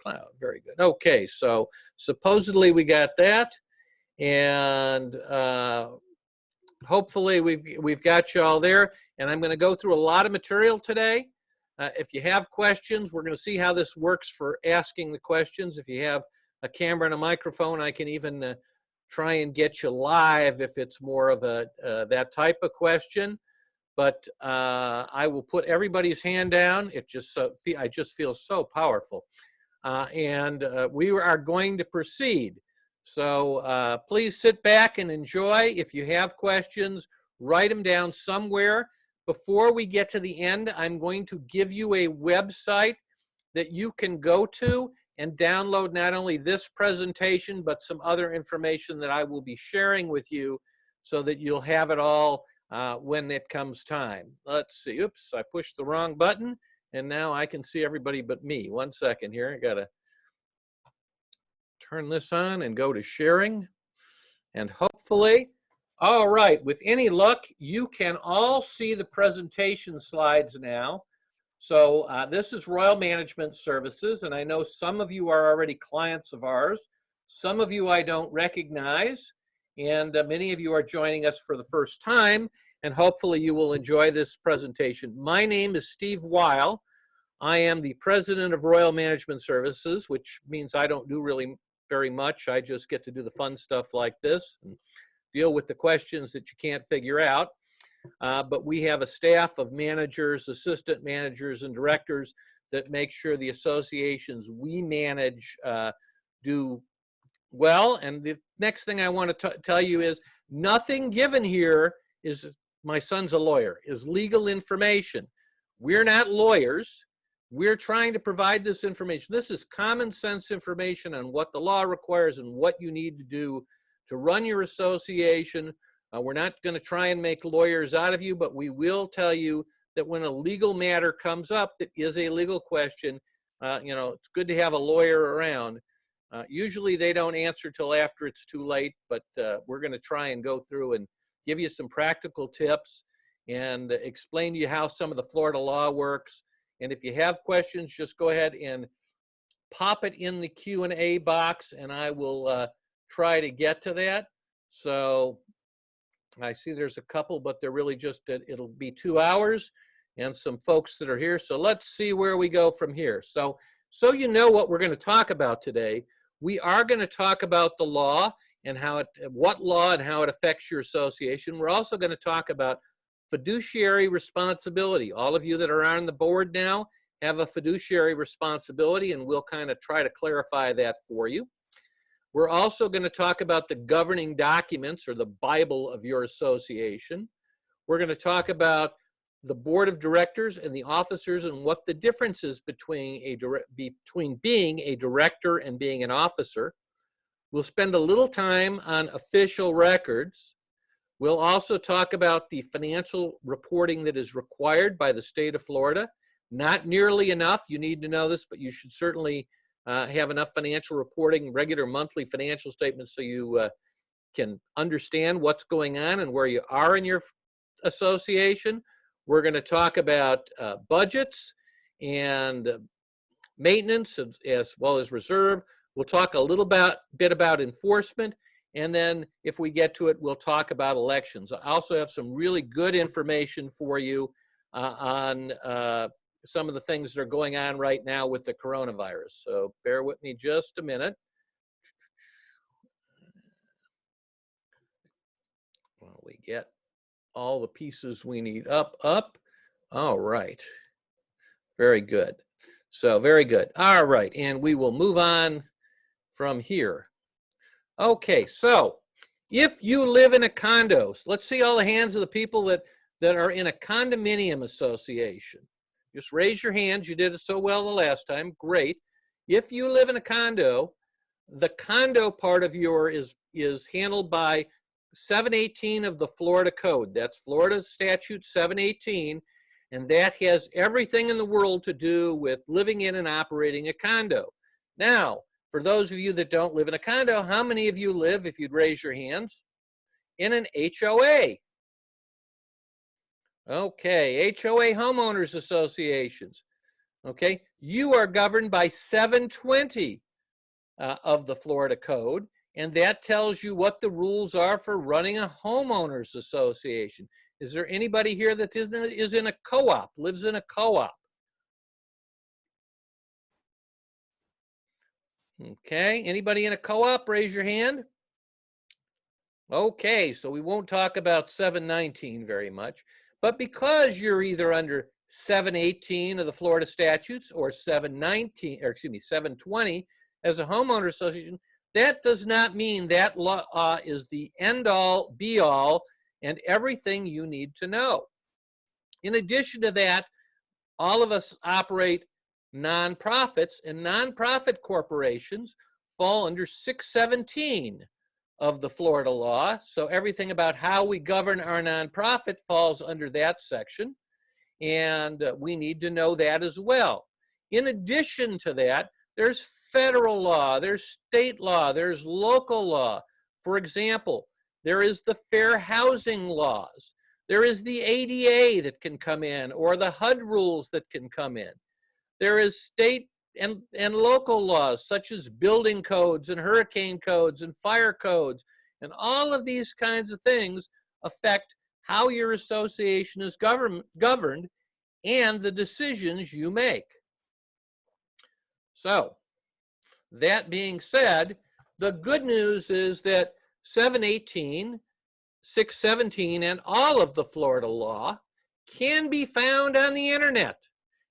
cloud. Very good. Okay, so supposedly we got that, and hopefully we've got you all there. And I'm going to go through a lot of material today. If you have questions, we're going to see how this works for asking the questions. If you have a camera and a microphone, I can even try and get you live if it's more of a that type of question. But I will put everybody's hand down. I just feel so powerful. And we are going to proceed. So please sit back and enjoy. If you have questions, write them down somewhere. Before we get to the end, I'm going to give you a website that you can go to and download not only this presentation, but some other information that I will be sharing with you so that you'll have it all when it comes time. Let's see. Oops, I pushed the wrong button, and now I can see everybody but me. 1 second here. I got to turn this on and go to sharing. And hopefully, all right, with any luck, you can all see the presentation slides now. So this is Royal Management Services, and I know some of you are already clients of ours. Some of you I don't recognize, and many of you are joining us for the first time, and hopefully you will enjoy this presentation. My name is Steve Weil. I am the president of Royal Management Services, which means I don't do really very much. I just get to do the fun stuff like this and deal with the questions that you can't figure out. But we have a staff of managers, assistant managers, and directors that make sure the associations we manage do well. And the next thing I want to tell you is nothing given here is, my son's a lawyer, is legal information. We're not lawyers. We're trying to provide this information. This is common sense information on what the law requires and what you need to do to run your association. We're not going to try and make lawyers out of you, but we will tell you that when a legal matter comes up that is a legal question, it's good to have a lawyer around. Usually they don't answer till after it's too late, but we're going to try and go through and give you some practical tips and explain to you how some of the Florida law works. And if you have questions, just go ahead and pop it in the Q&A box, and I will try to get to that. So I see there's a couple, but they're really just, it'll be 2 hours and some folks that are here. So let's see where we go from here. So you know what we're going to talk about today. We are going to talk about the law and what law and how it affects your association. We're also going to talk about fiduciary responsibility. All of you that are on the board now have a fiduciary responsibility, and we'll kind of try to clarify that for you. We're also going to talk about the governing documents, or the Bible of your association. We're going to talk about the board of directors and the officers and what the difference is between being a director and being an officer. We'll spend a little time on official records. We'll also talk about the financial reporting that is required by the state of Florida. Not nearly enough, you need to know this, but you should certainly have enough financial reporting, regular monthly financial statements, so you can understand what's going on and where you are in your association. We're going to talk about budgets and maintenance as well as reserve. We'll talk a little bit about enforcement, and then if we get to it, we'll talk about elections. I also have some really good information for you on some of the things that are going on right now with the coronavirus. So bear with me just a minute. While we get all the pieces we need up. All right. Very good. So very good. All right. And we will move on from here. Okay. So if you live in a condo, let's see all the hands of the people that are in a condominium association. Just raise your hands. You did it so well the last time. Great. If you live in a condo, the condo part of your is handled by 718 of the Florida Code. That's Florida Statute 718, and that has everything in the world to do with living in and operating a condo. Now, for those of you that don't live in a condo, how many of you live, if you'd raise your hands, in an HOA? Okay, HOA homeowners associations. okay, you are governed by 720 of the Florida Code, and that tells you what the rules are for running a homeowners association. Is there anybody here that is in a co-op, lives in a co-op? Okay, anybody in a co-op, raise your hand. Okay, so we won't talk about 719 very much, but because you're either under 718 of the Florida statutes or 719, or excuse me, 720 as a homeowner association, that does not mean that law is the end all, be all, and everything you need to know. In addition to that, all of us operate nonprofits, and nonprofit corporations fall under 617 of the Florida law. So everything about how we govern our nonprofit falls under that section, and we need to know that as well. In addition to that, there's federal law, there's state law, there's local law. For example, there is the fair housing laws. There is the ADA that can come in, or the HUD rules that can come in. There is state and local laws, such as building codes and hurricane codes and fire codes. And all of these kinds of things affect how your association is governed and the decisions you make. So, that being said, the good news is that 718, 617, and all of the Florida law can be found on the internet.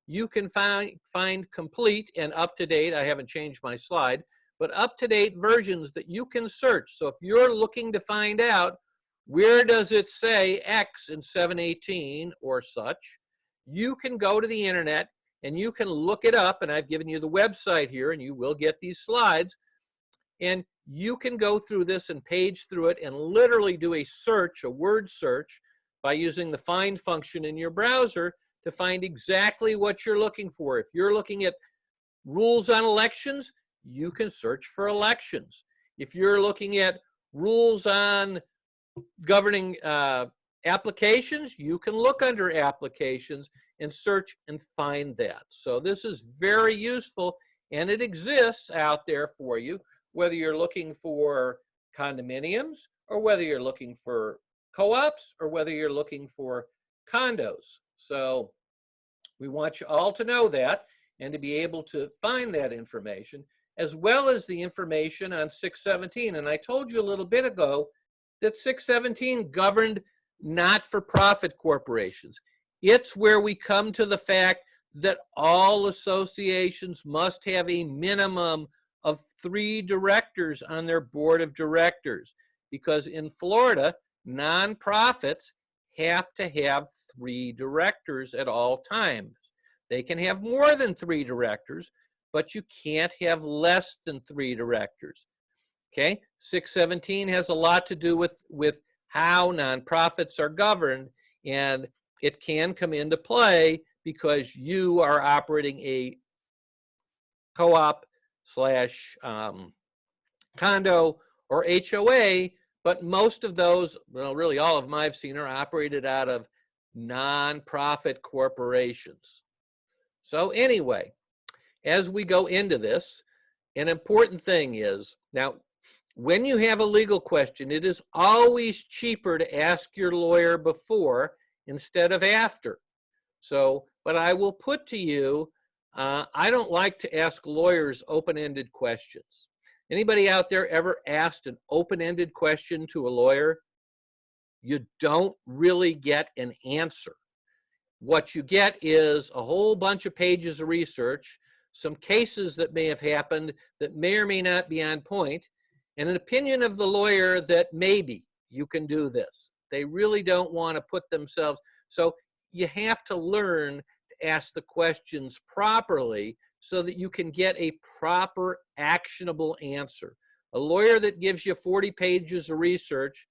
You can find complete and up-to-date, I haven't changed my slide, but up-to-date versions that you can search. So if you're looking to find out where does it say X in 718 or such, you can go to the internet and you can look it up, and I've given you the website here, and you will get these slides, and you can go through this and page through it and literally do a search, a word search, by using the find function in your browser to find exactly what you're looking for. If you're looking at rules on elections, you can search for elections. If you're looking at rules on governing applications, you can look under applications and search and find that. So this is very useful, and it exists out there for you, whether you're looking for condominiums or whether you're looking for co-ops or whether you're looking for condos. So we want you all to know that and to be able to find that information, as well as the information on 617. And I told you a little bit ago that 617 governed not-for-profit corporations. It's where we come to the fact that all associations must have a minimum of 3 directors on their board of directors, because in Florida, nonprofits have to have 3 directors at all times. They can have more than 3 directors, but you can't have less than 3 directors. Okay, 617 has a lot to do with how nonprofits are governed, and it can come into play because you are operating a co-op slash condo or HOA, but most of those, well, really all of them I've seen are operated out of nonprofit corporations. So anyway, as we go into this, an important thing is, now, when you have a legal question, it is always cheaper to ask your lawyer before instead of after. So, but I will put to you, I don't like to ask lawyers open-ended questions. Anybody out there ever asked an open-ended question to a lawyer? You don't really get an answer. What you get is a whole bunch of pages of research, some cases that may have happened that may or may not be on point, and an opinion of the lawyer that maybe you can do this. They really don't want to put themselves, so you have to learn to ask the questions properly so that you can get a proper, actionable answer. A lawyer that gives you 40 pages of research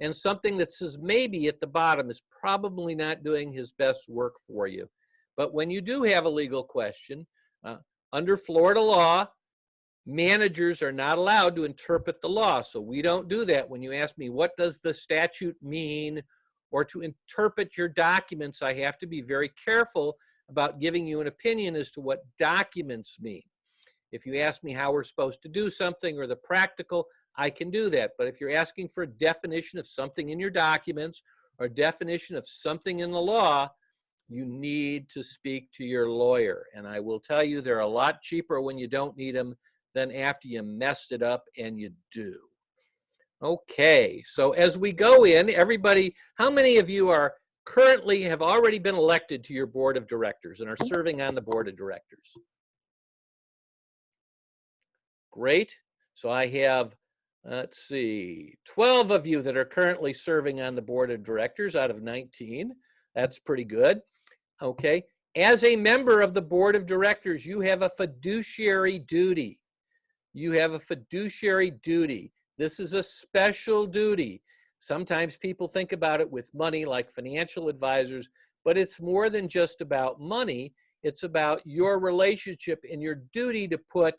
and something that says maybe at the bottom is probably not doing his best work for you. But when you do have a legal question, under Florida law, managers are not allowed to interpret the law. So we don't do that. When you ask me, what does the statute mean, or to interpret your documents, I have to be very careful about giving you an opinion as to what documents mean. If you ask me how we're supposed to do something or the practical, I can do that. But if you're asking for a definition of something in your documents or a definition of something in the law, you need to speak to your lawyer. And I will tell you, they're a lot cheaper when you don't need them than after you messed it up, and you do. Okay, so as we go in, everybody, how many of you are currently have already been elected to your board of directors and are serving on the board of directors? Great. So I have, let's see, 12 of you that are currently serving on the board of directors out of 19. That's pretty good. Okay. As a member of the board of directors, you have a fiduciary duty. You have a fiduciary duty. This is a special duty. Sometimes people think about it with money, like financial advisors, but it's more than just about money. It's about your relationship and your duty to put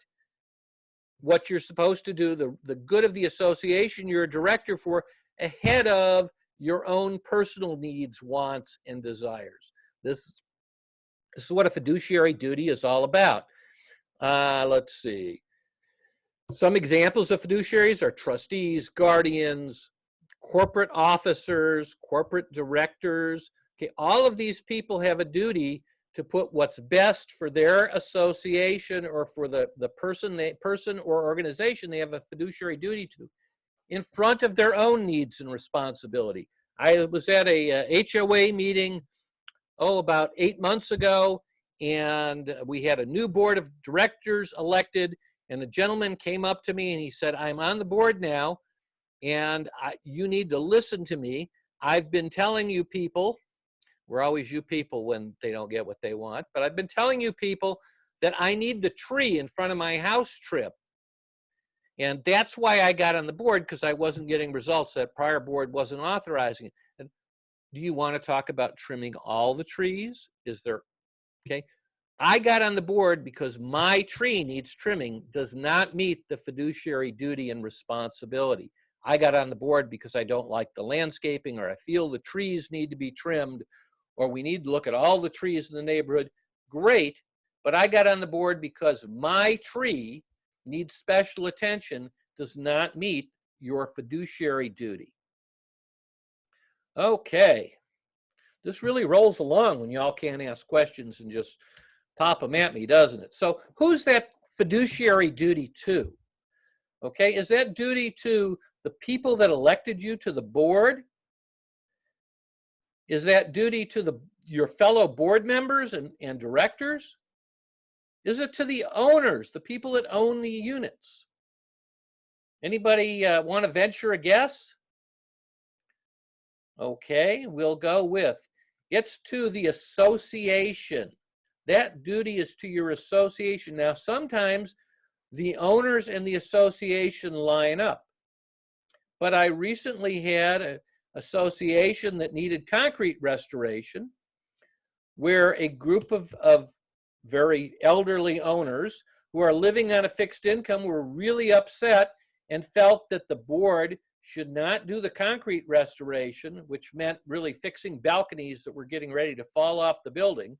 what you're supposed to do, the good of the association you're a director for, ahead of your own personal needs, wants, and desires. This is what a fiduciary duty is all about. Let's see. Some examples of fiduciaries are trustees, guardians, corporate officers, corporate directors. Okay, all of these people have a duty to put what's best for their association or for the person or organization they have a fiduciary duty to in front of their own needs and responsibility. I was at a HOA meeting, about 8 months ago, and we had a new board of directors elected, and a gentleman came up to me and he said, I'm on the board now, and you need to listen to me. I've been telling you people, we're always you people when they don't get what they want, but I've been telling you people that I need the tree in front of my house trimmed. And that's why I got on the board, because I wasn't getting results. That prior board wasn't authorizing it. And do you want to talk about trimming all the trees? Is there, okay. I got on the board because my tree needs trimming, does not meet the fiduciary duty and responsibility. I got on the board because I don't like the landscaping, or I feel the trees need to be trimmed, or we need to look at all the trees in the neighborhood. Great, but I got on the board because my tree needs special attention, does not meet your fiduciary duty. Okay, this really rolls along when y'all can't ask questions and just pop them at me, doesn't it? So who's that fiduciary duty to? Okay, is that duty to the people that elected you to the board? Is that duty to your fellow board members and directors? Is it to the owners, the people that own the units? Anybody want to venture a guess? Okay, we'll go with, it's to the association. That duty is to your association. Now, sometimes the owners and the association line up. But I recently had an association that needed concrete restoration, where a group of very elderly owners who are living on a fixed income were really upset and felt that the board should not do the concrete restoration, which meant really fixing balconies that were getting ready to fall off the building,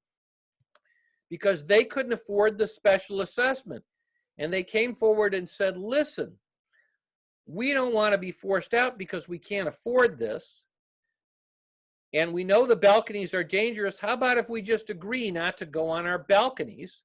because they couldn't afford the special assessment. And they came forward and said, listen, we don't want to be forced out because we can't afford this. And we know the balconies are dangerous. How about if we just agree not to go on our balconies?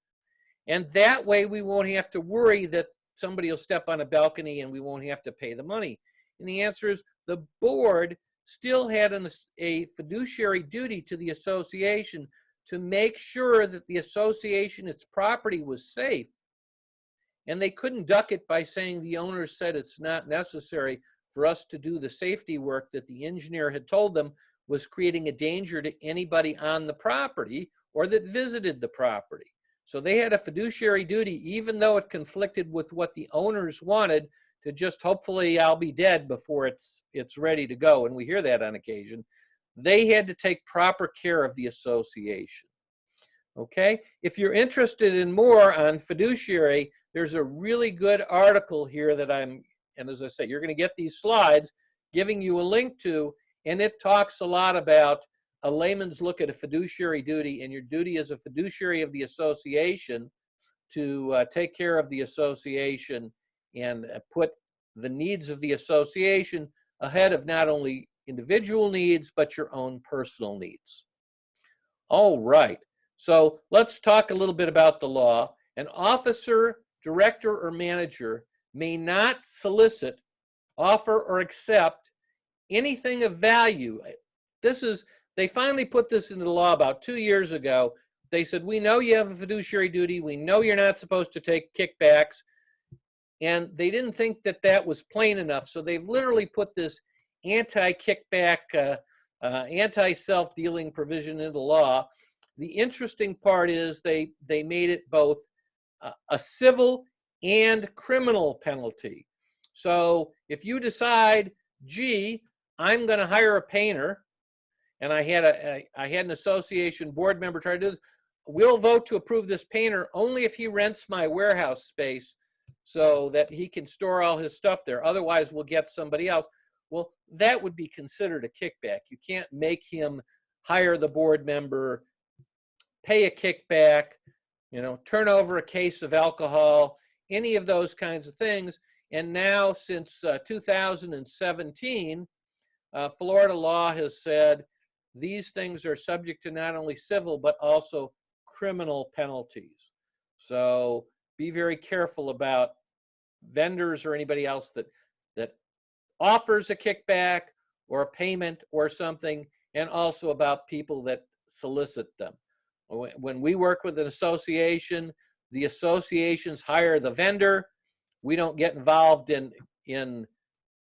And that way we won't have to worry that somebody will step on a balcony and we won't have to pay the money. And the answer is the board still had a fiduciary duty to the association to make sure that the association, its property, was safe. And they couldn't duck it by saying the owners said it's not necessary for us to do the safety work that the engineer had told them was creating a danger to anybody on the property or that visited the property. So they had a fiduciary duty, even though it conflicted with what the owners wanted, to just hopefully I'll be dead before it's ready to go. And we hear that on occasion. They had to take proper care of the association. Okay, if you're interested in more on fiduciary, there's a really good article here that and as I say, you're going to get these slides, giving you a link to, and it talks a lot about a layman's look at a fiduciary duty, and your duty as a fiduciary of the association to take care of the association and put the needs of the association ahead of not only individual needs, but your own personal needs. All right, so let's talk a little bit about the law. An officer, director, or manager may not solicit, offer, or accept anything of value. They finally put this into the law about 2 years ago. They said, we know you have a fiduciary duty. We know you're not supposed to take kickbacks. And they didn't think that that was plain enough. So they've literally put this anti-kickback, anti-self-dealing provision into law. The interesting part is they made it both a civil and criminal penalty. So if you decide, gee, I'm going to hire a painter, and I had an association board member try to do this, we'll vote to approve this painter only if he rents my warehouse space so that he can store all his stuff there. Otherwise, we'll get somebody else. Well, that would be considered a kickback. You can't make him hire the board member, pay a kickback, turn over a case of alcohol, any of those kinds of things. And now, since 2017, Florida law has said these things are subject to not only civil, but also criminal penalties. So be very careful about vendors or anybody else that offers a kickback or a payment or something, and also about people that solicit them. When we work with an association, the associations hire the vendor. We don't get involved in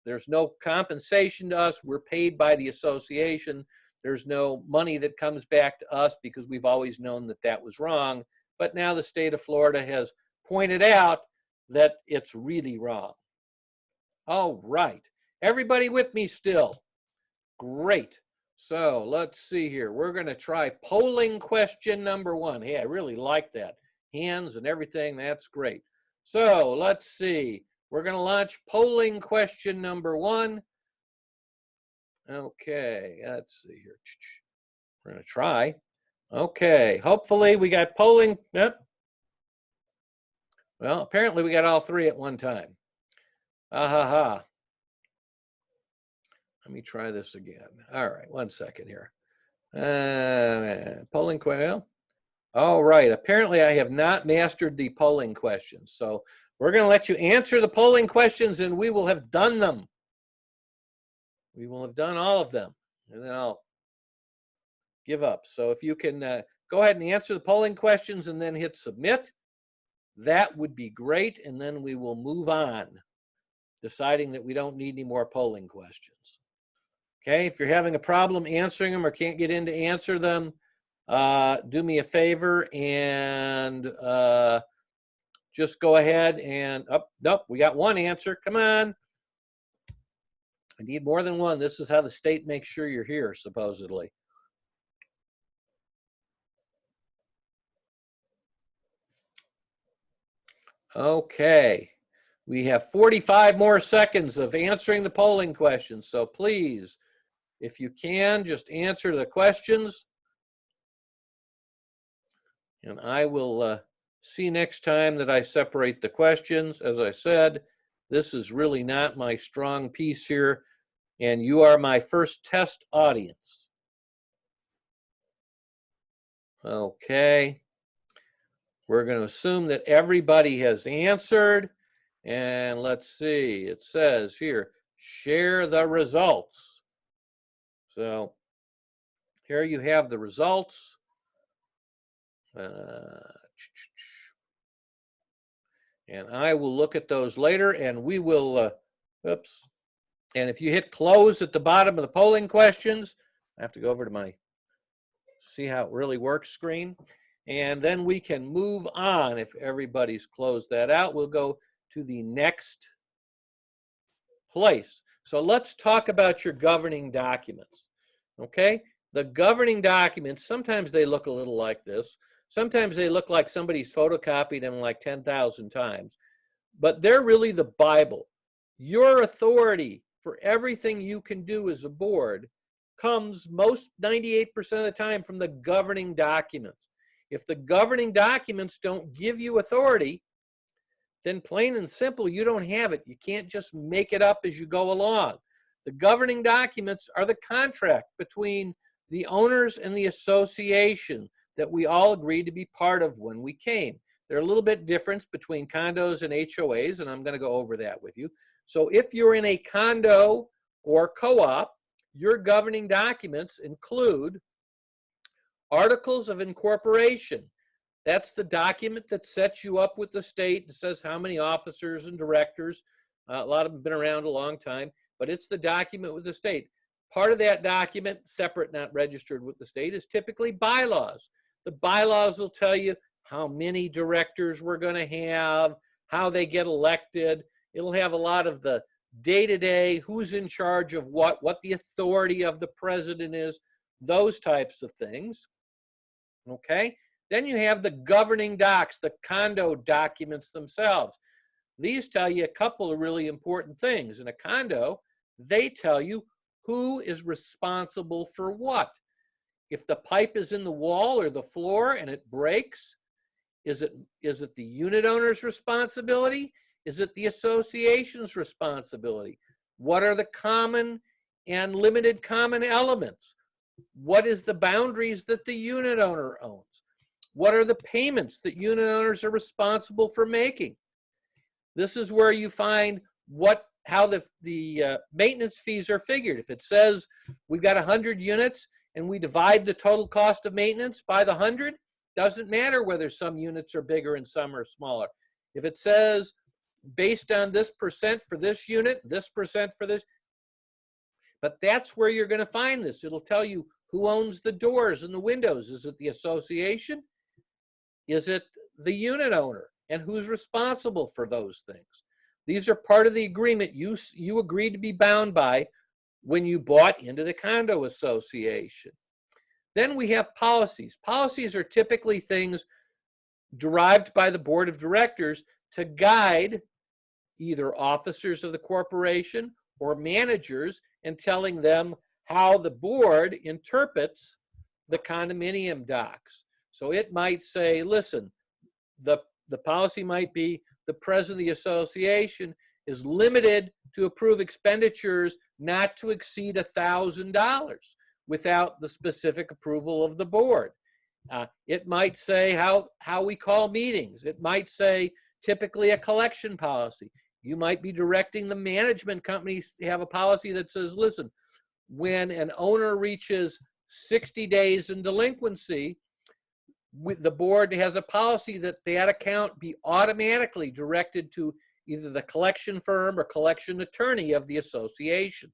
there's no compensation to us. We're paid by the association. There's no money that comes back to us because we've always known that that was wrong. But now the state of Florida has pointed out that it's really wrong. All right. Everybody with me still? Great. So let's see here. We're going to try polling question number 1. Hey, I really like that. Hands and everything. That's great. So let's see. We're going to launch polling question number 1. Okay, let's see here. We're going to try. Okay, hopefully we got polling. Yep. Well, apparently we got all 3 at one time. Ha. Let me try this again. All right, 1 second here. Polling question. All right, apparently I have not mastered the polling questions. So we're going to let you answer the polling questions, and we will have done them. We will have done all of them, and then I'll give up. So if you can go ahead and answer the polling questions and then hit submit, that would be great, and then we will move on, deciding that we don't need any more polling questions. Okay, if you're having a problem answering them or can't get in to answer them, do me a favor and just go ahead and, nope, we got 1 answer. Come on. I need more than 1. This is how the state makes sure you're here, supposedly. Okay. We have 45 more seconds of answering the polling questions. So please, if you can, just answer the questions. And I will see next time that I separate the questions. As I said, this is really not my strong piece here, and you are my first test audience. Okay. We're going to assume that everybody has answered. And let's see, it says here, share the results. So here you have the results. And I will look at those later, and we will, oops. And if you hit close at the bottom of the polling questions, I have to go over to my see how it really works screen. And then we can move on. If everybody's closed that out, we'll go to the next place. So let's talk about your governing documents. Okay? The governing documents, sometimes they look a little like this. Sometimes they look like somebody's photocopied them like 10,000 times. But they're really the Bible. Your authority for everything you can do as a board comes most 98% of the time from the governing documents. If the governing documents don't give you authority, then plain and simple, you don't have it. You can't just make it up as you go along. The governing documents are the contract between the owners and the association that we all agreed to be part of when we came. There are a little bit difference between condos and HOAs, and I'm going to go over that with you. So if you're in a condo or co-op, your governing documents include articles of incorporation. That's the document that sets you up with the state and says how many officers and directors. A lot of them have been around a long time, but it's the document with the state. Part of that document, separate, not registered with the state, is typically bylaws. The bylaws will tell you how many directors we're going to have, how they get elected. It'll have a lot of the day-to-day, who's in charge of what the authority of the president is, those types of things. Okay? Then you have the governing docs, the condo documents themselves. These tell you a couple of really important things. In a condo, they tell you who is responsible for what. If the pipe is in the wall or the floor and it breaks, is it the unit owner's responsibility? Is it the association's responsibility? What are the common and limited common elements? What is the boundaries that the unit owner owns? What are the payments that unit owners are responsible for making? This is where you find how the maintenance fees are figured. If it says we've got 100 units and we divide the total cost of maintenance by the 100, doesn't matter whether some units are bigger and some are smaller. If it says based on this percent for this unit, this percent for this, but that's where you're going to find this. It'll tell you who owns the doors and the windows. Is it the association? Is it the unit owner? And who's responsible for those things? These are part of the agreement you agreed to be bound by when you bought into the condo association. Then we have policies. Policies are typically things derived by the board of directors to guide either officers of the corporation or managers in telling them how the board interprets the condominium docs. So it might say, listen, the policy might be the president of the association is limited to approve expenditures not to exceed $1,000 without the specific approval of the board. It might say how we call meetings. It might say typically a collection policy. You might be directing the management companies to have a policy that says, listen, when an owner reaches 60 days in delinquency, the board has a policy that account be automatically directed to either the collection firm or collection attorney of the association.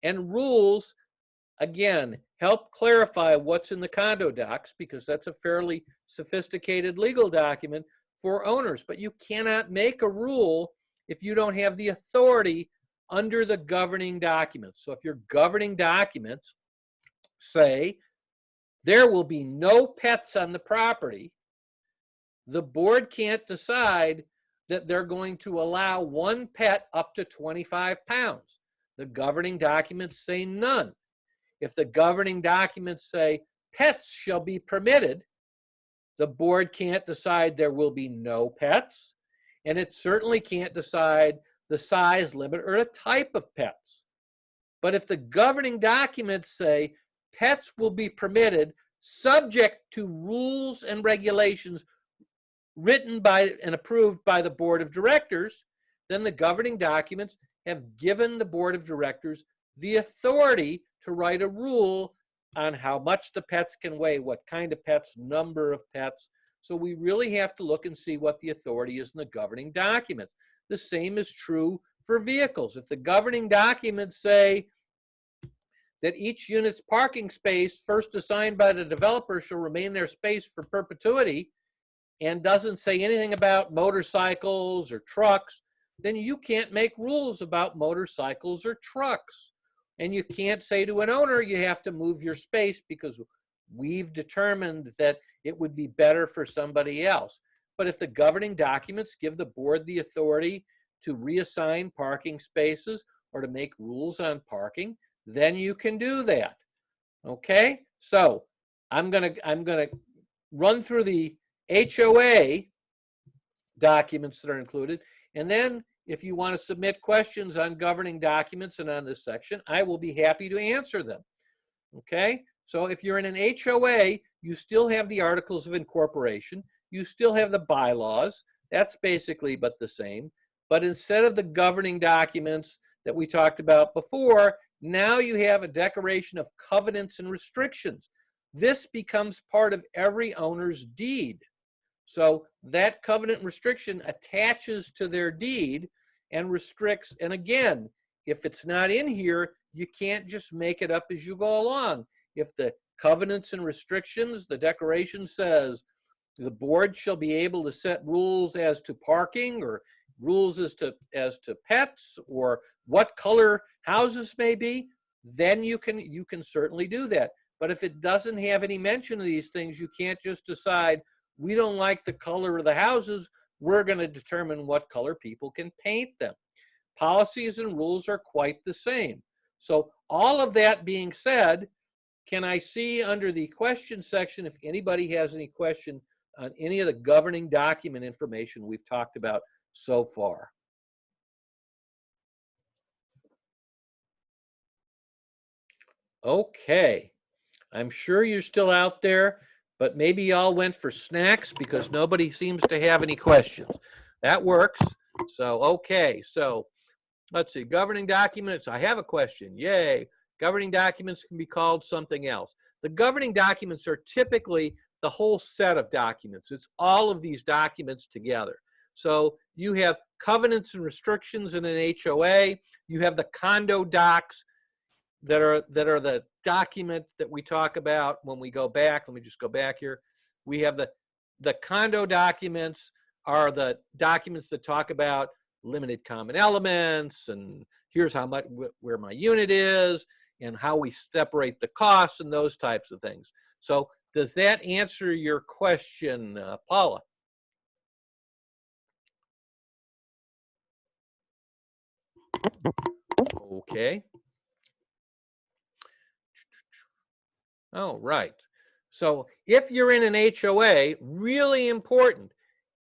And rules, again, help clarify what's in the condo docs, because that's a fairly sophisticated legal document for owners. But you cannot make a rule if you don't have the authority under the governing documents. So if your governing documents say there will be no pets on the property, the board can't decide that they're going to allow one pet up to 25 pounds. The governing documents say none. If the governing documents say pets shall be permitted, the board can't decide there will be no pets, and it certainly can't decide the size limit or the type of pets. But if the governing documents say pets will be permitted subject to rules and regulations written by and approved by the board of directors, then the governing documents have given the board of directors the authority to write a rule on how much the pets can weigh, what kind of pets, number of pets. So we really have to look and see what the authority is in the governing documents. The same is true for vehicles. If the governing documents say that each unit's parking space first assigned by the developer shall remain their space for perpetuity and doesn't say anything about motorcycles or trucks, then you can't make rules about motorcycles or trucks. And you can't say to an owner, you have to move your space because we've determined that it would be better for somebody else. But if the governing documents give the board the authority to reassign parking spaces or to make rules on parking, then you can do that. Okay, so I'm gonna run through the HOA documents that are included, and then if you want to submit questions on governing documents and on this section, I will be happy to answer them. Okay, so if you're in an HOA, you still have the articles of incorporation, you still have the bylaws, that's basically but the same, but instead of the governing documents that we talked about before, now you have a declaration of covenants and restrictions. This becomes part of every owner's deed. So that covenant restriction attaches to their deed and restricts, and again, if it's not in here, you can't just make it up as you go along. If the covenants and restrictions, the declaration says the board shall be able to set rules as to parking or rules as to pets or what color houses may be, then you can certainly do that. But if it doesn't have any mention of these things, you can't just decide, we don't like the color of the houses, we're going to determine what color people can paint them. Policies and rules are quite the same. So all of that being said, can I see under the question section if anybody has any question on any of the governing document information we've talked about so far? Okay, I'm sure you're still out there, but maybe y'all went for snacks because nobody seems to have any questions. That works. So, okay, so let's see, governing documents, I have a question, yay. Governing documents can be called something else. The governing documents are typically the whole set of documents. It's all of these documents together. So you have covenants and restrictions in an HOA. You have the condo docs that are the document that we talk about when we go back. Let me just go back here. We have the condo documents are the documents that talk about limited common elements and here's how much where my unit is and how we separate the costs and those types of things. So does that answer your question, Paula? Okay. Oh, right. So if you're in an HOA, really important,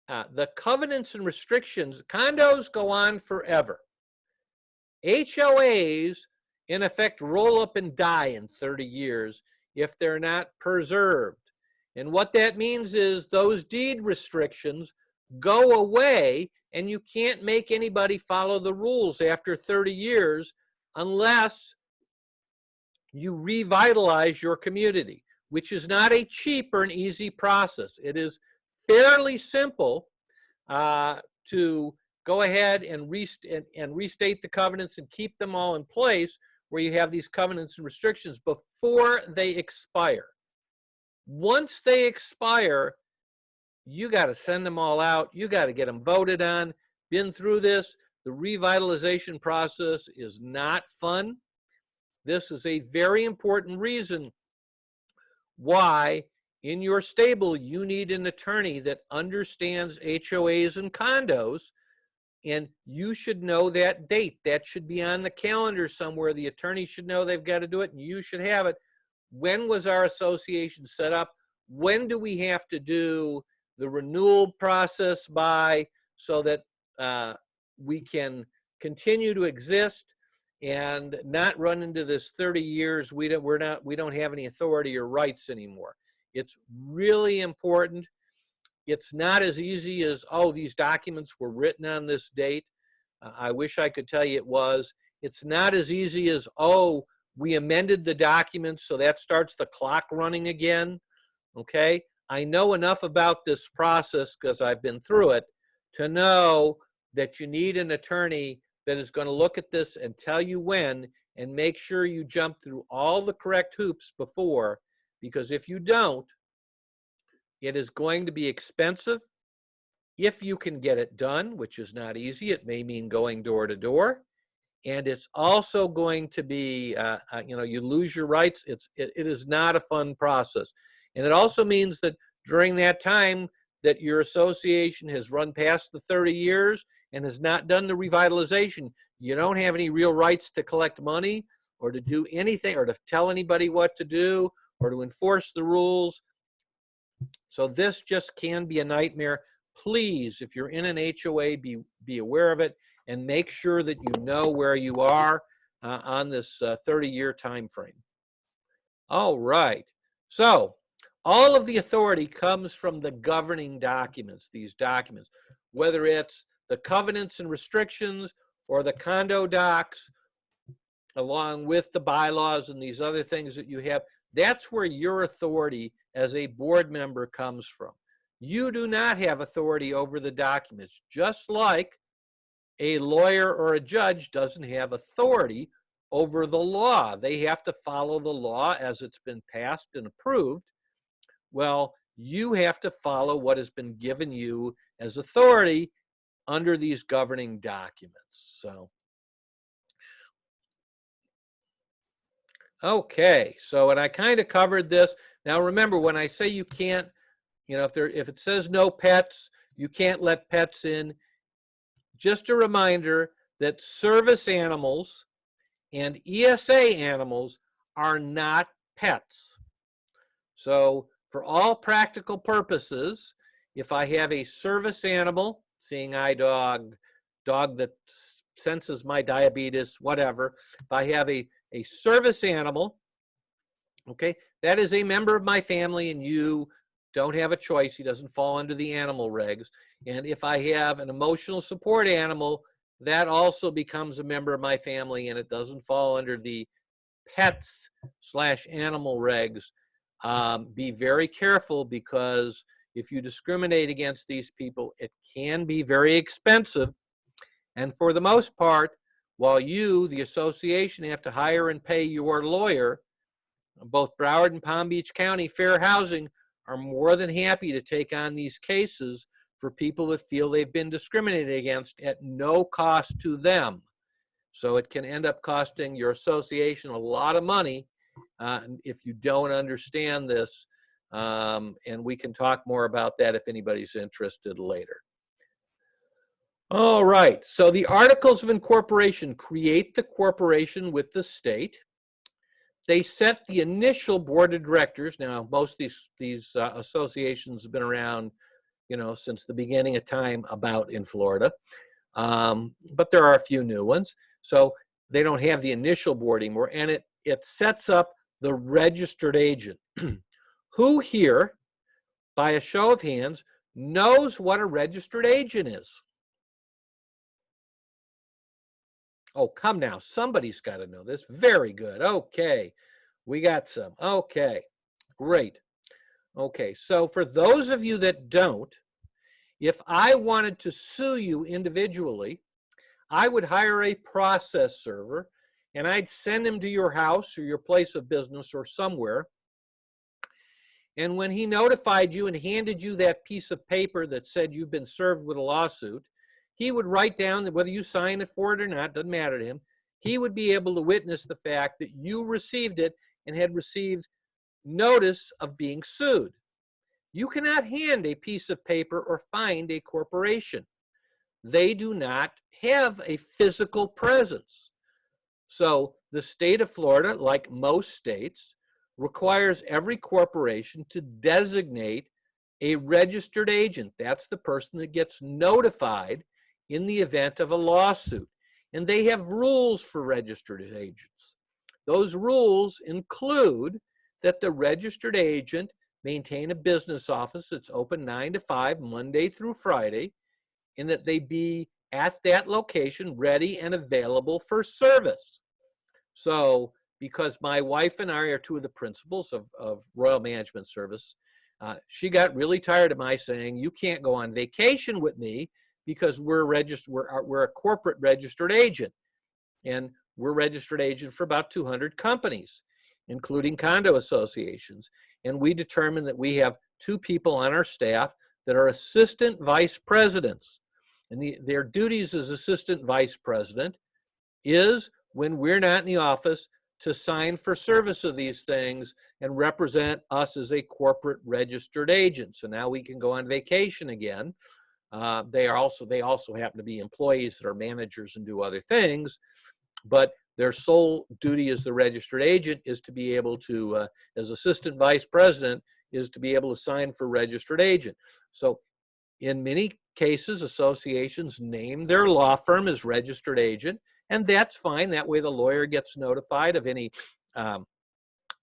the covenants and restrictions, condos go on forever. HOAs, in effect, roll up and die in 30 years if they're not preserved. And what that means is those deed restrictions go away and you can't make anybody follow the rules after 30 years unless you revitalize your community, which is not a cheap or an easy process. It is fairly simple to go ahead and restate the covenants and keep them all in place where you have these covenants and restrictions before they expire. Once they expire, you got to send them all out. You got to get them voted on. Been through this. The revitalization process is not fun. This is a very important reason why in your stable you need an attorney that understands HOAs and condos, and you should know that date. That should be on the calendar somewhere. The attorney should know they've got to do it, and you should have it. When was our association set up? When do we have to do the renewal process by so that we can continue to exist and not run into this 30 years we don't have any authority or rights anymore. It's really important. It's not as easy as, oh, these documents were written on this date. I wish I could tell you it was. It's not as easy as, oh, we amended the documents, so that starts the clock running again. Okay? I know enough about this process because I've been through it to know that you need an attorney that is going to look at this and tell you when and make sure you jump through all the correct hoops before, because if you don't, it is going to be expensive. If you can get it done, which is not easy, it may mean going door to door. And it's also going to be, you lose your rights. It is not a fun process. And it also means that during that time that your association has run past the 30 years and has not done the revitalization, you don't have any real rights to collect money or to do anything or to tell anybody what to do or to enforce the rules. So this just can be a nightmare. Please, if you're in an HOA, be aware of it and make sure that you know where you are on this 30-year time frame. All right. So all of the authority comes from the governing documents, these documents, whether it's the covenants and restrictions or the condo docs, along with the bylaws and these other things that you have. That's where your authority as a board member comes from. You do not have authority over the documents, just like a lawyer or a judge doesn't have authority over the law. They have to follow the law as it's been passed and approved. Well, you have to follow what has been given you as authority under these governing documents. So, okay, so, and I kind of covered this. Now remember, when I say you can't, you know, if it says no pets, you can't let pets in. Just a reminder that service animals and ESA animals are not pets. So for all practical purposes, if I have a service animal, seeing eye dog, dog that senses my diabetes, whatever, if I have a service animal, okay, that is a member of my family and you don't have a choice. He doesn't fall under the animal regs. And if I have an emotional support animal, that also becomes a member of my family and it doesn't fall under the pets/animal regs. Be very careful, because if you discriminate against these people, it can be very expensive. And for the most part, while you, the association, have to hire and pay your lawyer, both Broward and Palm Beach County Fair Housing are more than happy to take on these cases for people that feel they've been discriminated against at no cost to them. So it can end up costing your association a lot of money if you don't understand this. And we can talk more about that if anybody's interested later. All right, so the Articles of Incorporation create the corporation with the state. They set the initial board of directors. Now, most of these associations have been around, you know, since the beginning of time about in Florida. But there are a few new ones. So they don't have the initial board anymore. And it sets up the registered agent. Who here, by a show of hands, knows what a registered agent is? Oh, come now. Somebody's got to know this. Very good. Okay. We got some. Okay. Great. Okay. So for those of you that don't, if I wanted to sue you individually, I would hire a process server and I'd send him to your house or your place of business or somewhere. And when he notified you and handed you that piece of paper that said you've been served with a lawsuit, he would write down that whether you sign it for it or not, doesn't matter to him, he would be able to witness the fact that you received it and had received notice of being sued. You cannot hand a piece of paper or find a corporation. They do not have a physical presence. So the state of Florida, like most states, requires every corporation to designate a registered agent. That's the person that gets notified in the event of a lawsuit. And they have rules for registered agents. Those rules include that the registered agent maintain a business office that's open 9 to 5, Monday through Friday, and that they be at that location ready and available for service. So, because my wife and I are two of the principals of Royal Management Service, she got really tired of my saying, you can't go on vacation with me because we're a corporate registered agent. And we're registered agent for about 200 companies, including condo associations. And we determined that we have 2 people on our staff that are assistant vice presidents. And their duties as assistant vice president is, when we're not in the office, to sign for service of these things and represent us as a corporate registered agent. So now we can go on vacation again. They also happen to be employees that are managers and do other things, but Their sole duty as the registered agent is to be able to, as assistant vice president, is to be able to sign for registered agent. So in many cases, associations name their law firm as registered agent, and that's fine. That way the lawyer gets notified of any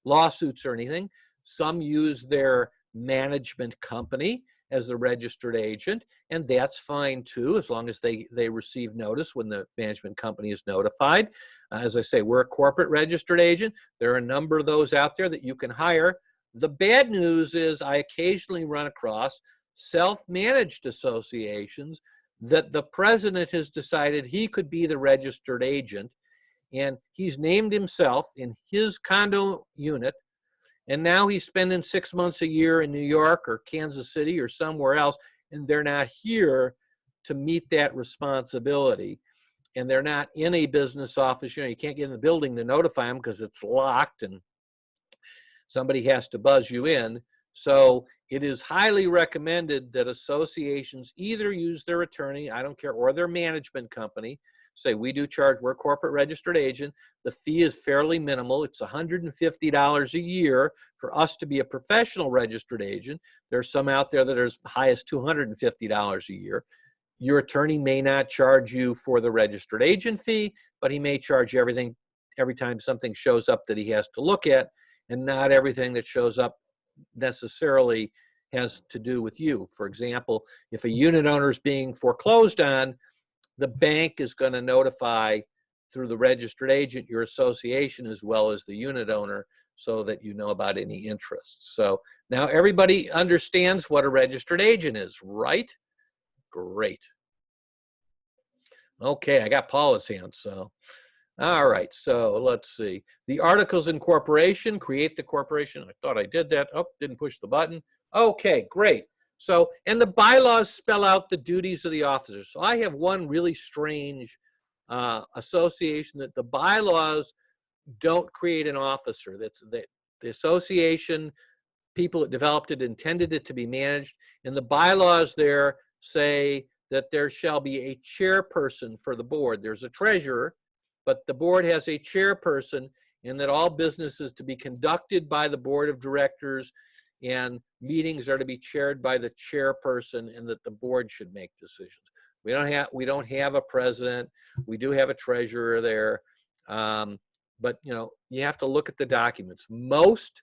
lawsuits or anything. Some use their management company as the registered agent, and that's fine too, as long as they receive notice when the management company is notified. As I say, we're a corporate registered agent. There are a number of those out there that you can hire. The bad news is I occasionally run across self-managed associations that the president has decided he could be the registered agent, and he's named himself in his condo unit, and now he's spending 6 months a year in New York or Kansas City or somewhere else, and they're not here to meet that responsibility. And they're not in a business office. You know, you can't get in the building to notify them because it's locked and somebody has to buzz you in. So it is highly recommended that associations either use their attorney, I don't care, or their management company. Say, we do charge, we're a corporate registered agent. The fee is fairly minimal. It's $150 a year for us to be a professional registered agent. There's some out there that are as high as $250 a year. Your attorney may not charge you for the registered agent fee, but he may charge you everything every time something shows up that he has to look at, and not everything that shows up necessarily has to do with you. For example, if a unit owner is being foreclosed on, the bank is going to notify through the registered agent your association as well as the unit owner, so that you know about any interests. So now everybody understands what a registered agent is, right? Great. Okay, I got Paula's hand, so. All right, so let's see. The articles of incorporation, create the corporation. I thought I did that. Oh, didn't push the button. Okay, great. So, and the bylaws spell out the duties of the officers. So I have one really strange association that the bylaws don't create an officer. That's the association people that developed it intended it to be managed, and the bylaws there say that there shall be a chairperson for the board. There's a treasurer, but the board has a chairperson, and that all business is to be conducted by the board of directors, and meetings are to be chaired by the chairperson, and that the board should make decisions. We don't have a president. We do have a treasurer there, but you know, you have to look at the documents. Most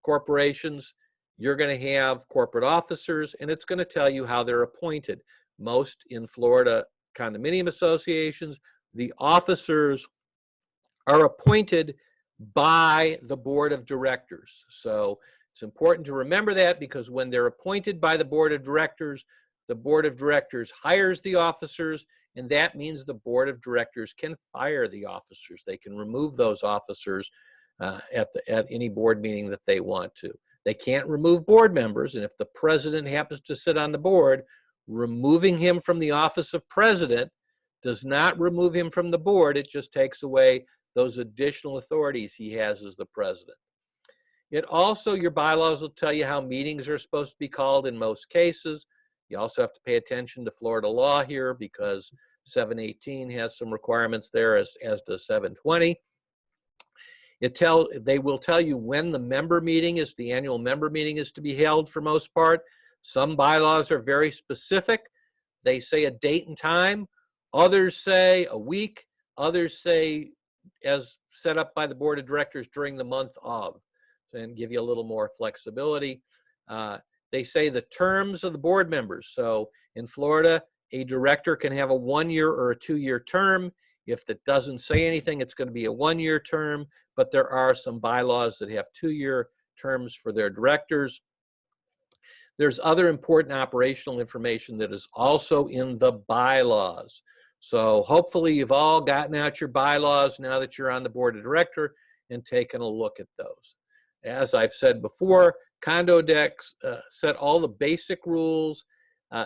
corporations, you're going to have corporate officers, and it's going to tell you how they're appointed. Most in Florida condominium associations, the officers are appointed by the board of directors. So it's important to remember that, because when they're appointed by the board of directors hires the officers, and that means the board of directors can fire the officers. They can remove those officers at any board meeting that they want to. They can't remove board members, and if the president happens to sit on the board, removing him from the office of president does not remove him from the board. It just takes away those additional authorities he has as the president. It also, your bylaws will tell you how meetings are supposed to be called in most cases. You also have to pay attention to Florida law here, because 718 has some requirements there, as does 720. They will tell you when the annual member meeting is to be held for most part. Some bylaws are very specific. They say a date and time. Others say a week. Others say as set up by the board of directors during the month of, and give you a little more flexibility. They say the terms of the board members. So in Florida, a director can have a 1-year or a 2-year term. If that doesn't say anything, it's going to be a 1-year term, but there are some bylaws that have 2-year terms for their directors. There's other important operational information that is also in the bylaws. So hopefully you've all gotten out your bylaws now that you're on the board of director and taken a look at those. As I've said before, condo decks set all the basic rules.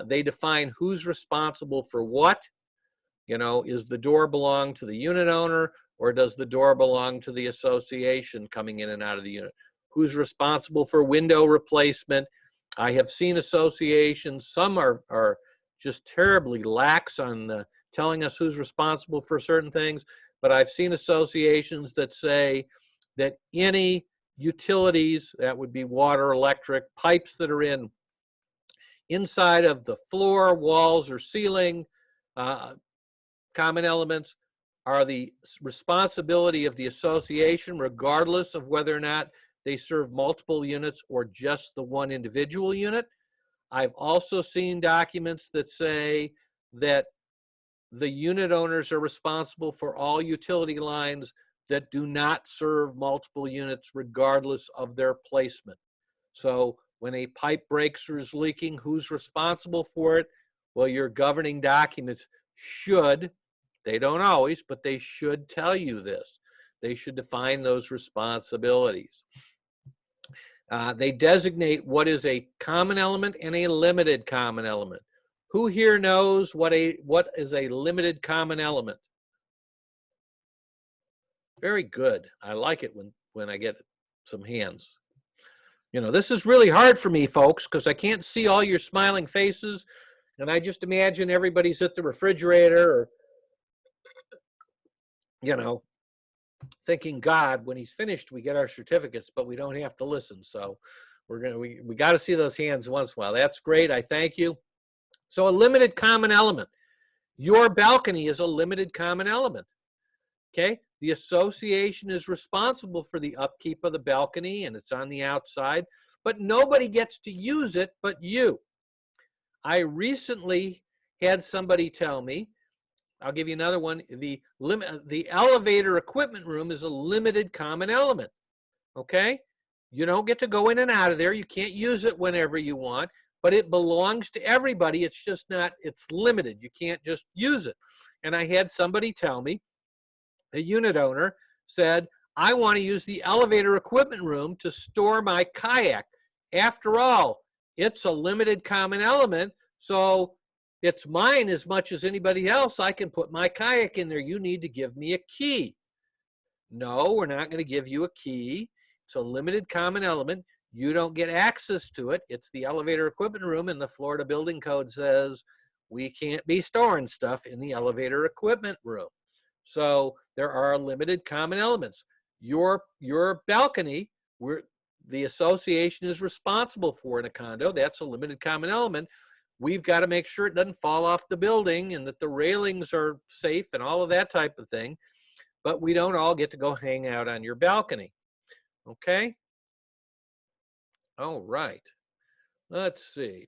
They define who's responsible for what. You know, is the door belong to the unit owner, or does the door belong to the association coming in and out of the unit? Who's responsible for window replacement? I have seen associations, some are just terribly lax on telling us who's responsible for certain things, but I've seen associations that say that any utilities, that would be water, electric, pipes that are inside of the floor, walls, or ceiling, common elements, are the responsibility of the association, regardless of whether or not they serve multiple units or just the one individual unit. I've also seen documents that say that the unit owners are responsible for all utility lines that do not serve multiple units, regardless of their placement. So when a pipe breaks or is leaking, who's responsible for it? Well, your governing documents should, they don't always, but they should tell you this. They should define those responsibilities. They designate what is a common element and a limited common element. Who here knows what is a limited common element? Very good. I like it when I get some hands. You know, this is really hard for me, folks, because I can't see all your smiling faces, and I just imagine everybody's at the refrigerator or, you know, thinking, God, when he's finished, we get our certificates, but we don't have to listen. So we got to see those hands once in a while. That's great. I thank you. So a limited common element. Your balcony is a limited common element. Okay. The association is responsible for the upkeep of the balcony, and it's on the outside, but nobody gets to use it but you. I recently had somebody tell me, I'll give you another one, the elevator equipment room is a limited common element. Okay? You don't get to go in and out of there. You can't use it whenever you want, but it belongs to everybody. It's just not, it's limited. You can't just use it. And I had somebody tell me, a unit owner said, I want to use the elevator equipment room to store my kayak. After all, it's a limited common element, so it's mine as much as anybody else. I can put my kayak in there. You need to give me a key. No, we're not going to give you a key. It's a limited common element. You don't get access to it. It's the elevator equipment room, and the Florida Building Code says we can't be storing stuff in the elevator equipment room. So there are limited common elements. Your balcony, the association is responsible for in a condo. That's a limited common element. We've got to make sure it doesn't fall off the building and that the railings are safe and all of that type of thing. But we don't all get to go hang out on your balcony. Okay? All right. Let's see.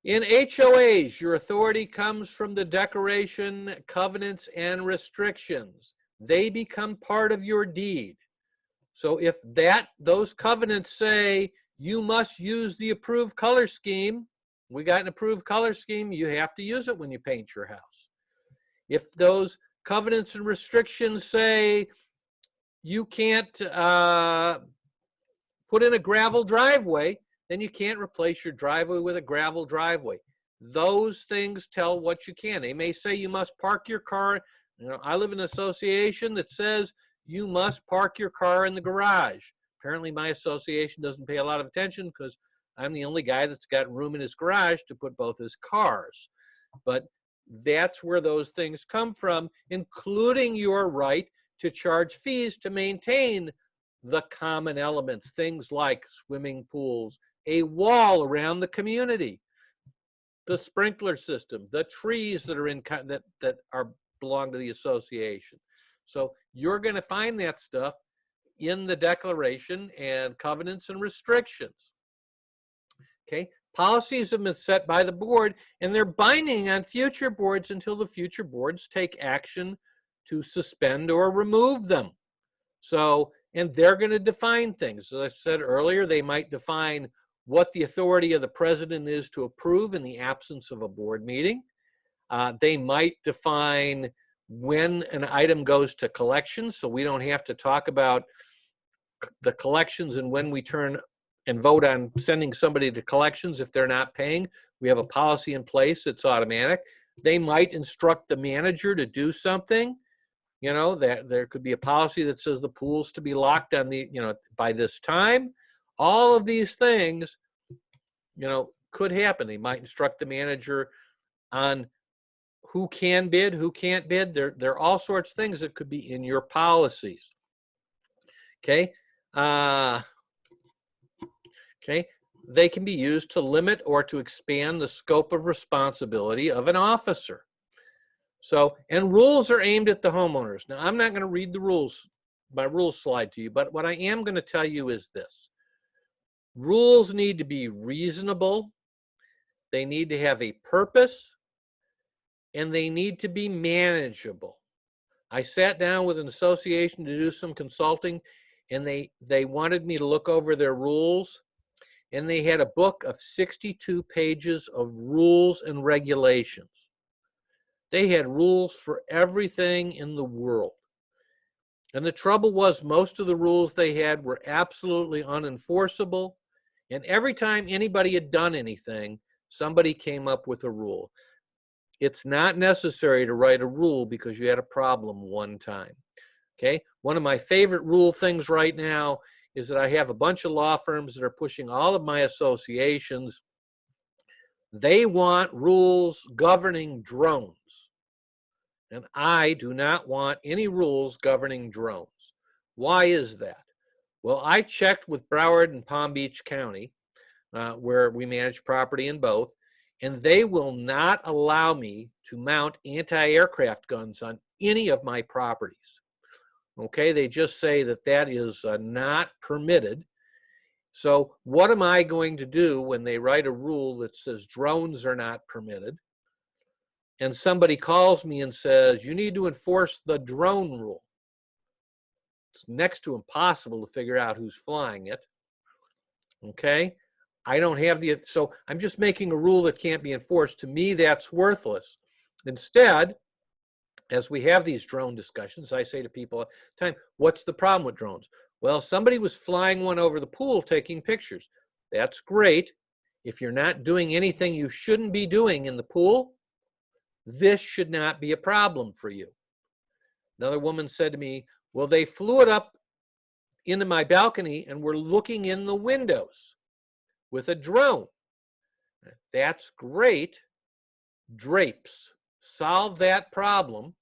In HOAs, your authority comes from the declaration, covenants, and restrictions. They become part of your deed. So if those covenants say you must use the approved color scheme, we got an approved color scheme, you have to use it when you paint your house. If those covenants and restrictions say you can't put in a gravel driveway, then you can't replace your driveway with a gravel driveway. Those things tell what you can. They may say you must park your car. You know, I live in an association that says you must park your car in the garage. Apparently my association doesn't pay a lot of attention because I'm the only guy that's got room in his garage to put both his cars. But that's where those things come from, including your right to charge fees to maintain the common elements, things like swimming pools, a wall around the community, the sprinkler system, the trees that are belong to the association. So you're going to find that stuff in the declaration and covenants and restrictions. Okay, policies have been set by the board, and they're binding on future boards until the future boards take action to suspend or remove them. So, and they're going to define things. As I said earlier, they might define what the authority of the president is to approve in the absence of a board meeting. They might define when an item goes to collections, so we don't have to talk about the collections and when we turn and vote on sending somebody to collections if they're not paying. We have a policy in place that's automatic. They might instruct the manager to do something. You know, that there could be a policy that says the pool's to be locked on the, you know, by this time. All of these things, you know, could happen. They might instruct the manager on who can bid, who can't bid. There are all sorts of things that could be in your policies. Okay. Okay. They can be used to limit or to expand the scope of responsibility of an officer. So, and rules are aimed at the homeowners. Now, I'm not going to read the rules, my rules slide to you, but what I am going to tell you is this. Rules need to be reasonable. They need to have a purpose, and they need to be manageable. I sat down with an association to do some consulting, and they wanted me to look over their rules, and they had a book of 62 pages of rules and regulations. They had rules for everything in the world. And the trouble was, most of the rules they had were absolutely unenforceable, and every time anybody had done anything, somebody came up with a rule. It's not necessary to write a rule because you had a problem one time. Okay? One of my favorite rule things right now is that I have a bunch of law firms that are pushing all of my associations. They want rules governing drones. And I do not want any rules governing drones. Why is that? Well, I checked with Broward and Palm Beach County, where we manage property in both, and they will not allow me to mount anti-aircraft guns on any of my properties. Okay, they just say that that is not permitted. So what am I going to do when they write a rule that says drones are not permitted, and somebody calls me and says, you need to enforce the drone rule? It's next to impossible to figure out who's flying it. Okay? I don't have the, so I'm just making a rule that can't be enforced. To me, that's worthless. Instead, as we have these drone discussions, I say to people all the time, what's the problem with drones? Well, somebody was flying one over the pool taking pictures. That's great. If you're not doing anything you shouldn't be doing in the pool, this should not be a problem for you. Another woman said to me, well, they flew it up into my balcony and were looking in the windows with a drone. That's great. Drapes. Solve that problem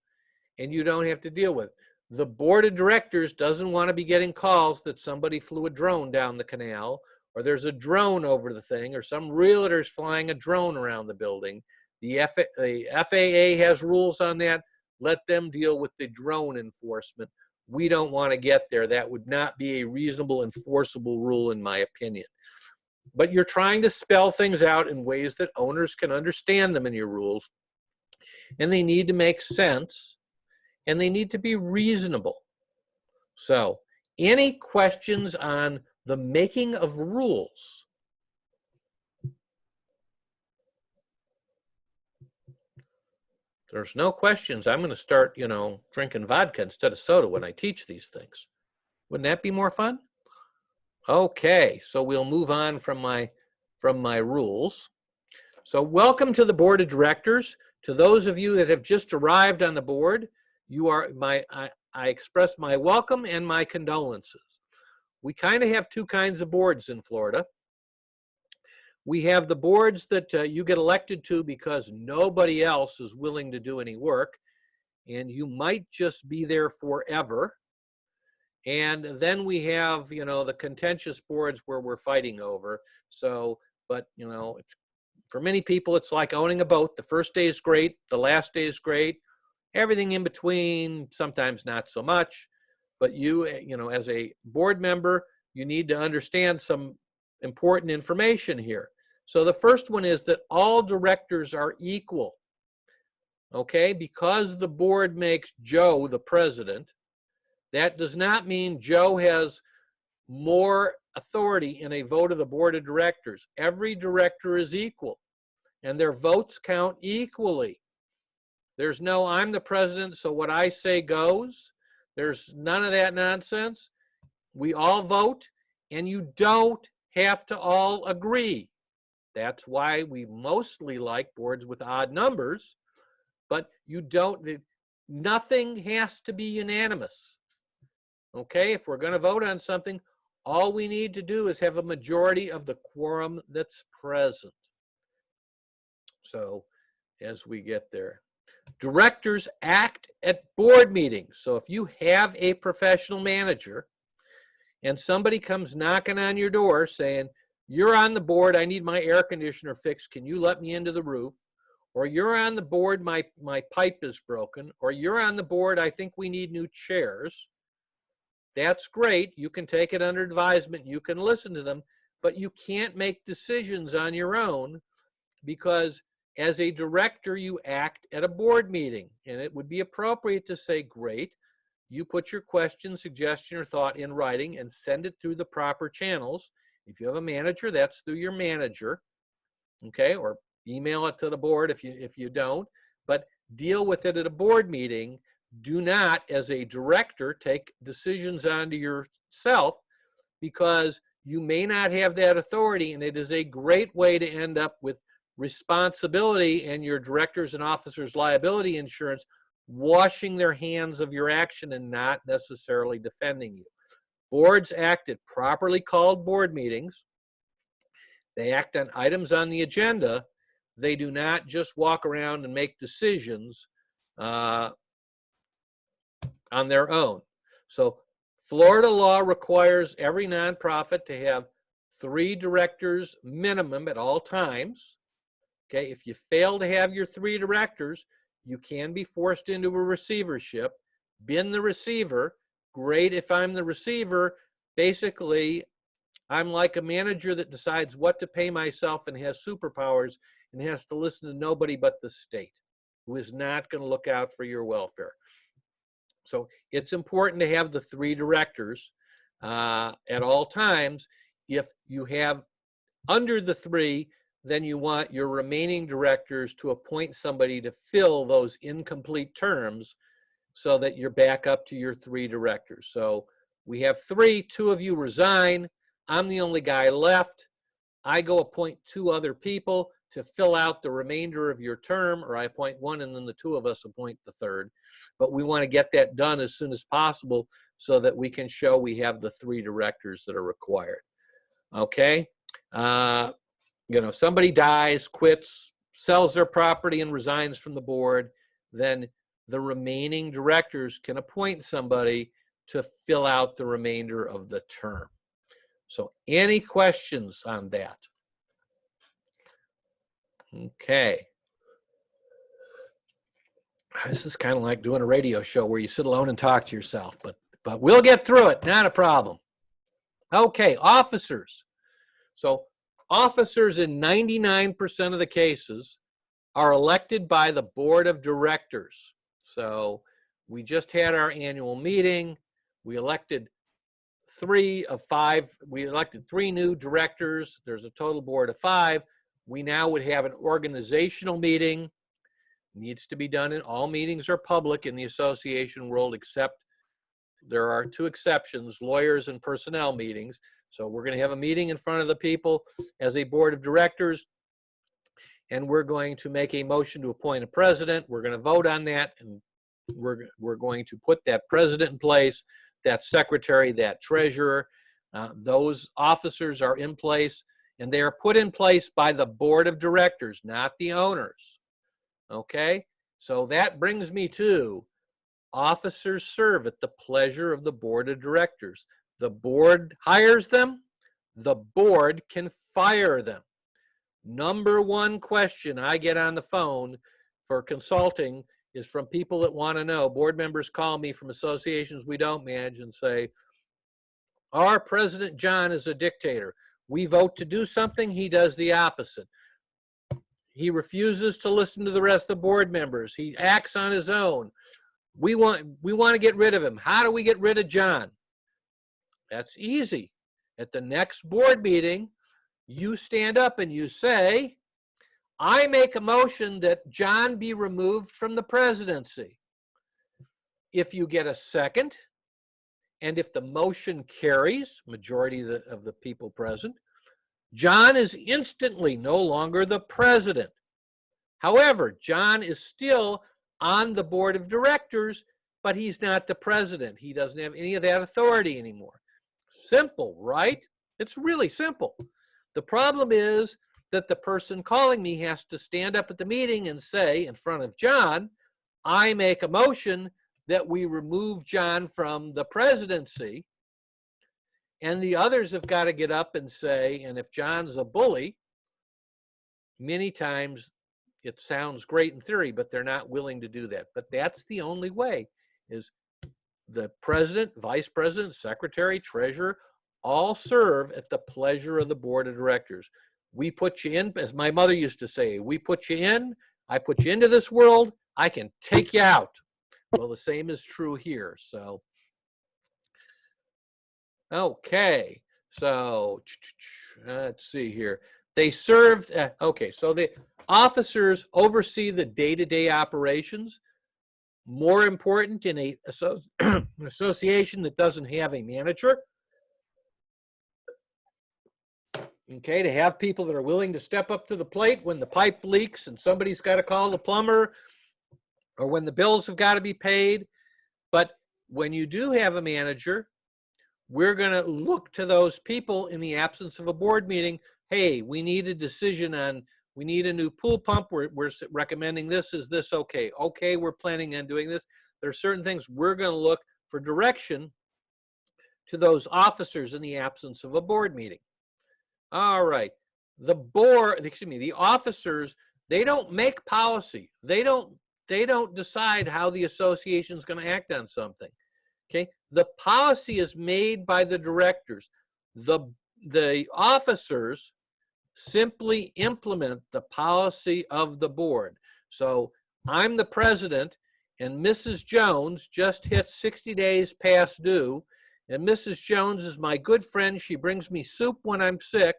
and you don't have to deal with it. The board of directors doesn't want to be getting calls that somebody flew a drone down the canal, or there's a drone over the thing, or some realtor's flying a drone around the building. The FAA has rules on that. Let them deal with the drone enforcement. We don't want to get there. That would not be a reasonable, enforceable rule, in my opinion. But you're trying to spell things out in ways that owners can understand them in your rules, and they need to make sense, and they need to be reasonable. So, any questions on the making of rules? There's no questions. I'm going to start, drinking vodka instead of soda when I teach these things. Wouldn't that be more fun? Okay, so we'll move on from my rules. So welcome to the board of directors. To those of you that have just arrived on the board, I express my welcome and my condolences. We kind of have two kinds of boards in Florida. We have the boards that you get elected to because nobody else is willing to do any work, and you might just be there forever. And then we have, the contentious boards where we're fighting over. So, but, it's, for many people, it's like owning a boat. The first day is great. The last day is great. Everything in between, sometimes not so much. But you, as a board member, you need to understand some important information here. So the first one is that all directors are equal. Okay, because the board makes Joe the president, that does not mean Joe has more authority in a vote of the board of directors. Every director is equal, and their votes count equally. There's no, I'm the president, so what I say goes. There's none of that nonsense. We all vote, and you don't have to all agree. That's why we mostly like boards with odd numbers, but nothing has to be unanimous. Okay, if we're going to vote on something, all we need to do is have a majority of the quorum that's present. So, as we get there. Directors act at board meetings. So if you have a professional manager and somebody comes knocking on your door saying, you're on the board, I need my air conditioner fixed, can you let me into the roof? Or you're on the board, my pipe is broken. Or you're on the board, I think we need new chairs. That's great. You can take it under advisement. You can listen to them, but you can't make decisions on your own because as a director, you act at a board meeting. And it would be appropriate to say, great, you put your question, suggestion, or thought in writing and send it through the proper channels. If you have a manager, that's through your manager, okay? Or email it to the board if you don't, but deal with it at a board meeting. Do not, as a director, take decisions onto yourself because you may not have that authority, and it is a great way to end up with responsibility and your directors and officers liability insurance washing their hands of your action and not necessarily defending you. Boards act at properly called board meetings. They act on items on the agenda. They do not just walk around and make decisions on their own. So Florida law requires every nonprofit to have 3 directors minimum at all times. Okay, if you fail to have your 3 directors, you can be forced into a receivership. Been the receiver. Great if I'm the receiver. Basically, I'm like a manager that decides what to pay myself and has superpowers and has to listen to nobody but the state, who is not going to look out for your welfare. So it's important to have the 3 directors at all times. If you have under the 3, then you want your remaining directors to appoint somebody to fill those incomplete terms so that you're back up to your 3 directors. So we have 3, 2 of you resign. I'm the only guy left. I go appoint 2 other people to fill out the remainder of your term, or I appoint 1 and then the 2 of us appoint the 3rd. But we want to get that done as soon as possible so that we can show we have the 3 directors that are required. Okay? You know, somebody dies, quits, sells their property and resigns from the board, then the remaining directors can appoint somebody to fill out the remainder of the term. So any questions on that? Okay. This is kind of like doing a radio show where you sit alone and talk to yourself, but we'll get through it, not a problem. Okay, officers. So officers in 99% of the cases are elected by the board of directors. So we just had our annual meeting. We elected 3 of 5. We elected 3 new directors. There's a total board of 5. We now would have an organizational meeting. Needs to be done, and all meetings are public in the association world, except there are 2 exceptions, lawyers and personnel meetings. So we're going to have a meeting in front of the people as a board of directors, and we're going to make a motion to appoint a president. We're going to vote on that, and we're going to put that president in place, that secretary, that treasurer. Those officers are in place, and they are put in place by the board of directors, not the owners. Okay, so that brings me to officers serve at the pleasure of the board of directors. The board hires them. The board can fire them. Number 1 question I get on the phone for consulting is from people that want to know. Board members call me from associations we don't manage and say, our President John is a dictator. We vote to do something, he does the opposite. He refuses to listen to the rest of the board members. He acts on his own. We want to get rid of him. How do we get rid of John? That's easy. At the next board meeting, you stand up and you say, I make a motion that John be removed from the presidency. If you get a second, and if the motion carries, majority of the people present, John is instantly no longer the president. However, John is still on the board of directors, but he's not the president. He doesn't have any of that authority anymore. Simple, right? It's really simple. The problem is that the person calling me has to stand up at the meeting and say in front of John, I make a motion that we remove John from the presidency, and the others have got to get up and say, and if John's a bully, many times it sounds great in theory, but they're not willing to do that. But that's the only way, is the president, vice president, secretary, treasurer, all serve at the pleasure of the board of directors. We put you in, as my mother used to say, we put you in, I put you into this world, I can take you out. Well, the same is true here. So, okay, so let's see here. They served, okay, so the officers oversee the day-to-day operations. More important in a association that doesn't have a manager. Okay, to have people that are willing to step up to the plate when the pipe leaks and somebody's got to call the plumber, or when the bills have got to be paid. But when you do have a manager, we're going to look to those people in the absence of a board meeting. Hey, we need a decision on, we need a new pool pump. We're recommending this. Is this okay? Okay, we're planning on doing this. There are certain things we're going to look for direction to those officers in the absence of a board meeting. All right. The board, excuse me, the officers, they don't make policy. They don't decide how the association is going to act on something. Okay. The policy is made by the directors. The officers simply implement the policy of the board. So I'm the president, and Mrs. Jones just hit 60 days past due, and Mrs. Jones is my good friend. She brings me soup when I'm sick.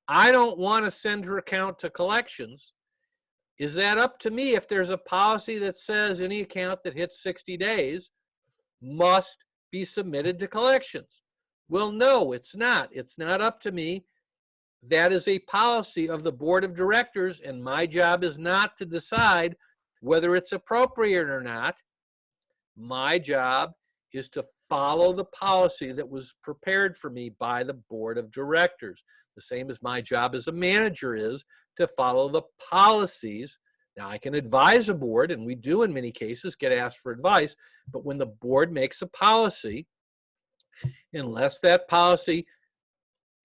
I don't want to send her account to collections. Is that up to me if there's a policy that says any account that hits 60 days must be submitted to collections? Well, no, it's not. It's not up to me. That is a policy of the board of directors, and my job is not to decide whether it's appropriate or not. My job is to follow the policy that was prepared for me by the board of directors. The same as my job as a manager is to follow the policies. Now, I can advise a board, and we do in many cases get asked for advice, but when the board makes a policy, unless that policy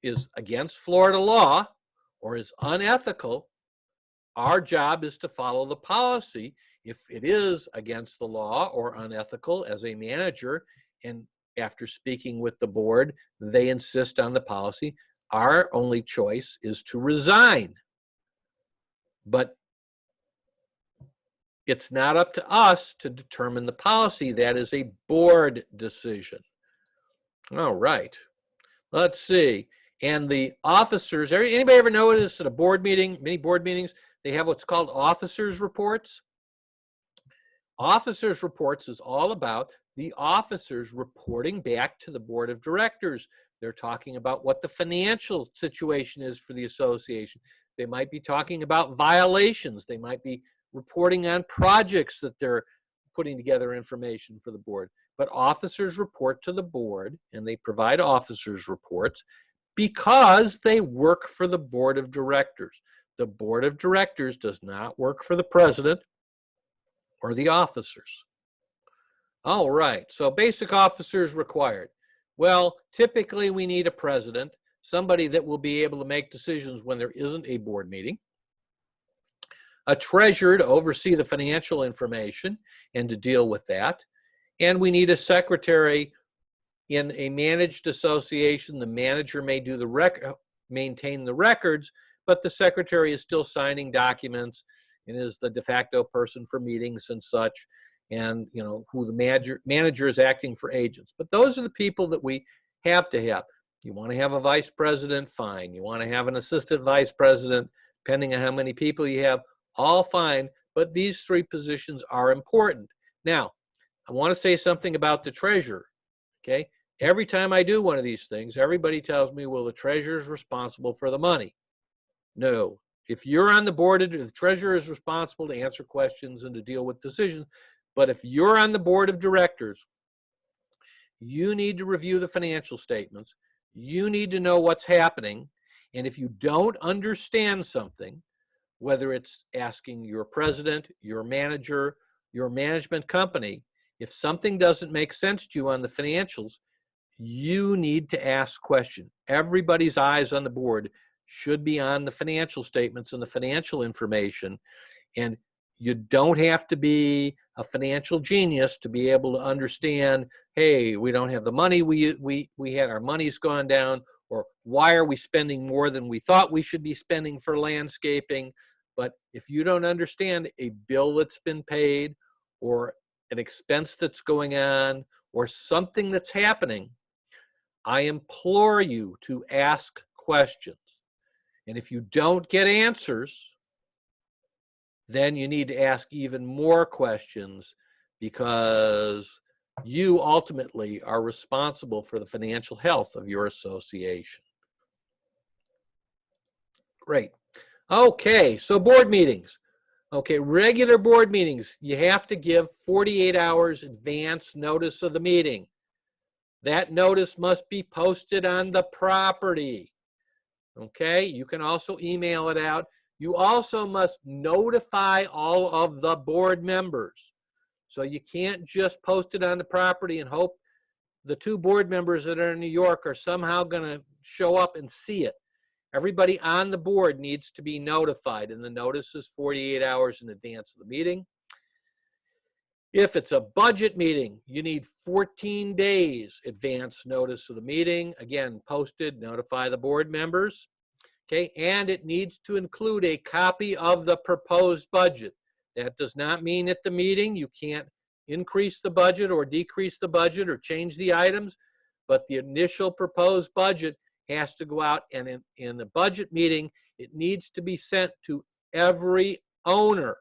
is against Florida law or is unethical, our job is to follow the policy. If it is against the law or unethical, as a manager, and after speaking with the board, they insist on the policy, our only choice is to resign. But it's not up to us to determine the policy. That is a board decision. All right. Let's see. And the officers, anybody ever notice at a board meeting, many board meetings, they have what's called officers' reports? Officers' reports is all about the officers reporting back to the board of directors. They're talking about what the financial situation is for the association. They might be talking about violations. They might be reporting on projects that they're putting together information for the board. But officers report to the board, and they provide officers' reports because they work for the board of directors. The board of directors does not work for the president or the officers. All right, so basic officers required. Well, typically we need a president, somebody that will be able to make decisions when there isn't a board meeting, a treasurer to oversee the financial information and to deal with that, and we need a secretary. In a managed association, the manager may do maintain the records, but the secretary is still signing documents and is the de facto person for meetings and such, and who the manager is acting for agents. But those are the people that we have to have. You want to have a vice president, fine. You want to have an assistant vice president, depending on how many people you have, all fine. But these three positions are important. Now, I want to say something about the treasurer, okay? Every time I do one of these things, everybody tells me, well, the treasurer is responsible for the money. No. If you're on the board, the treasurer is responsible to answer questions and to deal with decisions. But if you're on the board of directors, you need to review the financial statements. You need to know what's happening. And if you don't understand something, whether it's asking your president, your manager, your management company, if something doesn't make sense to you on the financials, you need to ask questions. Everybody's eyes on the board should be on the financial statements and the financial information. And you don't have to be a financial genius to be able to understand, hey, we don't have the money, we had our money's gone down, or why are we spending more than we thought we should be spending for landscaping? But if you don't understand a bill that's been paid, or an expense that's going on, or something that's happening, I implore you to ask questions. And if you don't get answers, then you need to ask even more questions, because you ultimately are responsible for the financial health of your association. Great. Okay, so board meetings. Okay, regular board meetings, you have to give 48 hours advance notice of the meeting. That notice must be posted on the property. Okay, you can also email it out. You also must notify all of the board members. So you can't just post it on the property and hope the 2 board members that are in New York are somehow going to show up and see it. Everybody on the board needs to be notified, and the notice is 48 hours in advance of the meeting. If it's a budget meeting, you need 14 days advance notice of the meeting. Again, posted, notify the board members. Okay, and it needs to include a copy of the proposed budget. That does not mean at the meeting you can't increase the budget or decrease the budget or change the items, but the initial proposed budget has to go out, and in the budget meeting, it needs to be sent to every owner.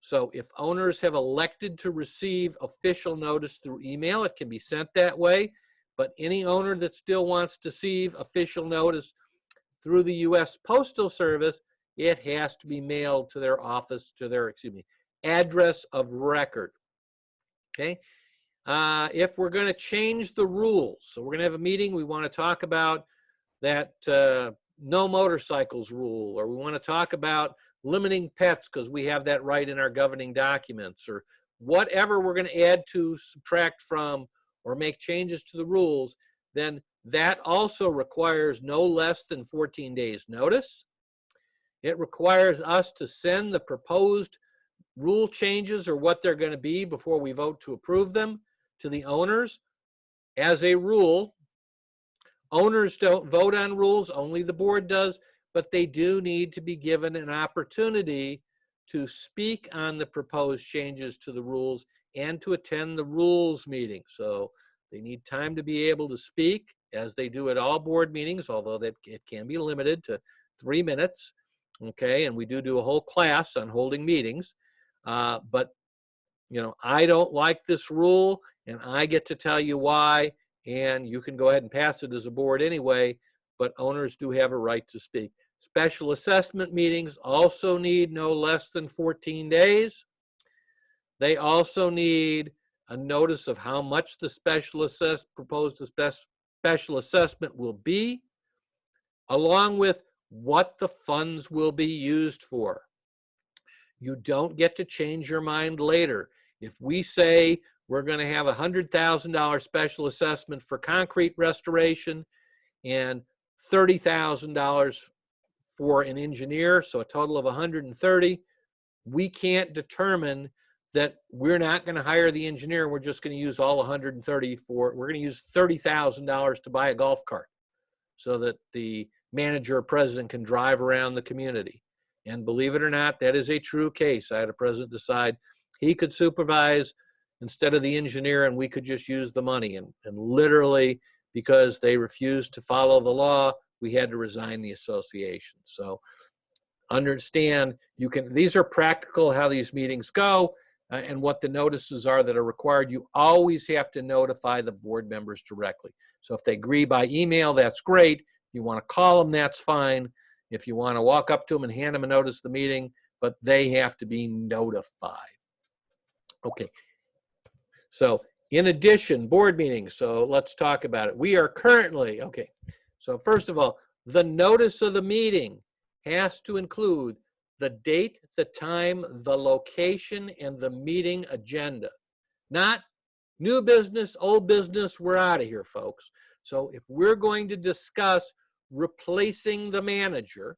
So if owners have elected to receive official notice through email, it can be sent that way, but any owner that still wants to receive official notice through the U.S. Postal Service, it has to be mailed to their office, to their, address of record. Okay? If we're going to change the rules, so we're going to have a meeting, we want to talk about that no motorcycles rule, or we want to talk about limiting pets because we have that right in our governing documents, or whatever we're going to add to, subtract from, or make changes to the rules, then that also requires no less than 14 days notice. It requires us to send the proposed rule changes, or what they're going to be, before we vote to approve them, to the owners. As a rule, owners don't vote on rules, only the board does, but they do need to be given an opportunity to speak on the proposed changes to the rules and to attend the rules meeting. So they need time to be able to speak, as they do at all board meetings, although that it can be limited to 3 minutes. Okay, and we do a whole class on holding meetings. But, I don't like this rule, and I get to tell you why, and you can go ahead and pass it as a board anyway, but owners do have a right to speak. Special assessment meetings also need no less than 14 days. They also need a notice of how much the proposed special assessment will be, along with what the funds will be used for. You don't get to change your mind later. If we say we're going to have a $100,000 special assessment for concrete restoration and $30,000 for an engineer, so a total of $130,000, we can't determine that we're not going to hire the engineer. We're just going to use all $130,000 for, we're going to use $30,000 to buy a golf cart so that the manager or president can drive around the community. And believe it or not, that is a true case. I had a president decide he could supervise instead of the engineer, and we could just use the money. And literally, because they refused to follow the law, we had to resign the association. So understand, these are practical how these meetings go, and what the notices are that are required. You always have to notify the board members directly. So if they agree by email, that's great. You want to call them, that's fine. If you want to walk up to them and hand them a notice of the meeting, but they have to be notified. Okay. So in addition, board meetings. So let's talk about it. We are currently, okay. So first of all, the notice of the meeting has to include the date, the time, the location, and the meeting agenda. Not new business, old business, we're out of here, folks. So if we're going to discuss replacing the manager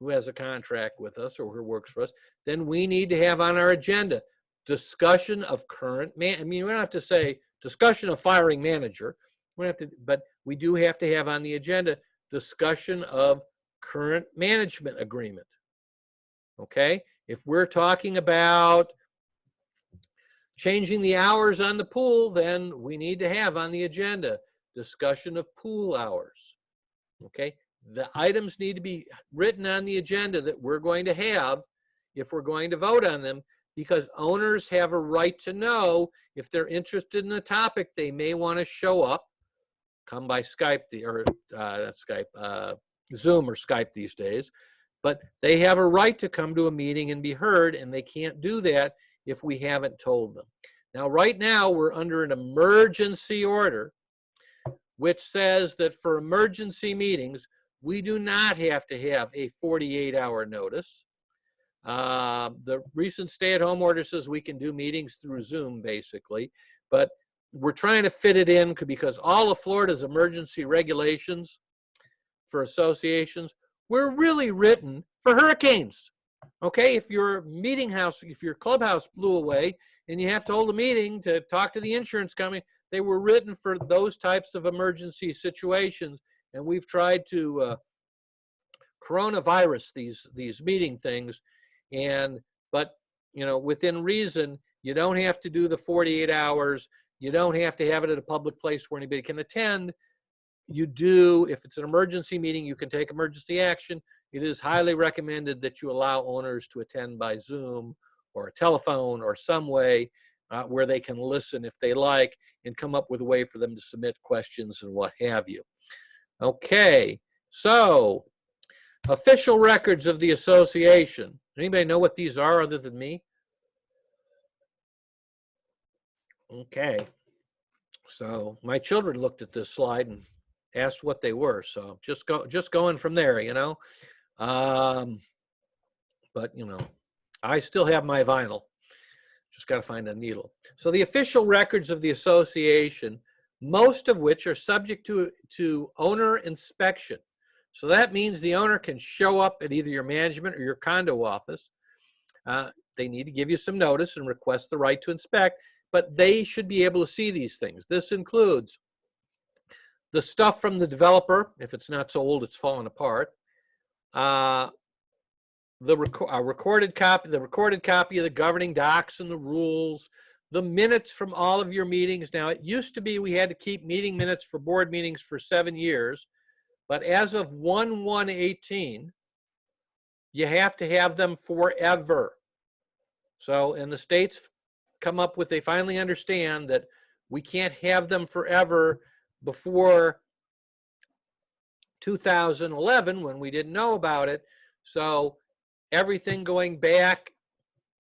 who has a contract with us or who works for us, then we need to have on our agenda discussion of current I mean, we don't have to say discussion of firing manager. We don't have to, but we do have to have on the agenda discussion of current management agreement. Okay? If we're talking about changing the hours on the pool, then we need to have on the agenda discussion of pool hours. Okay? The items need to be written on the agenda that we're going to have if we're going to vote on them, because owners have a right to know if they're interested in a topic. They may want to show up, come by Skype, not Skype, Zoom or Skype these days, but they have a right to come to a meeting and be heard, and they can't do that if we haven't told them. Now, right now, we're under an emergency order, which says that for emergency meetings, we do not have to have a 48-hour notice. The recent stay-at-home order says we can do meetings through Zoom, basically, but we're trying to fit it in because all of Florida's emergency regulations for associations were really written for hurricanes. Okay, if your meeting house, if your clubhouse blew away and you have to hold a meeting to talk to the insurance company, they were written for those types of emergency situations. And we've tried to coronavirus these meeting things, but you know, within reason, you don't have to do the 48 hours. You don't have to have it at a public place where anybody can attend. You do, if it's an emergency meeting, you can take emergency action. It is highly recommended that you allow owners to attend by Zoom or a telephone or some way where they can listen if they like and come up with a way for them to submit questions and what have you. Okay, so official records of the association. Anybody know what these are other than me? Okay, so my children looked at this slide and asked what they were, so just going from there, you know. But you know, I still have my vinyl. Just got to find a needle. So the official records of the association, most of which are subject to owner inspection. So that means the owner can show up at either your management or your condo office. They need to give you some notice and request the right to inspect, but they should be able to see these things. This includes the stuff from the developer. If it's not so old, it's fallen apart. The recorded copy of the governing docs and the rules, the minutes from all of your meetings. Now, it used to be we had to keep meeting minutes for board meetings for 7 years, but as of 1/1/18, you have to have them forever. So, and the states come up with, they finally understand that we can't have them forever before 2011 when we didn't know about it. So everything going back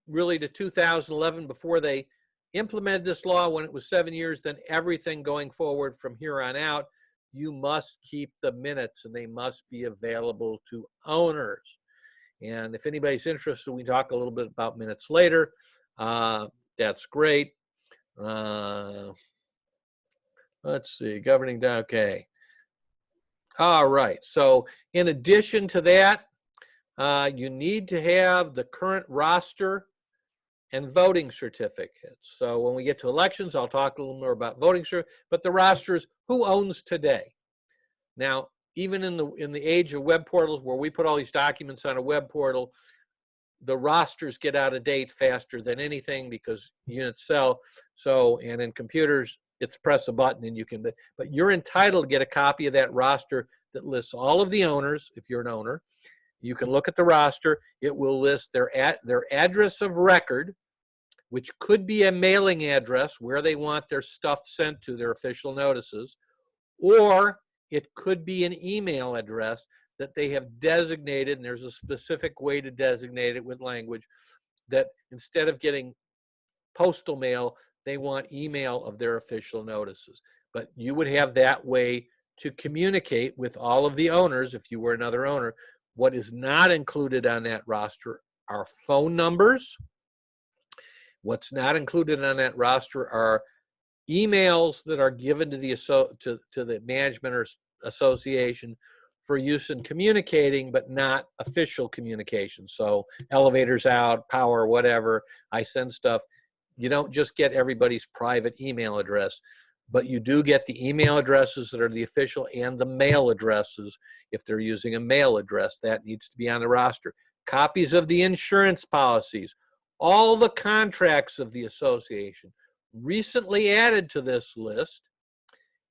really to 2011 before they implemented this law when it was 7 years, then everything going forward from here on out, you must keep the minutes and they must be available to owners. And if anybody's interested, we talk a little bit about minutes later. That's great. Let's see, governing, okay. All right, so in addition to that, you need to have the current roster and voting certificates. So when we get to elections, I'll talk a little more about voting, but the roster is who owns today. Now, even in the age of web portals where we put all these documents on a web portal, the rosters get out of date faster than anything because units sell. So, and in computers, it's press a button and you can, but you're entitled to get a copy of that roster that lists all of the owners. If you're an owner, you can look at the roster. It will list their address of record, which could be a mailing address where they want their stuff sent to, their official notices, or it could be an email address that they have designated, and there's a specific way to designate it with language, that instead of getting postal mail, they want email of their official notices. But you would have that way to communicate with all of the owners, if you were another owner, What is not included on that roster are phone numbers. What's not included on that roster are emails that are given to the management or association for use in communicating, but not official communication. So elevators out, power, whatever, I send stuff. You don't just get everybody's private email address, but you do get the email addresses that are the official and the mail addresses. If they're using a mail address, that needs to be on the roster. Copies of the insurance policies, all the contracts of the association. Recently added to this list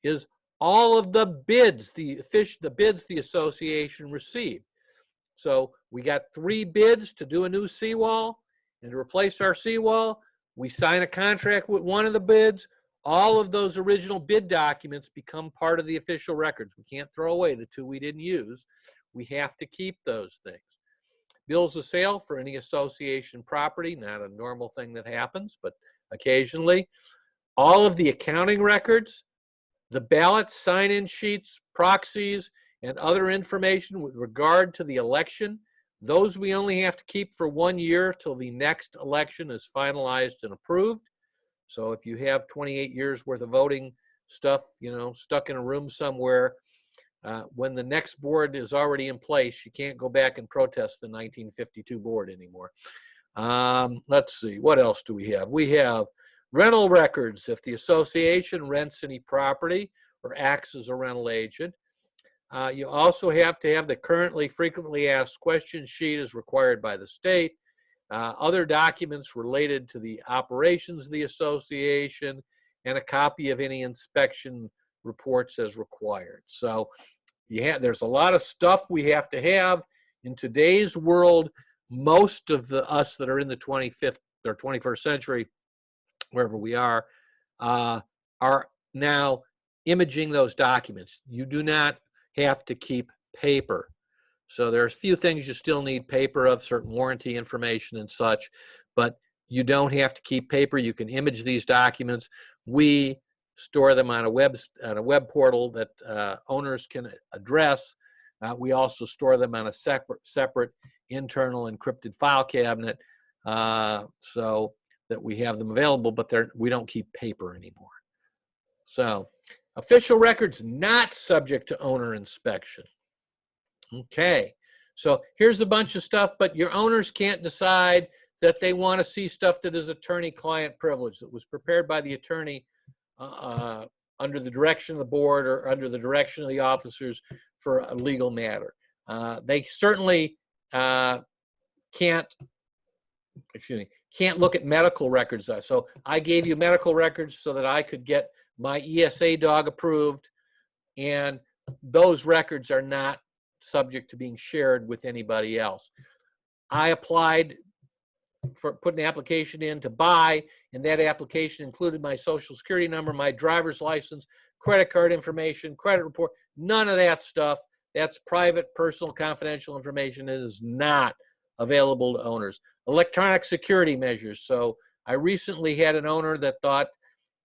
is all of the bids, the bids the association received. So we got 3 bids to do a new seawall and to replace our seawall. We sign a contract with one of the bids. All of those original bid documents become part of the official records. We can't throw away the 2 we didn't use. We have to keep those things. Bills of sale for any association property, not a normal thing that happens, but occasionally. All of the accounting records, the ballot sign-in sheets, proxies, and other information with regard to the election, those we only have to keep for 1 year till the next election is finalized and approved. So if you have 28 years worth of voting stuff, stuck in a room somewhere, when the next board is already in place, you can't go back and protest the 1952 board anymore. Let's see, what else do we have? We have rental records. If the association rents any property or acts as a rental agent, you also have to have the currently frequently asked questions sheet as required by the state, other documents related to the operations of the association, and a copy of any inspection reports as required. So there's a lot of stuff we have to have. In today's world, most of us that are in the 25th or 21st century, wherever we are now imaging those documents. You do not have to keep paper. So there's a few things you still need paper of, certain warranty information and such, but you don't have to keep paper. You can image these documents. We store them on a web portal that owners can address. We also store them on a separate internal encrypted file cabinet so that we have them available, but we don't keep paper anymore. So official records not subject to owner inspection. Okay, so here's a bunch of stuff, but your owners can't decide that they want to see stuff that is attorney-client privilege, that was prepared by the attorney under the direction of the board or under the direction of the officers for a legal matter. They certainly can't look at medical records. So I gave you medical records so that I could get my ESA dog approved, and those records are not subject to being shared with anybody else. I applied for put an application in to buy, and that application included my social security number, my driver's license, credit card information, credit report, none of that stuff. That's private, personal, confidential information. It is not available to owners. Electronic security measures. So I recently had an owner that thought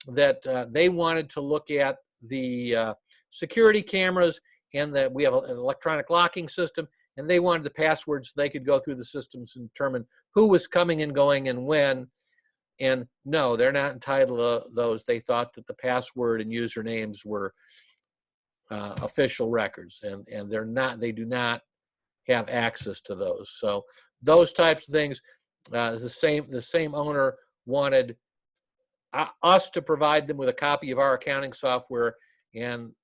that they wanted to look at the security cameras, and that we have an electronic locking system, and they wanted the passwords so they could go through the systems and determine who was coming and going and when. And no, they're not entitled to those. They thought that the password and usernames were official records, and they're not. They do not have access to those. So those types of things, the same owner wanted us to provide them with a copy of our accounting software and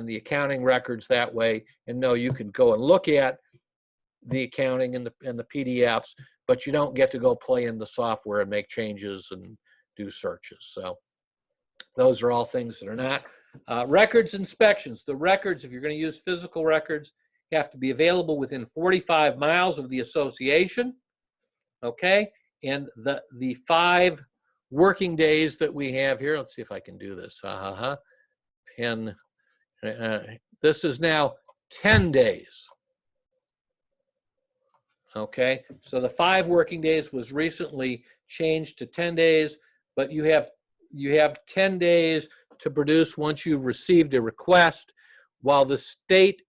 the accounting records that way. And no, you can go and look at the accounting and the PDFs, but you don't get to go play in the software and make changes and do searches. So those are all things that are not. Records inspections. The records, if you're going to use physical records, have to be available within 45 miles of the association. Okay, and the 5 working days that we have here. Let's see if I can do this. This is now 10 days. Okay, so the 5 working days was recently changed to 10 days, but you have 10 days to produce once you've received a request. While the state,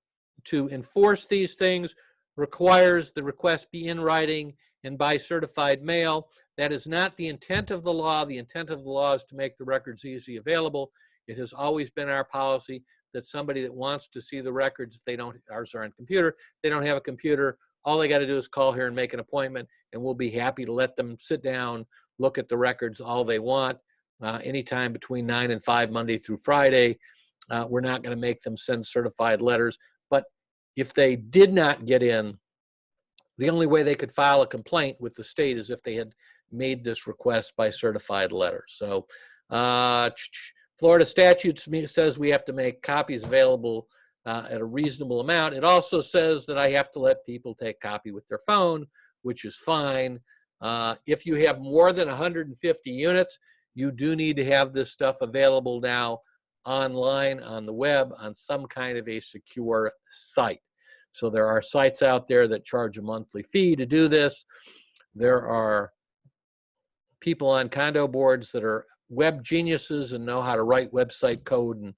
to enforce these things, requires the request be in writing and by certified mail. That is not the intent of the law. The intent of the law is to make the records easily available. It has always been our policy that somebody that wants to see the records, if they don't, ours are on computer, they don't have a computer, all they got to do is call here and make an appointment, and we'll be happy to let them sit down, look at the records all they want, anytime between 9 and 5, Monday through Friday. We're not going to make them send certified letters. But if they did not get in, the only way they could file a complaint with the state is if they had made this request by certified letter. So Florida statute says we have to make copies available at a reasonable amount. It also says that I have to let people take copy with their phone, which is fine. If you have more than 150 units, you do need to have this stuff available now online, on the web, on some kind of a secure site. So there are sites out there that charge a monthly fee to do this. There are people on condo boards that are web geniuses and know how to write website code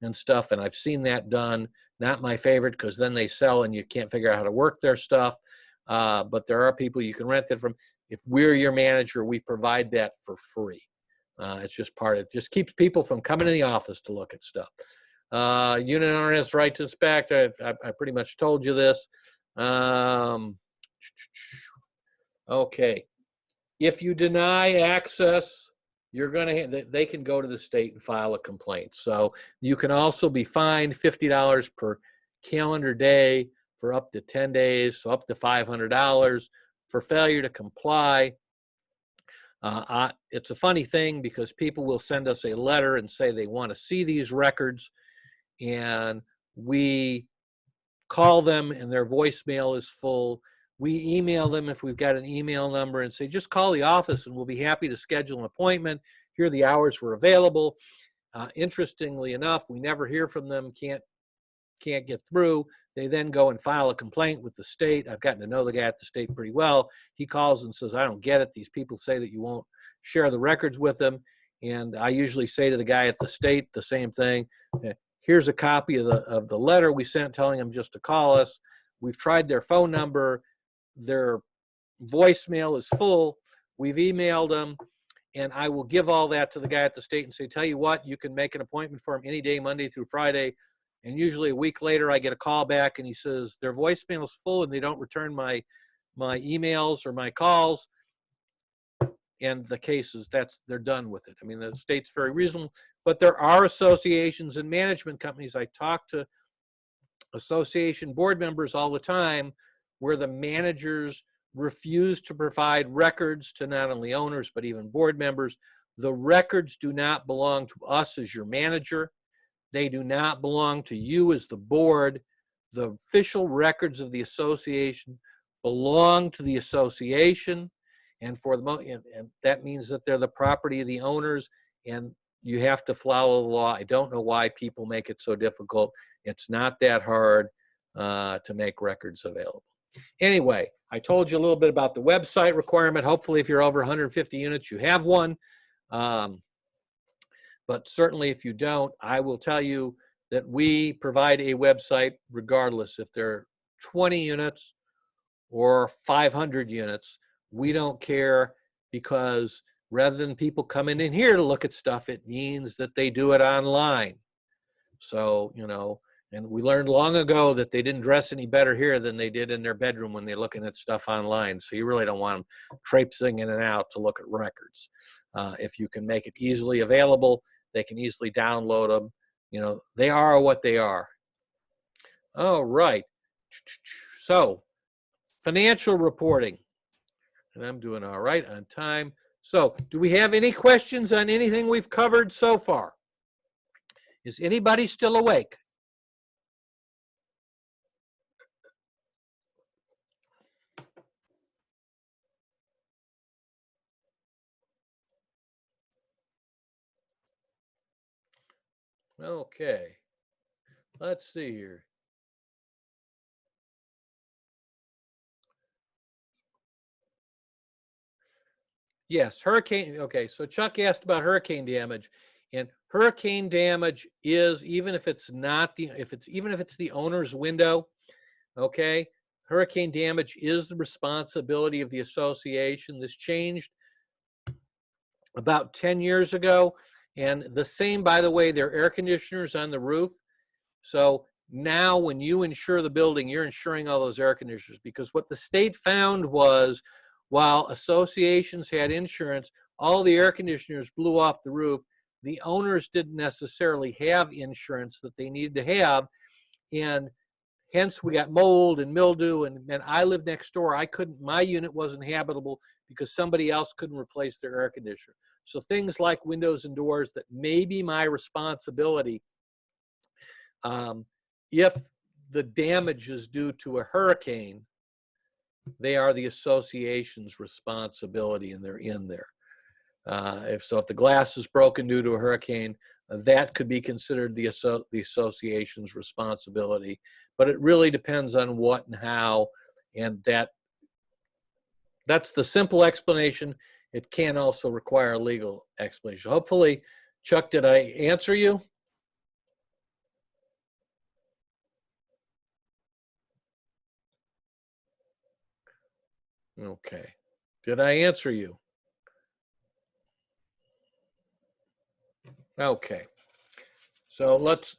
and stuff, and I've seen that done. Not my favorite, because then they sell and you can't figure out how to work their stuff. But there are people you can rent it from. If we're your manager, we provide that for free. It's just part of it. Just keeps people from coming to the office to look at stuff. Unit owner has right to inspect. I pretty much told you this. Okay. If you deny access, you're going to, they can go to the state and file a complaint. So you can also be fined $50 per calendar day for up to 10 days, so up to $500 for failure to comply. It's a funny thing because people will send us a letter and say they want to see these records, and we call them and their voicemail is full. We email them if we've got an email number and say, just call the office and we'll be happy to schedule an appointment. Here are the hours we're available. Interestingly enough, we never hear from them, can't get through. They then go and file a complaint with the state. I've gotten to know the guy at the state pretty well. He calls and says, I don't get it. These people say that you won't share the records with them. And I usually say to the guy at the state the same thing. Here's a copy of the letter we sent telling them just to call us. We've tried their phone number. Their voicemail is full. We've emailed them. And I will give all that to the guy at the state and say, tell you what, you can make an appointment for him any day, Monday through Friday. And usually a week later, I get a call back and he says, their voicemail is full and they don't return my emails or my calls. And the cases, they're done with it. I mean, the state's very reasonable, but there are associations and management companies. I talk to association board members all the time where the managers refuse to provide records to not only owners, but even board members. The records do not belong to us as your manager. They do not belong to you as the board. The official records of the association belong to the association, and for the and that means that they're the property of the owners, and you have to follow the law. I don't know why people make it so difficult. It's not that hard to make records available. Anyway, I told you a little bit about the website requirement. Hopefully, if you're over 150 units, you have one. But certainly if you don't, I will tell you that we provide a website regardless if they're 20 units or 500 units. We don't care, because rather than people coming in here to look at stuff, it means that they do it online. So, you know, and we learned long ago that they didn't dress any better here than they did in their bedroom when they're looking at stuff online. So you really don't want them traipsing in and out to look at records. If you can make it easily available, they can easily download them. You know, they are what they are. All right. So, financial reporting. And I'm doing all right on time. So, do we have any questions on anything we've covered so far? Is anybody still awake? Okay. Let's see here. Yes, hurricane. Okay, so Chuck asked about hurricane damage, and hurricane damage is, even if it's not the, even if it's the owner's window, okay, hurricane damage is the responsibility of the association. This changed about 10 years ago. And the same, by the way, there are air conditioners on the roof. So now when you insure the building, you're insuring all those air conditioners, because what the state found was, while associations had insurance, all the air conditioners blew off the roof. The owners didn't necessarily have insurance that they needed to have. And hence we got mold and mildew, and I lived next door. My unit wasn't habitable because somebody else couldn't replace their air conditioner. So things like windows and doors that may be my responsibility, if the damage is due to a hurricane, they are the association's responsibility, and they're in there. If the glass is broken due to a hurricane, that could be considered the association's responsibility. But it really depends on what and how, and that's the simple explanation. It can also require a legal explanation. Hopefully, Chuck, did I answer you? Okay. Did I answer you? Okay. So let's,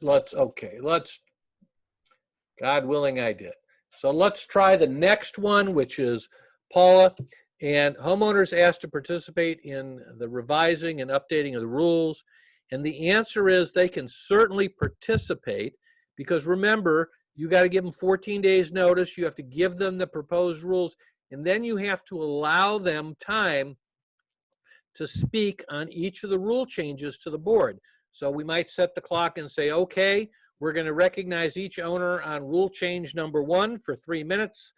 God willing, I did. So let's try the next one, which is Paula. And homeowners asked to participate in the revising and updating of the rules. And the answer is they can certainly participate, because remember, you got to give them 14 days notice. You have to give them the proposed rules, and then you have to allow them time to speak on each of the rule changes to the board. So we might set the clock and say, okay, we're going to recognize each owner on rule change number 1 for 3 minutes.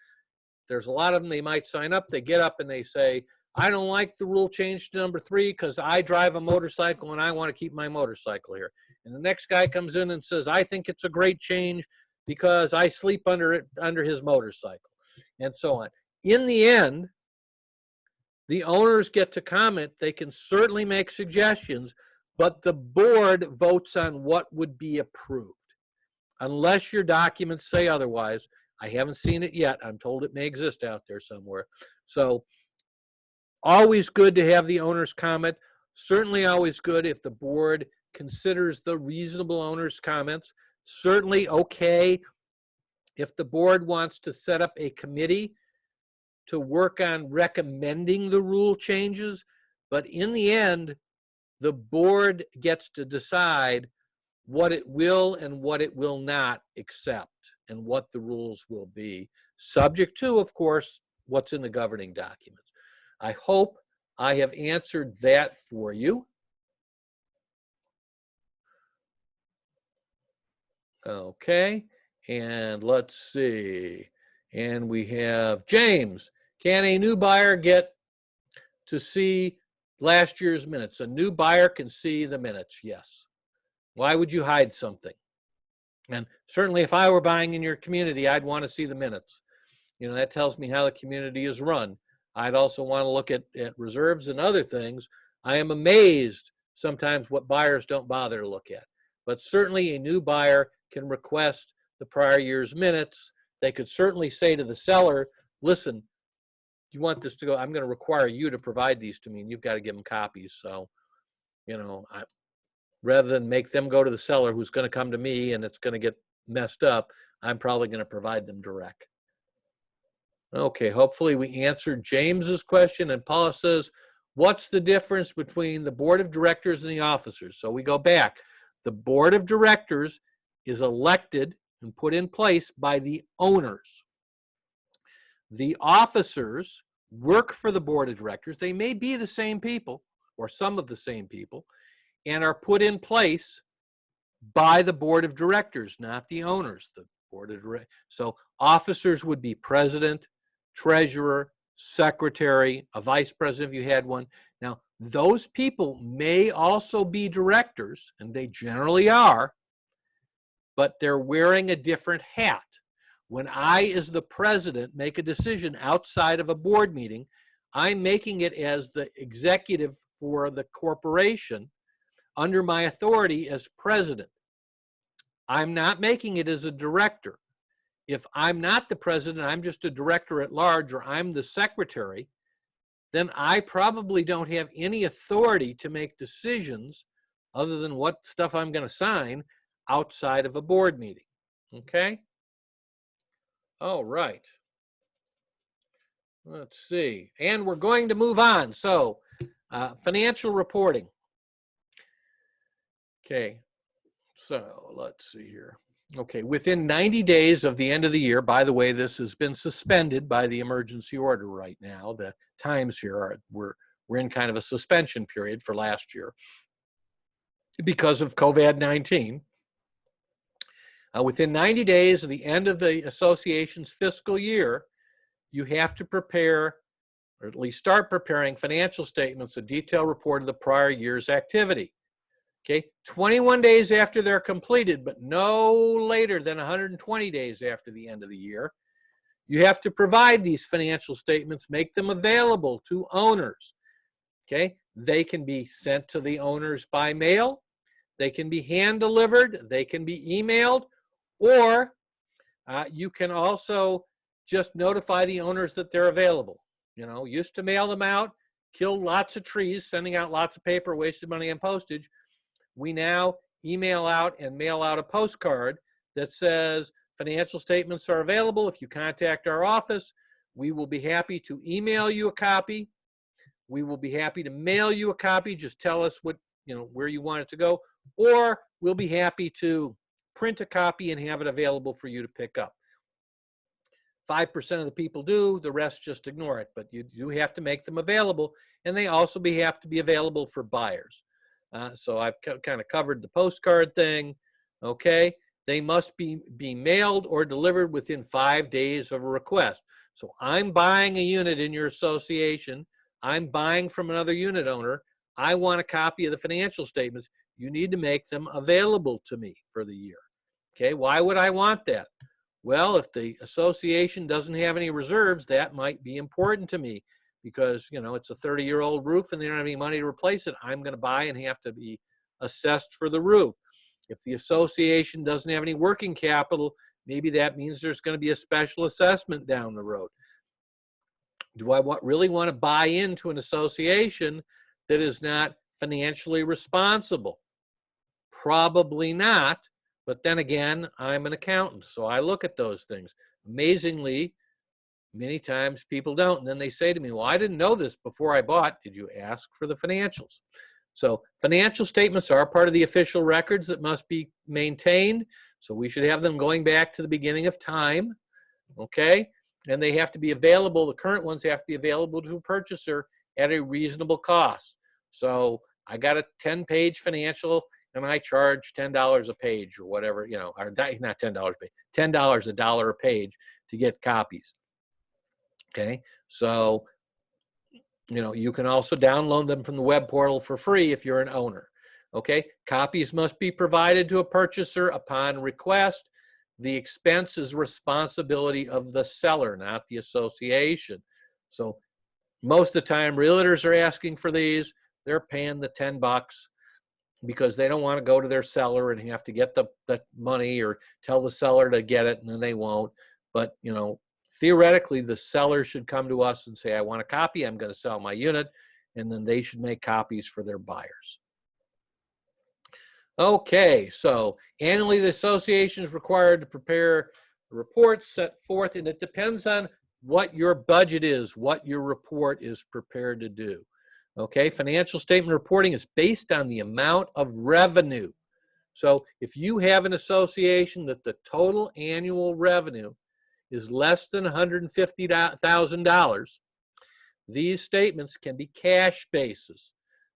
There's a lot of them. They might sign up. They get up and they say, I don't like the rule change to number 3 because I drive a motorcycle and I want to keep my motorcycle here. And the next guy comes in and says, I think it's a great change because I sleep under his motorcycle, and so on. In the end, the owners get to comment. They can certainly make suggestions, but the board votes on what would be approved, unless your documents say otherwise. I haven't seen it yet. I'm told it may exist out there somewhere. So always good to have the owners comment. Certainly always good if the board considers the reasonable owners' comments. Certainly okay if the board wants to set up a committee to work on recommending the rule changes. But in the end, the board gets to decide what it will and what it will not accept, and what the rules will be, subject to, of course, what's in the governing documents. I hope I have answered that for you. Okay, and let's see. And we have James. Can a new buyer get to see last year's minutes? A new buyer can see the minutes, yes. Why would you hide something? And certainly if I were buying in your community, I'd want to see the minutes. You know, that tells me how the community is run. I'd also want to look at reserves and other things. I am amazed sometimes what buyers don't bother to look at. But certainly a new buyer can request the prior year's minutes. They could certainly say to the seller, listen, you want this to go, I'm going to require you to provide these to me, and you've got to give them copies. So, you know, rather than make them go to the seller who's going to come to me and it's going to get messed up, I'm probably going to provide them direct. Okay, hopefully we answered James's question. And Paula says, what's the difference between the board of directors and the officers? So we go back. The board of directors is elected and put in place by the owners. The officers work for the board of directors. They may be the same people or some of the same people, and are put in place by the board of directors, not the owners. The board of directors. So officers would be president, treasurer, secretary, a vice president if you had one. Now, those people may also be directors, and they generally are, but they're wearing a different hat. When I, as the president, make a decision outside of a board meeting, I'm making it as the executive for the corporation under my authority as president. I'm not making it as a director. if I'm not the president, I'm just a director at large, or I'm the secretary, then I probably don't have any authority to make decisions other than what stuff I'm going to sign outside of a board meeting. Okay? All right. Let's see. And we're going to move on. So, financial reporting. Okay. So, let's see here. Okay. Within 90 days of the end of the year, by the way, this has been suspended by the emergency order right now. The times here are, we're in kind of a suspension period for last year because of COVID-19. Within 90 days of the end of the association's fiscal year, you have to prepare, or at least start preparing, financial statements, a detailed report of the prior year's activity. Okay, 21 days after they're completed, but no later than 120 days after the end of the year, you have to provide these financial statements, make them available to owners. Okay, they can be sent to the owners by mail, they can be hand delivered, they can be emailed, or you can also just notify the owners that they're available. You know, used to mail them out, killed lots of trees, sending out lots of paper, wasted money on postage. We now email out and mail out a postcard that says financial statements are available. If you contact our office, we will be happy to email you a copy. We will be happy to mail you a copy. Just tell us what, you know, where you want it to go, or we'll be happy to print a copy and have it available for you to pick up. 5% of the people do, the rest just ignore it, but you do have to make them available, and they also have to be available for buyers. So I've kind of covered the postcard thing, okay? They must be mailed or delivered within 5 days of a request. So I'm buying a unit in your association, I'm buying from another unit owner, I want a copy of the financial statements, you need to make them available to me for the year. Okay, why would I want that? Well, if the association doesn't have any reserves, that might be important to me because, you know, it's a 30-year-old roof and they don't have any money to replace it. I'm going to buy and have to be assessed for the roof. If the association doesn't have any working capital, maybe that means there's going to be a special assessment down the road. Do I really want to buy into an association that is not financially responsible? Probably not. But then again, I'm an accountant, so I look at those things. Amazingly, many times people don't. And then they say to me, well, I didn't know this before I bought. Did you ask for the financials? So financial statements are part of the official records that must be maintained. So we should have them going back to the beginning of time, okay? And they have to be available. The current ones have to be available to a purchaser at a reasonable cost. So I got a 10-page financial and I charge $10 a page or whatever, you know, or not $10 a page, $10 $1 a page to get copies. Okay, so, you know, you can also download them from the web portal for free if you're an owner. Okay, copies must be provided to a purchaser upon request. The expense is responsibility of the seller, not the association. So most of the time, realtors are asking for these. They're paying the $10 because they don't want to go to their seller and have to get the money or tell the seller to get it, and then they won't. But, you know, theoretically, the seller should come to us and say, I want a copy, I'm going to sell my unit, and then they should make copies for their buyers. Okay, so annually the association is required to prepare reports set forth, and it depends on what your budget is, what your report is prepared to do. Okay, financial statement reporting is based on the amount of revenue. So if you have an association that the total annual revenue is less than $150,000, these statements can be cash basis.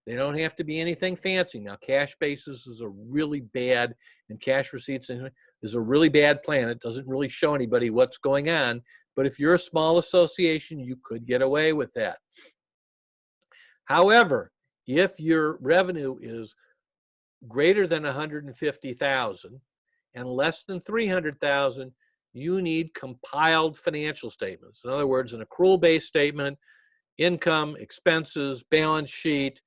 They don't have to be anything fancy. Now, cash basis is a really bad, and cash receipts is a really bad plan. It doesn't really show anybody what's going on. But if you're a small association, you could get away with that. However, if your revenue is greater than $150,000 and less than $300,000, you need compiled financial statements. In other words, an accrual-based statement, income, expenses, balance sheet,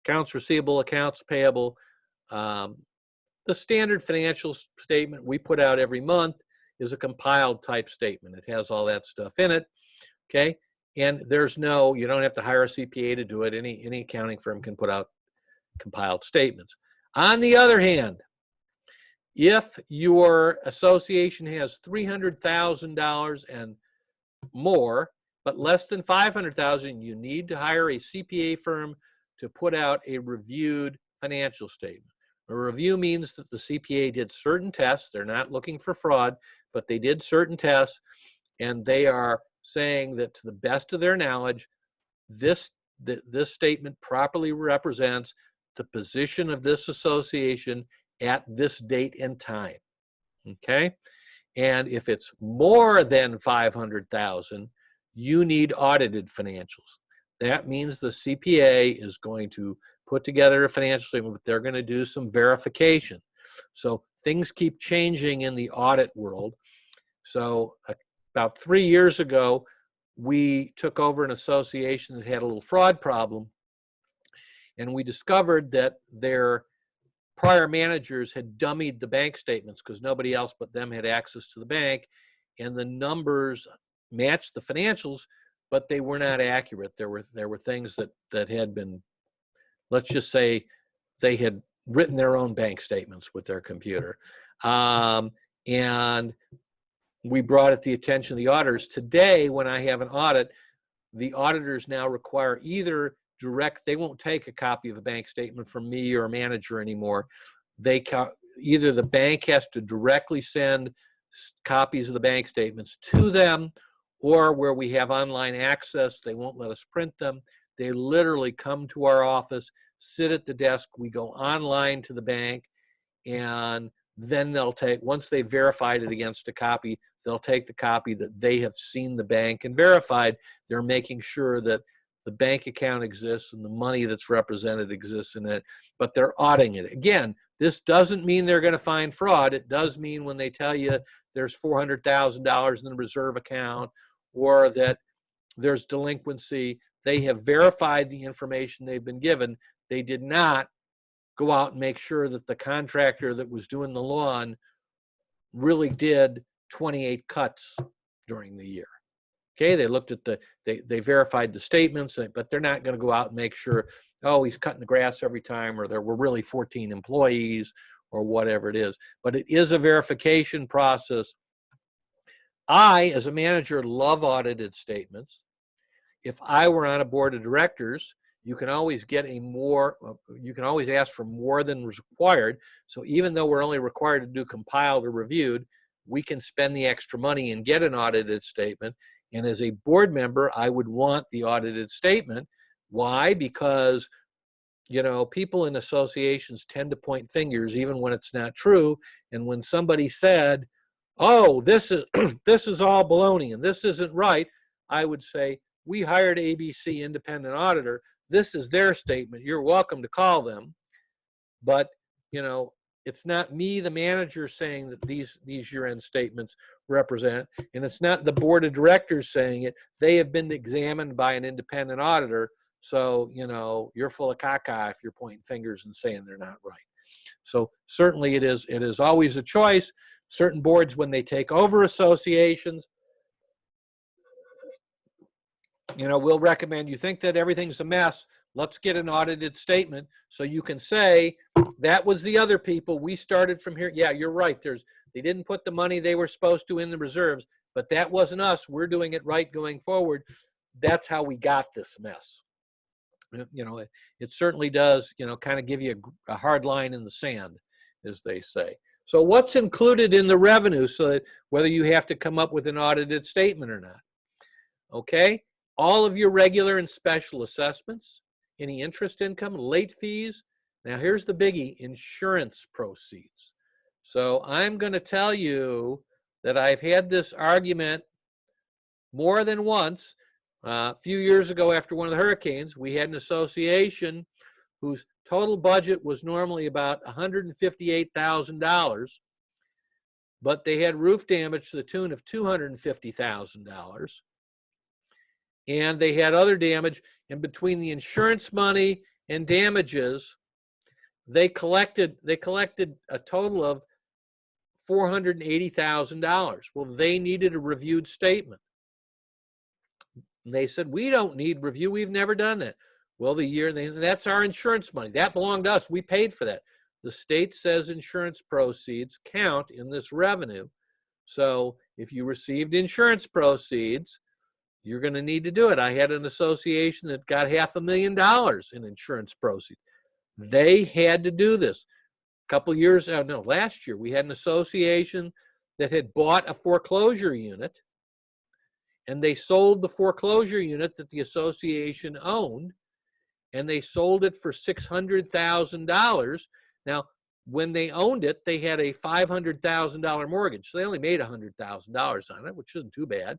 accounts receivable, accounts payable. The standard financial statement we put out every month is a compiled type statement. It has all that stuff in it, okay? And there's no, you don't have to hire a CPA to do it. Any accounting firm can put out compiled statements. On the other hand, if your association has $300,000 and more, but less than $500,000, you need to hire a CPA firm to put out a reviewed financial statement. A review means that the CPA did certain tests. They're not looking for fraud, but they did certain tests, and they are saying that to the best of their knowledge, this statement properly represents the position of this association at this date and time, okay? And if it's more than 500,000, you need audited financials. That means the CPA is going to put together a financial statement, but they're going to do some verification. So things keep changing in the audit world. So about 3 years ago, we took over an association that had a little fraud problem, and we discovered that their prior managers had dummied the bank statements because nobody else but them had access to the bank, and the numbers matched the financials, but they were not accurate. There were things that had been, let's just say, they had written their own bank statements with their computer. And we brought it to the attention of the auditors. Today, when I have an audit, the auditors now require either they won't take a copy of a bank statement from me or a manager anymore. Either the bank has to directly send copies of the bank statements to them, or where we have online access, they won't let us print them. They literally come to our office, sit at the desk, we go online to the bank, and then they'll take, once they've verified it against a copy, they'll take the copy that they have seen the bank and verified. They're making sure that the bank account exists and the money that's represented exists in it, but they're auditing it. Again, this doesn't mean they're going to find fraud. It does mean when they tell you there's $400,000 in the reserve account or that there's delinquency, they have verified the information they've been given. They did not go out and make sure that the contractor that was doing the lawn really did 28 cuts during the year. Okay, they looked at they verified the statements, but they're not going to go out and make sure, oh, he's cutting the grass every time, or there were really 14 employees, or whatever it is. But it is a verification process. I, as a manager, love audited statements. If I were on a board of directors, you can always you can always ask for more than was required. So even though we're only required to do compiled or reviewed, we can spend the extra money and get an audited statement. And as a board member, I would want the audited statement. Why? Because, you know, people in associations tend to point fingers even when it's not true. And when somebody said, oh, this is all baloney and this isn't right, I would say, we hired ABC independent auditor. This is their statement. You're welcome to call them. But, you know, it's not me, the manager, saying that these year-end statements represent, and it's not the board of directors saying it. They have been examined by an independent auditor. So, you know, you're full of caca if you're pointing fingers and saying they're not right. So certainly it is always a choice. Certain boards, when they take over associations, you know, we'll recommend, you think that everything's a mess, let's get an audited statement so you can say, that was the other people, we started from here. Yeah, you're right, they didn't put the money they were supposed to in the reserves, but that wasn't us, we're doing it right going forward. That's how we got this mess. You know, it certainly does, you know, kind of give you a hard line in the sand, as they say. So what's included in the revenue, so that whether you have to come up with an audited statement or not? Okay, all of your regular and special assessments, any interest income, late fees. Now here's the biggie, insurance proceeds. So I'm going to tell you that I've had this argument more than once. A few years ago, after one of the hurricanes, we had an association whose total budget was normally about $158,000, but they had roof damage to the tune of $250,000. And they had other damage, and between the insurance money and damages, they collected a total of $480,000. Well, they needed a reviewed statement. And they said, we don't need review. We've never done that. Well, that's our insurance money. That belonged to us. We paid for that. The state says insurance proceeds count in this revenue. So if you received insurance proceeds, you're going to need to do it. I had an association that got $500,000 in insurance proceeds. They had to do this. A couple years, last year, we had an association that had bought a foreclosure unit, and they sold the foreclosure unit that the association owned, and they sold it for $600,000. Now, when they owned it, they had a $500,000 mortgage. So they only made $100,000 on it, which isn't too bad.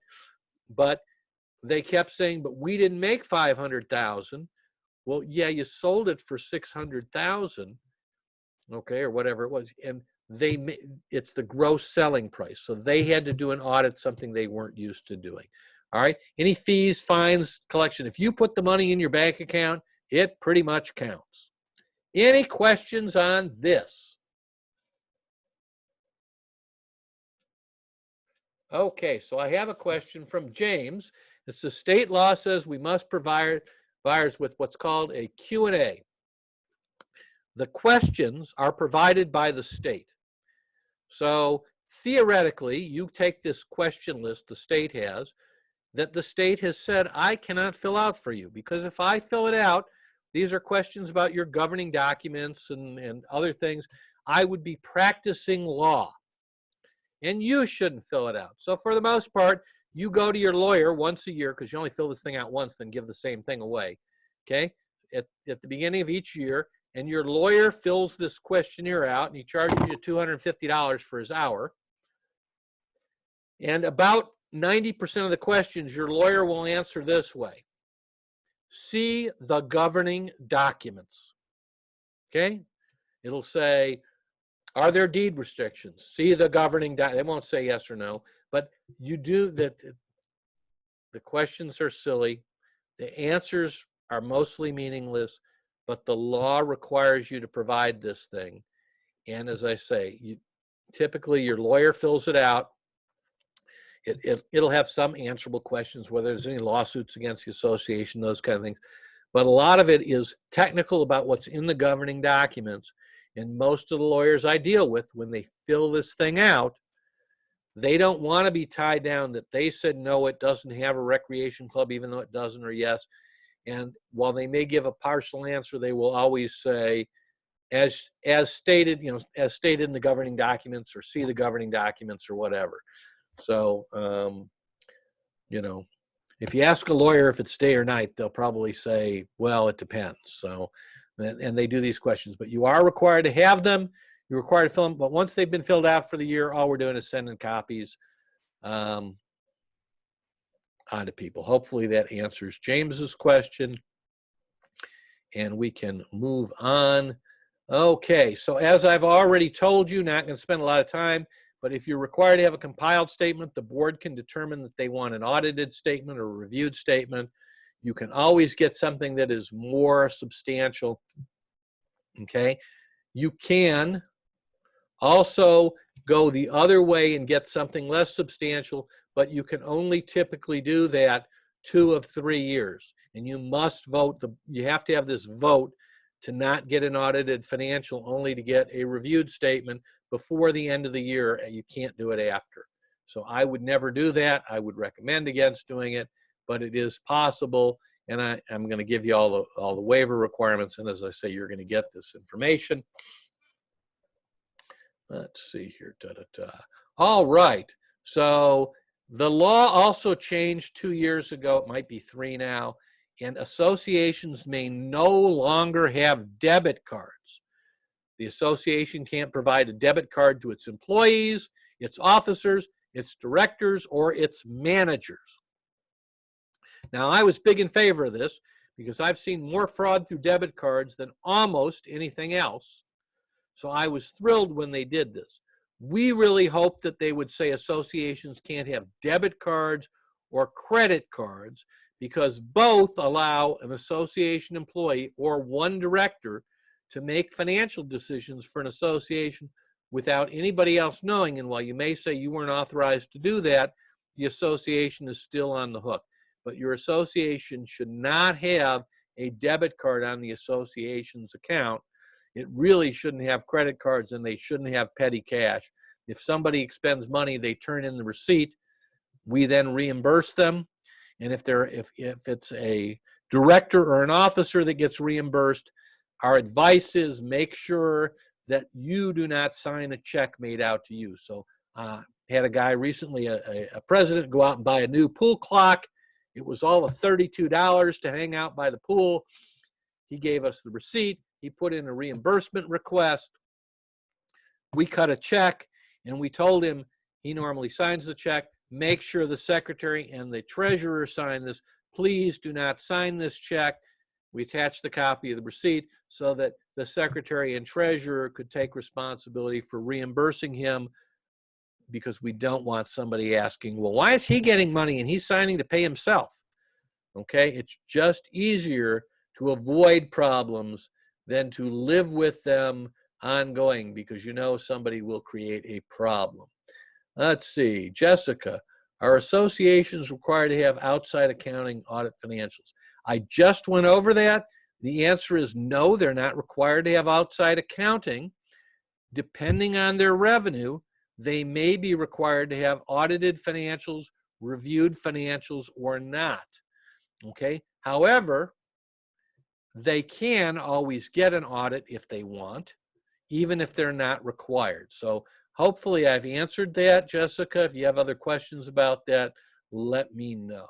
But they kept saying, but we didn't make $500,000. Well, yeah, you sold it for $600,000, okay, or whatever it was. And it's the gross selling price. So they had to do an audit, something they weren't used to doing. All right. Any fees, fines, collection. If you put the money in your bank account, it pretty much counts. Any questions on this? Okay, so I have a question from James. It's the state law says we must provide buyers with what's called a Q&A. The questions are provided by the state. So theoretically, you take this question list the state has, that the state has said, I cannot fill out for you, because if I fill it out, these are questions about your governing documents and other things. I would be practicing law, and you shouldn't fill it out. So for the most part, you go to your lawyer once a year, because you only fill this thing out once, then give the same thing away, okay, at the beginning of each year, and your lawyer fills this questionnaire out, and he charges you $250 for his hour. And about 90% of the questions, your lawyer will answer this way. See the governing documents, okay? It'll say, are there deed restrictions? See the governing documents. They won't say yes or no, but you do that. The questions are silly. The answers are mostly meaningless, but the law requires you to provide this thing. And as I say, typically your lawyer fills it out. It'll have some answerable questions, whether there's any lawsuits against the association, those kind of things. But a lot of it is technical about what's in the governing documents. And most of the lawyers I deal with, when they fill this thing out, they don't want to be tied down that they said, no, it doesn't have a recreation club, even though it doesn't, or yes. And while they may give a partial answer, they will always say, as stated, as stated in the governing documents, or see the governing documents, or whatever. So, if you ask a lawyer if it's day or night, they'll probably say, well, it depends. So, and they do these questions, but you are required to have them. You're required to fill them. But once they've been filled out for the year, all we're doing is sending copies on to people. Hopefully that answers James's question, and we can move on. Okay, so as I've already told you, not going to spend a lot of time, but if you're required to have a compiled statement, the board can determine that they want an audited statement or a reviewed statement. You can always get something that is more substantial, okay? You can also go the other way and get something less substantial, but you can only typically do that 2 of 3 years. And you must vote, you have to have this vote to not get an audited financial, only to get a reviewed statement before the end of the year. You can't do it after. So I would never do that. I would recommend against doing it, but it is possible. And I'm going to give you all the waiver requirements. And as I say, you're going to get this information. Let's see here. All right. So the law also changed 2 years ago. It might be 3 now. And associations may no longer have debit cards. The association can't provide a debit card to its employees, its officers, its directors, or its managers. Now, I was big in favor of this because I've seen more fraud through debit cards than almost anything else. So I was thrilled when they did this. We really hoped that they would say associations can't have debit cards or credit cards, because both allow an association employee or one director to make financial decisions for an association without anybody else knowing. And while you may say you weren't authorized to do that, the association is still on the hook. But your association should not have a debit card on the association's account. It really shouldn't have credit cards, and they shouldn't have petty cash. If somebody expends money, they turn in the receipt. We then reimburse them. And if it's a director or an officer that gets reimbursed, our advice is make sure that you do not sign a check made out to you. So had a guy recently, a president, go out and buy a new pool clock. It was all of $32 to hang out by the pool. He gave us the receipt. He put in a reimbursement request. We cut a check, and we told him, he normally signs the check, make sure the secretary and the treasurer sign this. Please do not sign this check. We attached the copy of the receipt so that the secretary and treasurer could take responsibility for reimbursing him, because we don't want somebody asking, well, why is he getting money and he's signing to pay himself? Okay, it's just easier to avoid problems than to live with them ongoing, because you know somebody will create a problem. Let's see, Jessica, are associations required to have outside accounting, audit, financials? I just went over that. The answer is no, they're not required to have outside accounting. Depending on their revenue, they may be required to have audited financials, reviewed financials, or not. Okay. However, they can always get an audit if they want, even if they're not required. So hopefully I've answered that, Jessica. If you have other questions about that, let me know.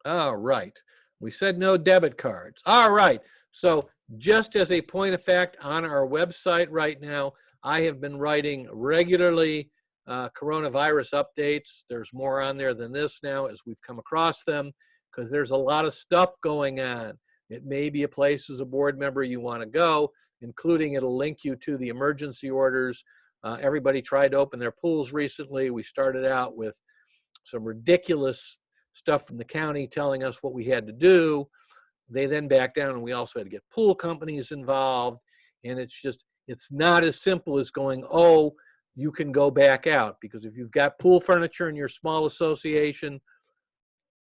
All right. We said no debit cards. All right. So just as a point of fact, on our website right now, I have been writing regularly coronavirus updates. There's more on there than this now as we've come across them, because there's a lot of stuff going on. It may be a place as a board member you want to go, including it'll link you to the emergency orders. Everybody tried to open their pools recently. We started out with some ridiculous stuff from the county telling us what we had to do. They then backed down, and we also had to get pool companies involved. And it's not as simple as going, oh, you can go back out. Because if you've got pool furniture in your small association,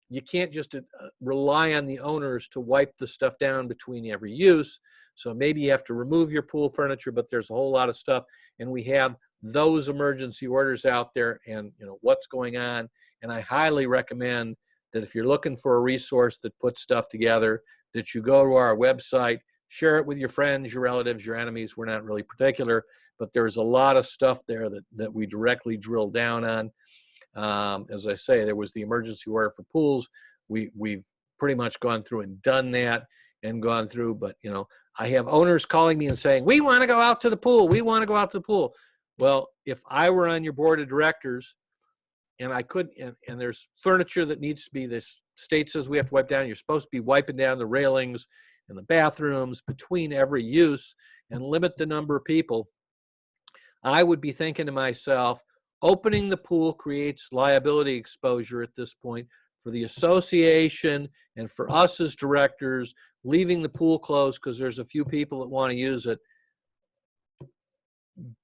you can't just rely on the owners to wipe the stuff down between every use. So maybe you have to remove your pool furniture, but there's a whole lot of stuff. And we have those emergency orders out there, and what's going on. And I highly recommend that if you're looking for a resource that puts stuff together, that you go to our website, share it with your friends, your relatives, your enemies. We're not really particular, but there's a lot of stuff there that we directly drill down on. As I say, there was the emergency order for pools. We've pretty much gone through and done that and gone through, but I have owners calling me and saying, we want to go out to the pool. We want to go out to the pool. Well, if I were on your board of directors and I could, and there's furniture that needs to be, this state says we have to wipe down, you're supposed to be wiping down the railings and the bathrooms between every use and limit the number of people, I would be thinking to myself, opening the pool creates liability exposure at this point for the association and for us as directors. Leaving the pool closed because there's a few people that want to use it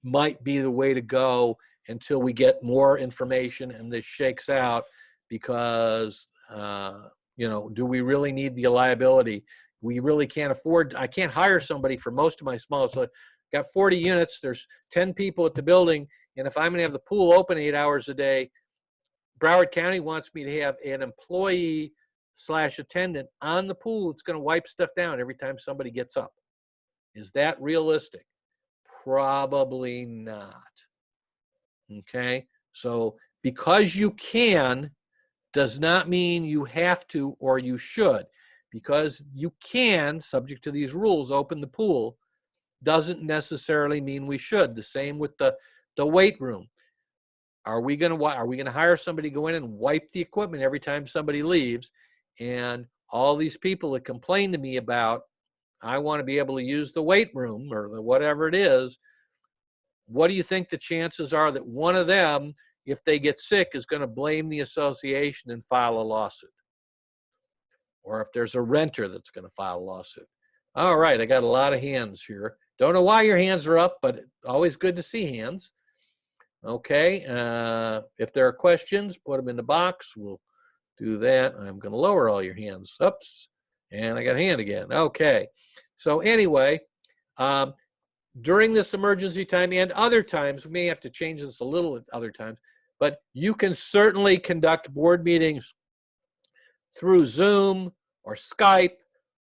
might be the way to go until we get more information and this shakes out, because do we really need the liability? We really can't afford, I can't hire somebody for most of my small, so I've got 40 units, there's 10 people at the building, and if I'm going to have the pool open 8 hours a day, Broward County wants me to have an employee / attendant on the pool that's going to wipe stuff down every time somebody gets up. Is that realistic? Probably not. Okay, so because you can does not mean you have to or you should. Because you can, subject to these rules, open the pool doesn't necessarily mean we should. The same with the weight room. Are we going to hire somebody to go in and wipe the equipment every time somebody leaves? And all these people that complain to me about, I want to be able to use the weight room or whatever it is, what do you think the chances are that one of them, if they get sick, is going to blame the association and file a lawsuit? Or if there's a renter that's going to file a lawsuit? All right, I got a lot of hands here. Don't know why your hands are up, but always good to see hands. Okay, if there are questions, put them in the box. We'll do that. I'm going to lower all your hands. Oops, and I got a hand again. Okay, so anyway, during this emergency time and other times, we may have to change this a little at other times, but you can certainly conduct board meetings through Zoom or Skype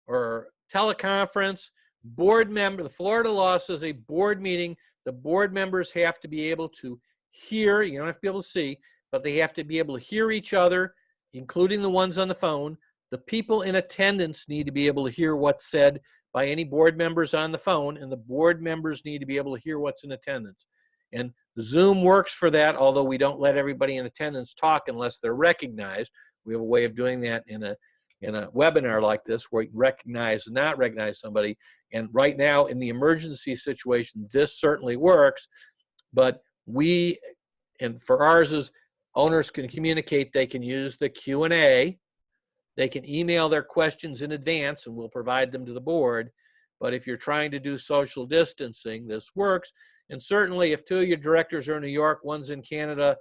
or teleconference. Board member, the Florida law says a board meeting, the board members have to be able to hear, you don't have to be able to see, but they have to be able to hear each other, including the ones on the phone. The people in attendance need to be able to hear what's said by any board members on the phone, and the board members need to be able to hear what's in attendance. And Zoom works for that, although we don't let everybody in attendance talk unless they're recognized. We have a way of doing that in a webinar like this where you recognize and not recognize somebody. And right now in the emergency situation, this certainly works, but and for ours is owners can communicate, they can use the Q&A, they can email their questions in advance and we'll provide them to the board. But if you're trying to do social distancing, this works. And certainly if two of your directors are in New York, one's in Canada,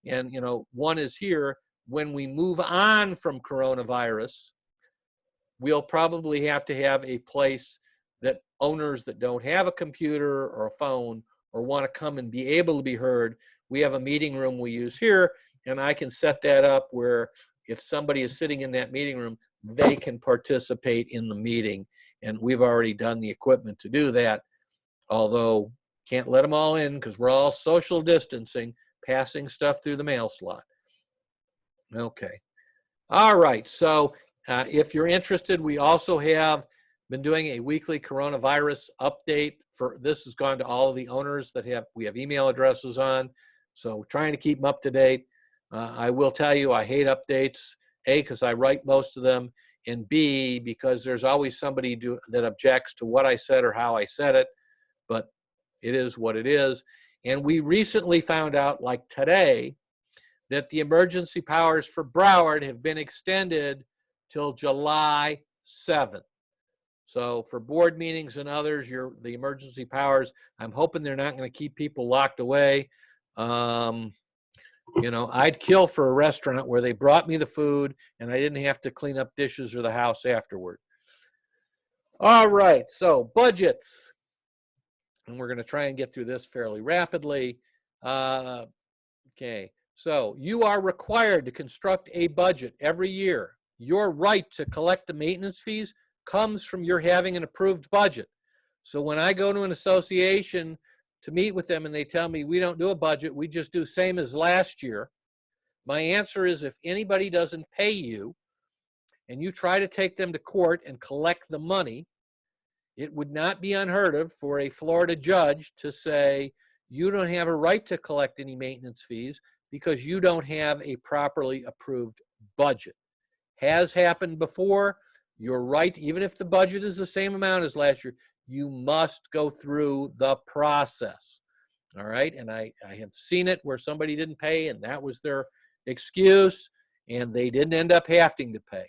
and one is here, when we move on from coronavirus, we'll probably have to have a place that owners that don't have a computer or a phone or want to come and be able to be heard, we have a meeting room we use here, and I can set that up where if somebody is sitting in that meeting room, they can participate in the meeting. And we've already done the equipment to do that, although can't let them all in because we're all social distancing, passing stuff through the mail slot. Okay. All right. So if you're interested, we also have been doing a weekly coronavirus update. This has gone to all of the owners that we have email addresses on. So trying to keep them up to date. I will tell you, I hate updates, A, because I write most of them, and B, because there's always somebody that objects to what I said or how I said it, but it is what it is. And we recently found out, like today, that the emergency powers for Broward have been extended till July 7th. So for board meetings and others, the emergency powers, I'm hoping they're not going to keep people locked away. I'd kill for a restaurant where they brought me the food and I didn't have to clean up dishes or the house afterward. All right, so budgets. And we're going to try and get through this fairly rapidly. Okay, so you are required to construct a budget every year. Your right to collect the maintenance fees comes from your having an approved budget. So when I go to an association to meet with them and they tell me we don't do a budget, we just do same as last year, my answer is if anybody doesn't pay you and you try to take them to court and collect the money, it would not be unheard of for a Florida judge to say you don't have a right to collect any maintenance fees because you don't have a properly approved budget. Has happened before. You're right, even if the budget is the same amount as last year, you must go through the process. All right, and I have seen it where somebody didn't pay and that was their excuse and they didn't end up having to pay.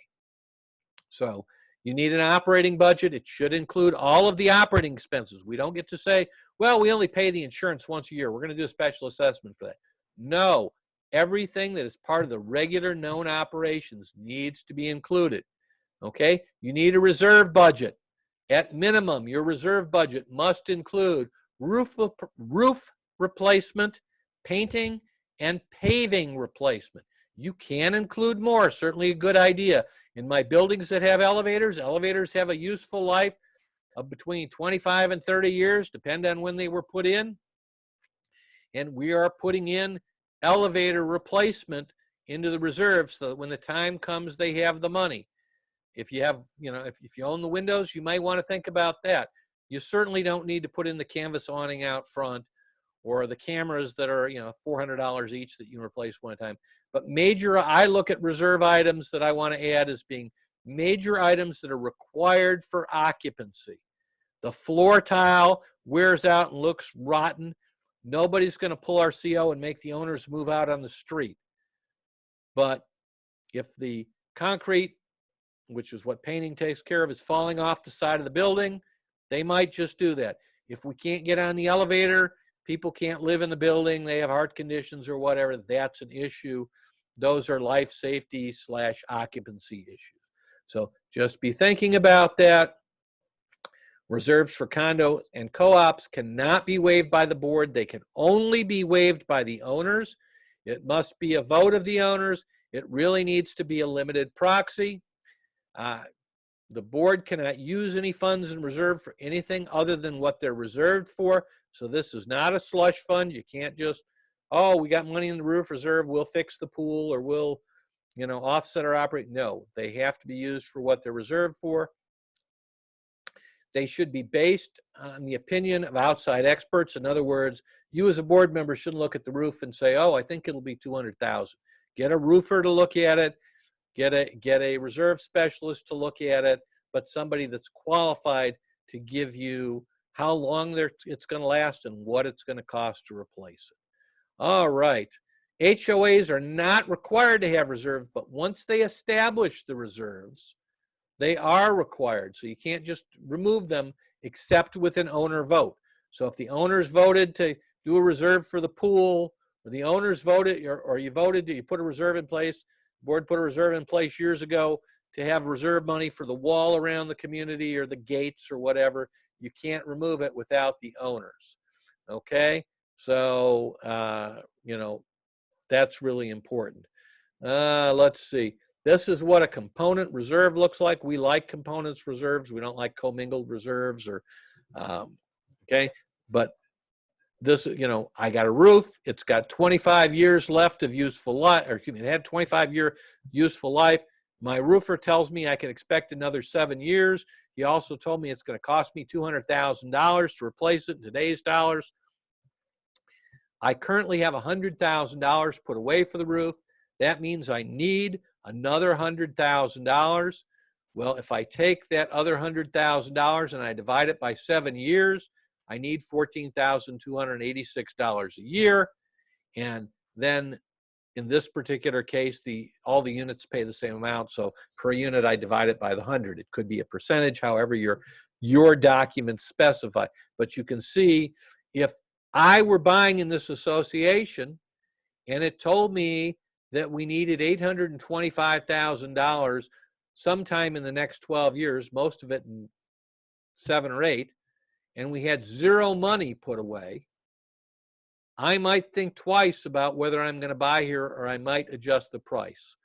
So you need an operating budget. It should include all of the operating expenses. We don't get to say, well, we only pay the insurance once a year. We're going to do a special assessment for that. No, everything that is part of the regular known operations needs to be included. Okay, you need a reserve budget. At minimum, your reserve budget must include roof replacement, painting, and paving replacement. You can include more, certainly a good idea. In my buildings that have elevators have a useful life of between 25 and 30 years, depending on when they were put in. And we are putting in elevator replacement into the reserve so that when the time comes, they have the money. If you have, if you own the windows, you might want to think about that. You certainly don't need to put in the canvas awning out front or the cameras that are, $400 each that you replace one time. But I look at reserve items that I want to add as being major items that are required for occupancy. The floor tile wears out and looks rotten. Nobody's going to pull our CO and make the owners move out on the street. But if the concrete, which is what painting takes care of, is falling off the side of the building, they might just do that. If we can't get on the elevator, people can't live in the building, they have heart conditions or whatever, that's an issue. Those are life safety / occupancy issues. So just be thinking about that. Reserves for condo and co-ops cannot be waived by the board. They can only be waived by the owners. It must be a vote of the owners. It really needs to be a limited proxy. The board cannot use any funds in reserve for anything other than what they're reserved for. So this is not a slush fund. You can't just, oh, we got money in the roof reserve, we'll fix the pool, or we'll, offset our operating. No, they have to be used for what they're reserved for. They should be based on the opinion of outside experts. In other words, you as a board member shouldn't look at the roof and say, oh, I think it'll be $200,000. Get a roofer to look at it. Get a reserve specialist to look at it, but somebody that's qualified to give you how long it's going to last and what it's going to cost to replace it. All right. HOAs are not required to have reserves, but once they establish the reserves, they are required. So you can't just remove them except with an owner vote. So if the owners voted to do a reserve for the pool, or the owners voted, or you voted, you put a reserve in place, the board put a reserve in place years ago to have reserve money for the wall around the community or the gates or whatever, you can't remove it without the owners. Okay? So, that's really important. Let's see. This is what a component reserve looks like. We like components reserves. We don't like commingled reserves or, okay? But this, I got a roof. It's got 25 years left of useful life, or it had 25-year useful life. My roofer tells me I can expect another 7 years. He also told me it's going to cost me $200,000 to replace it in today's dollars. I currently have $100,000 put away for the roof. That means I need another $100,000. Well, if I take that other $100,000 and I divide it by 7 years, I need $14,286 a year. And then in this particular case, all the units pay the same amount. So per unit, I divide it by the 100. It could be a percentage, however your documents specify. But you can see if I were buying in this association and it told me that we needed $825,000 sometime in the next 12 years, most of it in 7 or 8, and we had zero money put away, I might think twice about whether I'm going to buy here, or I might adjust the price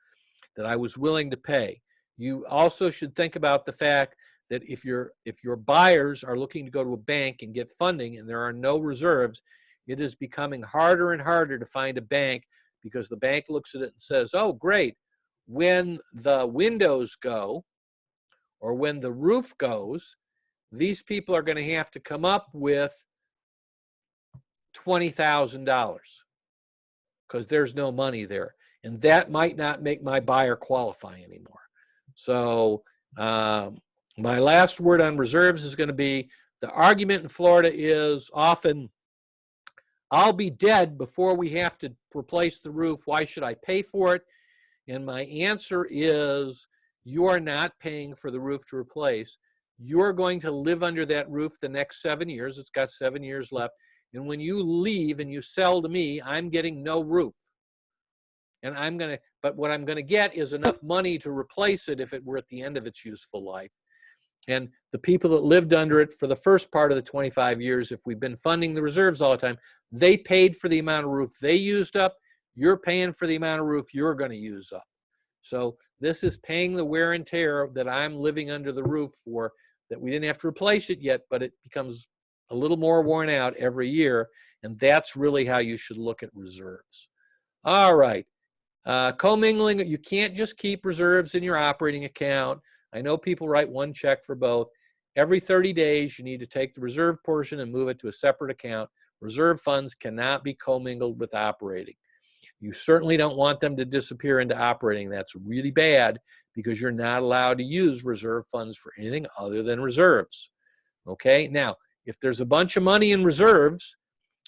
that I was willing to pay. You also should think about the fact that if your buyers are looking to go to a bank and get funding and there are no reserves, it is becoming harder and harder to find a bank, because the bank looks at it and says, oh, great, when the windows go or when the roof goes, these people are going to have to come up with $20,000 because there's no money there. And that might not make my buyer qualify anymore. So my last word on reserves is going to be, the argument in Florida is often, I'll be dead before we have to replace the roof. Why should I pay for it? And my answer is, you are not paying for the roof to replace. You're going to live under that roof the next 7 years. It's got 7 years left. And when you leave and you sell to me, I'm getting no roof. And but what I'm going to get is enough money to replace it if it were at the end of its useful life. And the people that lived under it for the first part of the 25 years, if we've been funding the reserves all the time, they paid for the amount of roof they used up. You're paying for the amount of roof you're going to use up. So this is paying the wear and tear that I'm living under the roof for, that we didn't have to replace it yet, but it becomes a little more worn out every year. And that's really how you should look at reserves. All right. Commingling, you can't just keep reserves in your operating account. I know people write one check for both. Every 30 days, you need to take the reserve portion and move it to a separate account. Reserve funds cannot be commingled with operating. You certainly don't want them to disappear into operating. That's really bad, because you're not allowed to use reserve funds for anything other than reserves. Okay, now, if there's a bunch of money in reserves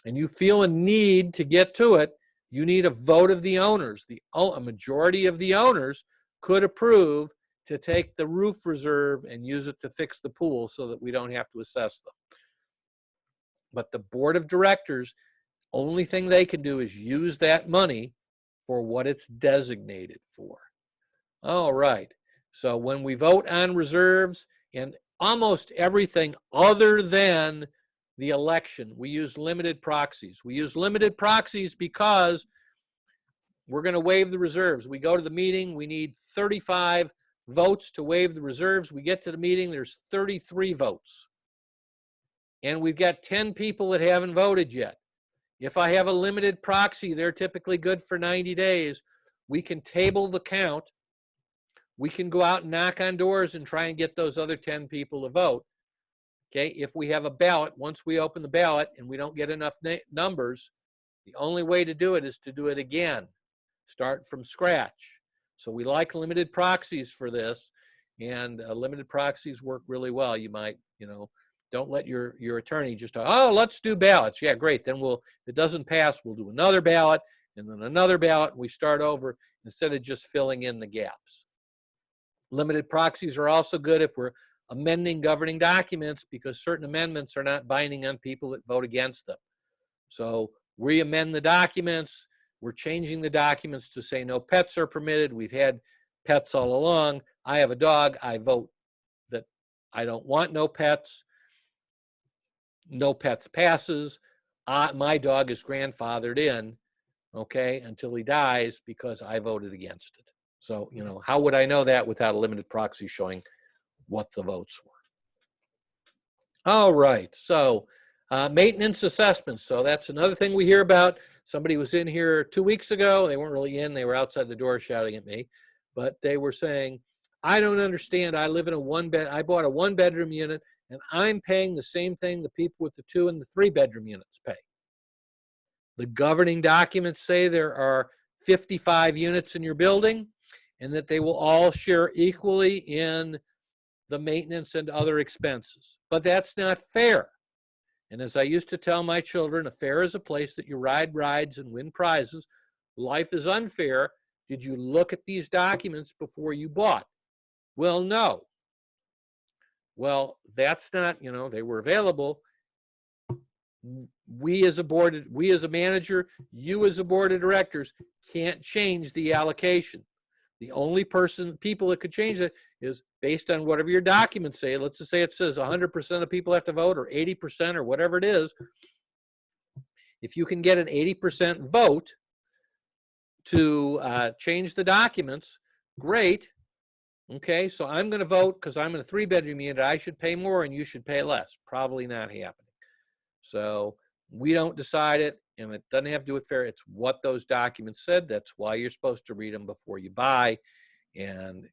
and you feel a need to get to it, you need a vote of the owners. A majority of the owners could approve to take the roof reserve and use it to fix the pool so that we don't have to assess them. But the board of directors, only thing they can do is use that money for what it's designated for. All right. So when we vote on reserves and almost everything other than the election, we use limited proxies. We use limited proxies because we're going to waive the reserves. We go to the meeting, we need 35 votes to waive the reserves. We get to the meeting, there's 33 votes. And we've got 10 people that haven't voted yet. If I have a limited proxy, they're typically good for 90 days. We can table the count. We can go out and knock on doors and try and get those other 10 people to vote. Okay, if we have a ballot, once we open the ballot and we don't get enough numbers, the only way to do it is to do it again. Start from scratch. So we like limited proxies for this, and limited proxies work really well. You might, don't let your attorney just, oh, let's do ballots. Yeah, great. Then if it doesn't pass, we'll do another ballot and then another ballot, and we start over instead of just filling in the gaps. Limited proxies are also good if we're amending governing documents, because certain amendments are not binding on people that vote against them. So we amend the documents. We're changing the documents to say no pets are permitted. We've had pets all along. I have a dog. I vote that I don't want no pets. No pets passes. My dog is grandfathered in, okay, until he dies because I voted against it. So, how would I know that without a limited proxy showing what the votes were? All right, so maintenance assessments. So that's another thing we hear about. Somebody was in here 2 weeks ago. They weren't really in. They were outside the door shouting at me. But they were saying, I don't understand. I live in I bought a one-bedroom unit, and I'm paying the same thing the people with the 2 and the 3-bedroom units pay. The governing documents say there are 55 units in your building, and that they will all share equally in the maintenance and other expenses. But that's not fair. And as I used to tell my children, a fair is a place that you ride rides and win prizes. Life is unfair. Did you look at these documents before you bought? Well, no. Well, that's not, they were available. We as a board, we as a manager, you as a board of directors can't change the allocation. The only people that could change it is based on whatever your documents say. Let's just say it says 100% of people have to vote, or 80%, or whatever it is. If you can get an 80% vote to change the documents, great. Okay, so I'm going to vote because I'm in a 3-bedroom unit. I should pay more and you should pay less. Probably not happening. So we don't decide it, and it doesn't have to do with fair. It's what those documents said. That's why you're supposed to read them before you buy. And,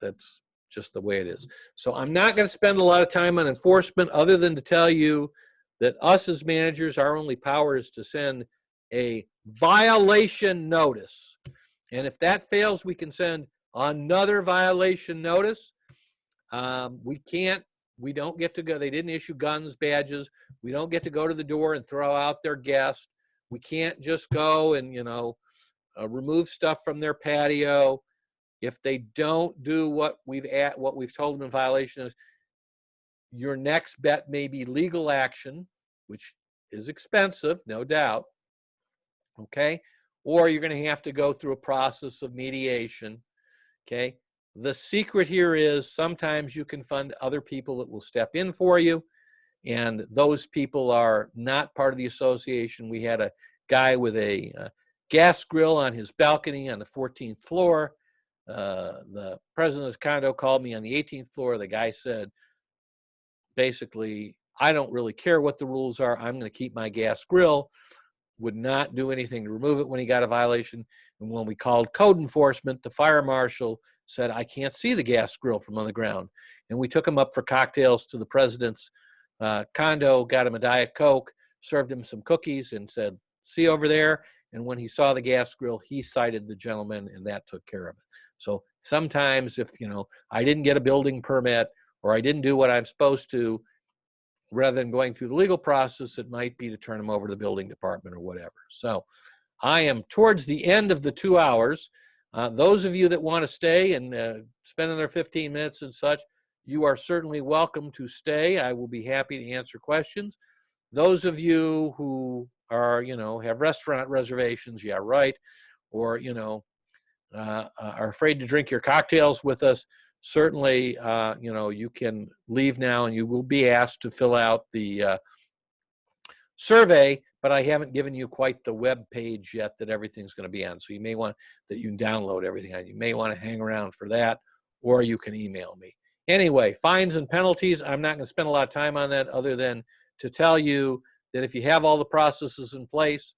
that's just the way it is. So I'm not going to spend a lot of time on enforcement, other than to tell you that us as managers, our only power is to send a violation notice. And if that fails, we can send another violation notice. We don't get to go. They didn't issue guns, badges. We don't get to go to the door and throw out their guest. We can't just go and, remove stuff from their patio. If they don't do what we've told them in violation is, your next bet may be legal action, which is expensive, no doubt. Okay? Or you're going to have to go through a process of mediation. Okay? The secret here is sometimes you can find other people that will step in for you, and those people are not part of the association. We had a guy with a gas grill on his balcony on the 14th floor. The president of the condo called me on the 18th floor. The guy said, basically, I don't really care what the rules are. I'm going to keep my gas grill. Would not do anything to remove it when he got a violation. And when we called code enforcement, the fire marshal said, I can't see the gas grill from on the ground. And we took him up for cocktails to the president's condo, got him a Diet Coke, served him some cookies, and said, see over there. And when he saw the gas grill, he cited the gentleman, and that took care of it. So sometimes if, I didn't get a building permit, or I didn't do what I'm supposed to, rather than going through the legal process, it might be to turn them over to the building department or whatever. So I am towards the end of the 2 hours. Those of you that want to stay and spend another 15 minutes and such, you are certainly welcome to stay. I will be happy to answer questions. those of you who are, have restaurant reservations, yeah, right, or, are afraid to drink your cocktails with us, certainly, you can leave now and you will be asked to fill out the survey, but I haven't given you quite the web page yet that everything's going to be on. So you may want that you can download everything on. You may want to hang around for that, or you can email me. Anyway, fines and penalties, I'm not going to spend a lot of time on that other than to tell you that if you have all the processes in place,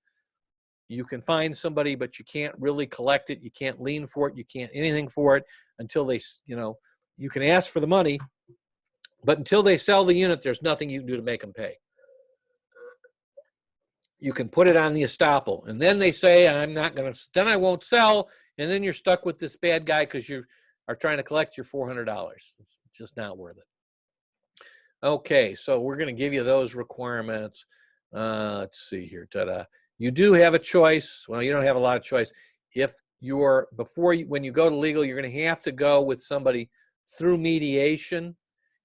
you can find somebody, but you can't really collect it. You can't lien for it. You can't anything for it until they, you can ask for the money, but until they sell the unit, there's nothing you can do to make them pay. You can put it on the estoppel, and then they say, I'm not going to, then I won't sell, and then you're stuck with this bad guy because you are trying to collect your $400. It's just not worth it. Okay, so we're going to give you those requirements. Let's see here. Ta-da. You do have a choice. Well, you don't have a lot of choice. If you're, when you go to legal, you're going to have to go with somebody through mediation,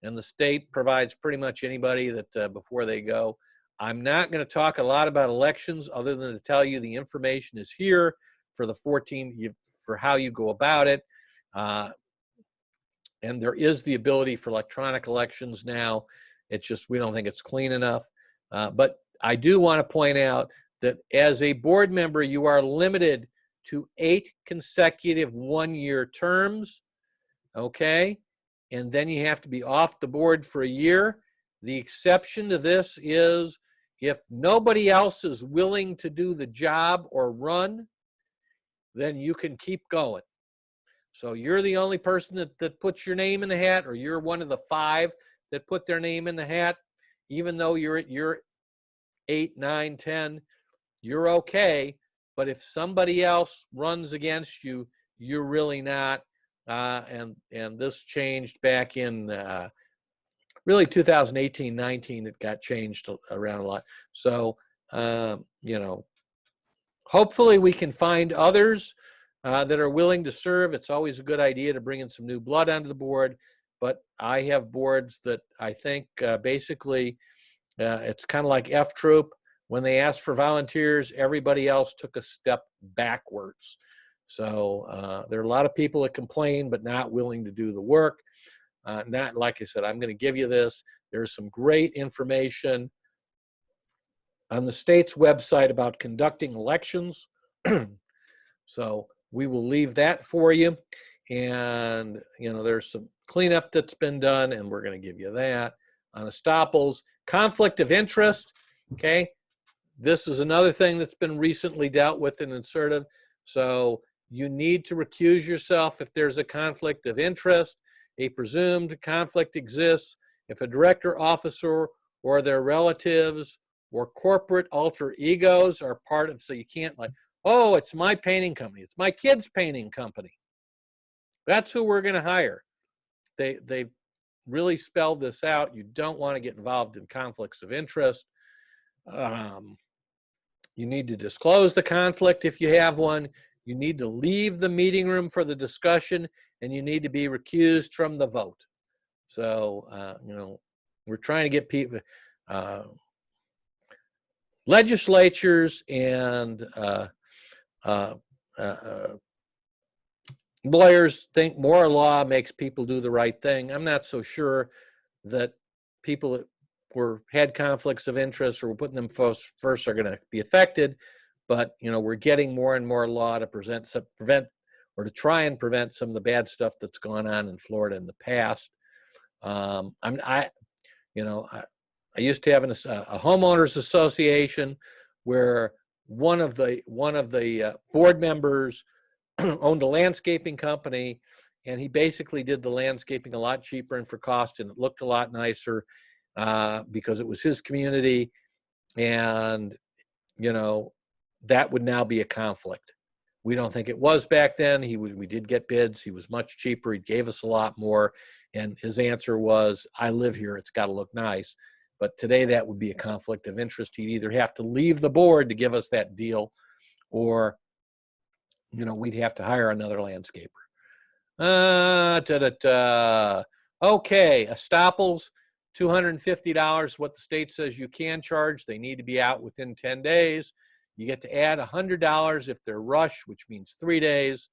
and the state provides pretty much anybody that before they go. I'm not going to talk a lot about elections other than to tell you the information is here for the 14, for how you go about it. And there is the ability for electronic elections now. It's just, we don't think it's clean enough. But I do want to point out that as a board member, you are limited to 8 consecutive one-year terms, okay? And then you have to be off the board for a year. The exception to this is if nobody else is willing to do the job or run, then you can keep going. So you're the only person that puts your name in the hat, or you're one of the 5 that put their name in the hat, even though you're at your 8, 9, 10, you're okay. But if somebody else runs against you, you're really not. And this changed back in really 2018, 19, it got changed around a lot. So, hopefully we can find others that are willing to serve. It's always a good idea to bring in some new blood onto the board, but I have boards that I think basically it's kind of like F Troop. When they asked for volunteers, everybody else took a step backwards. So there are a lot of people that complain but not willing to do the work. Not, like I said, I'm going to give you this. There's some great information on the state's website about conducting elections. So we will leave that for you. And, there's some cleanup that's been done, and we're going to give you that. On estoppels, conflict of interest, okay? This is another thing that's been recently dealt with and inserted. So you need to recuse yourself if there's a conflict of interest. A presumed conflict exists if a director, officer, or their relatives or corporate alter egos are part of, so you can't like, oh, it's my painting company. It's my kid's painting company. That's who we're going to hire. They really spelled this out. You don't want to get involved in conflicts of interest. You need to disclose the conflict if you have one. You need to leave the meeting room for the discussion, and you need to be recused from the vote. So, we're trying to get people, legislatures and lawyers think more law makes people do the right thing. I'm not so sure that people that had conflicts of interest or were putting them first are going to be affected, but we're getting more and more law to prevent or to try and prevent some of the bad stuff that's gone on in Florida in the past. I used to have a homeowners association where one of the board members owned a landscaping company, and he basically did the landscaping a lot cheaper and for cost, and it looked a lot nicer because it was his community, and that would now be a conflict. We don't think it was back then. We did get bids. He was much cheaper. He gave us a lot more, and his answer was, I live here. It's got to look nice. But today that would be a conflict of interest. He'd either have to leave the board to give us that deal, or we'd have to hire another landscaper. Okay, estoppels. $250, what the state says you can charge. They need to be out within 10 days. You get to add $100 if they're rush, which means 3 days.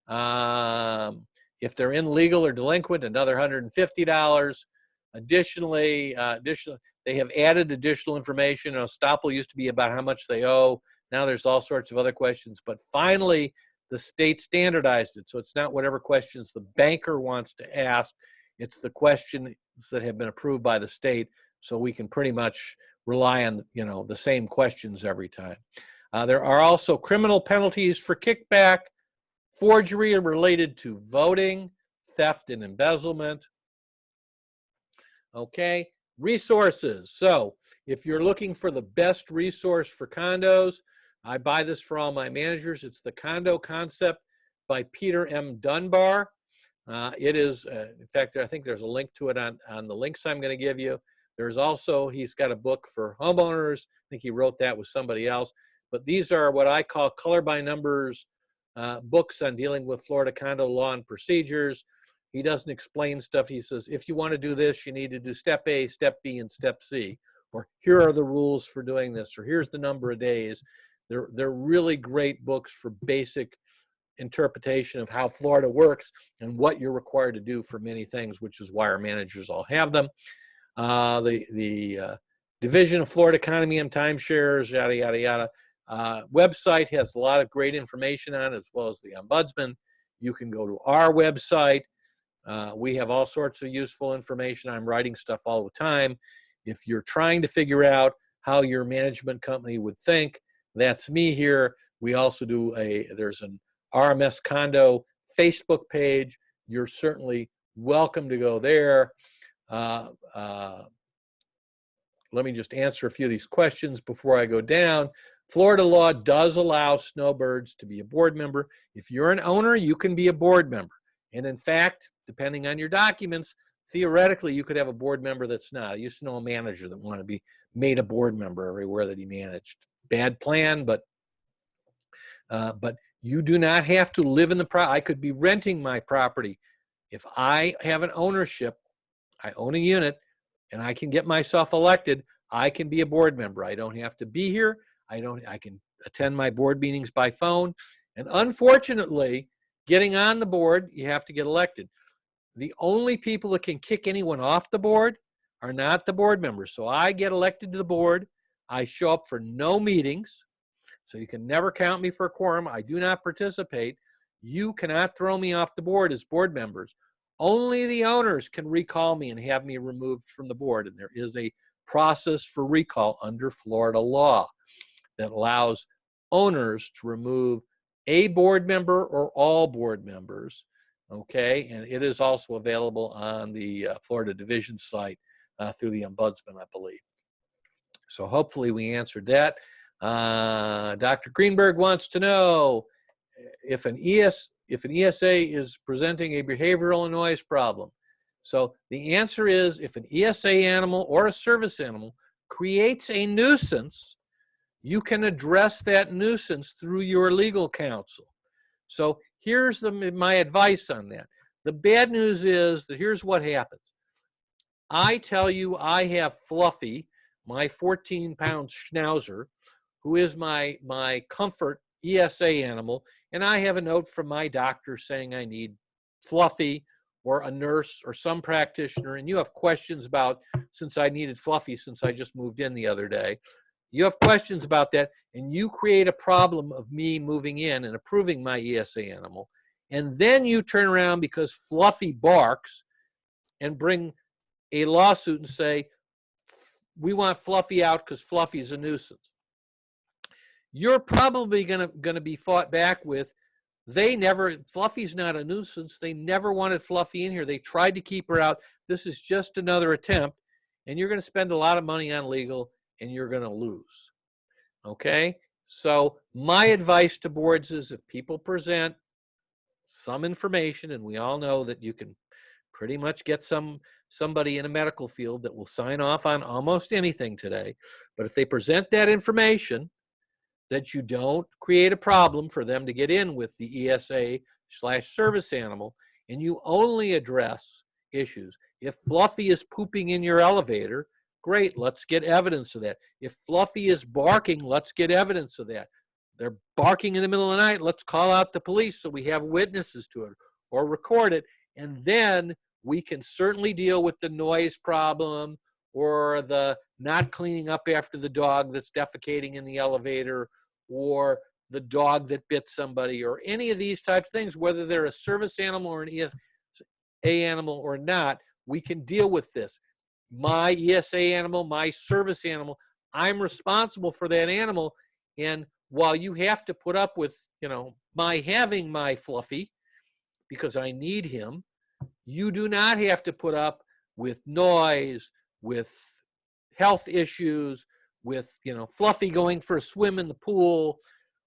If they're illegal or delinquent, another $150. Additionally, they have added additional information. Estoppel used to be about how much they owe. Now there's all sorts of other questions. But finally, the state standardized it. So it's not whatever questions the banker wants to ask. It's the questions that have been approved by the state. So we can pretty much rely on, the same questions every time. There are also criminal penalties for kickback, forgery related to voting, theft and embezzlement. Okay, resources. So if you're looking for the best resource for condos, I buy this for all my managers. It's The Condo Concept by Peter M. Dunbar. It is, in fact, I think there's a link to it on the links I'm going to give you. There's also, he's got a book for homeowners. I think he wrote that with somebody else. But these are what I call color by numbers books on dealing with Florida condo law and procedures. He doesn't explain stuff. He says, if you want to do this, you need to do step A, step B, and step C. Or here are the rules for doing this, or here's the number of days. They're really great books for basic interpretation of how Florida works and what you're required to do for many things, which is why our managers all have them. The Division of Florida Economy and Timeshares, yada, yada, yada. Website has a lot of great information on it, as well as the Ombudsman. You can go to our website. We have all sorts of useful information. I'm writing stuff all the time. If you're trying to figure out how your management company would think, that's me here. We also do there's an RMS Condo Facebook page. You're certainly welcome to go there. Let me just answer a few of these questions before I go down. Florida law does allow snowbirds to be a board member. If you're an owner, you can be a board member. And in fact, depending on your documents, theoretically, you could have a board member that's not. I used to know a manager that wanted to be made a board member everywhere that he managed. Bad plan, but you do not have to live in the property. I could be renting my property. If I have an ownership, I own a unit, and I can get myself elected, I can be a board member. I don't have to be here. I can attend my board meetings by phone. And unfortunately, getting on the board, you have to get elected. The only people that can kick anyone off the board are not the board members. So I get elected to the board. I show up for no meetings. So you can never count me for a quorum. I do not participate. You cannot throw me off the board as board members. Only the owners can recall me and have me removed from the board. And there is a process for recall under Florida law that allows owners to remove a board member or all board members. Okay, and it is also available on the Florida Division site through the Ombudsman, I believe. So hopefully we answered that. Dr. Greenberg wants to know if an ESA is presenting a behavioral noise problem. So the answer is, if an ESA animal or a service animal creates a nuisance, you can address that nuisance through your legal counsel. So here's my advice on that. The bad news is that here's what happens. I tell you I have Fluffy, my 14-pound schnauzer, who is my comfort ESA animal, and I have a note from my doctor saying I need Fluffy or a nurse or some practitioner, and you have questions about, since I needed Fluffy since I just moved in the other day, you have questions about that, and you create a problem of me moving in and approving my ESA animal, and then you turn around because Fluffy barks and bring a lawsuit and say, we want Fluffy out because Fluffy is a nuisance. You're probably gonna be fought back with, Fluffy's not a nuisance. They never wanted Fluffy in here. They tried to keep her out. This is just another attempt, and you're gonna spend a lot of money on legal, and you're gonna lose. Okay? So my advice to boards is, if people present some information, and we all know that you can pretty much get somebody in a medical field that will sign off on almost anything today, but if they present that information, that you don't create a problem for them to get in with the ESA/service animal, and you only address issues. If Fluffy is pooping in your elevator, great, let's get evidence of that. If Fluffy is barking, let's get evidence of that. They're barking in the middle of the night, let's call out the police so we have witnesses to it or record it. And then we can certainly deal with the noise problem or the not cleaning up after the dog that's defecating in the elevator or the dog that bit somebody or any of these types of things, whether they're a service animal or an ESA animal or not, we can deal with this. My ESA animal, my service animal, I'm responsible for that animal. And while you have to put up with, my having my Fluffy because I need him, you do not have to put up with noise, with health issues, with, Fluffy going for a swim in the pool,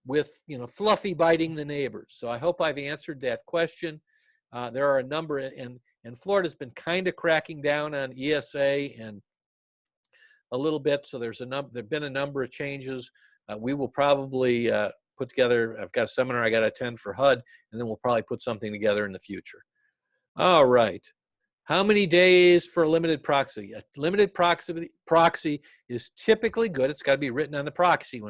with, Fluffy biting the neighbors. So I hope I've answered that question. There are a number, and Florida's been kind of cracking down on ESA and a little bit. So there've been a number of changes. We will probably put together, I've got a seminar I got to attend for HUD, and then we'll probably put something together in the future. All right. How many days for a limited proxy? A limited proxy is typically good. It's got to be written on the proxy,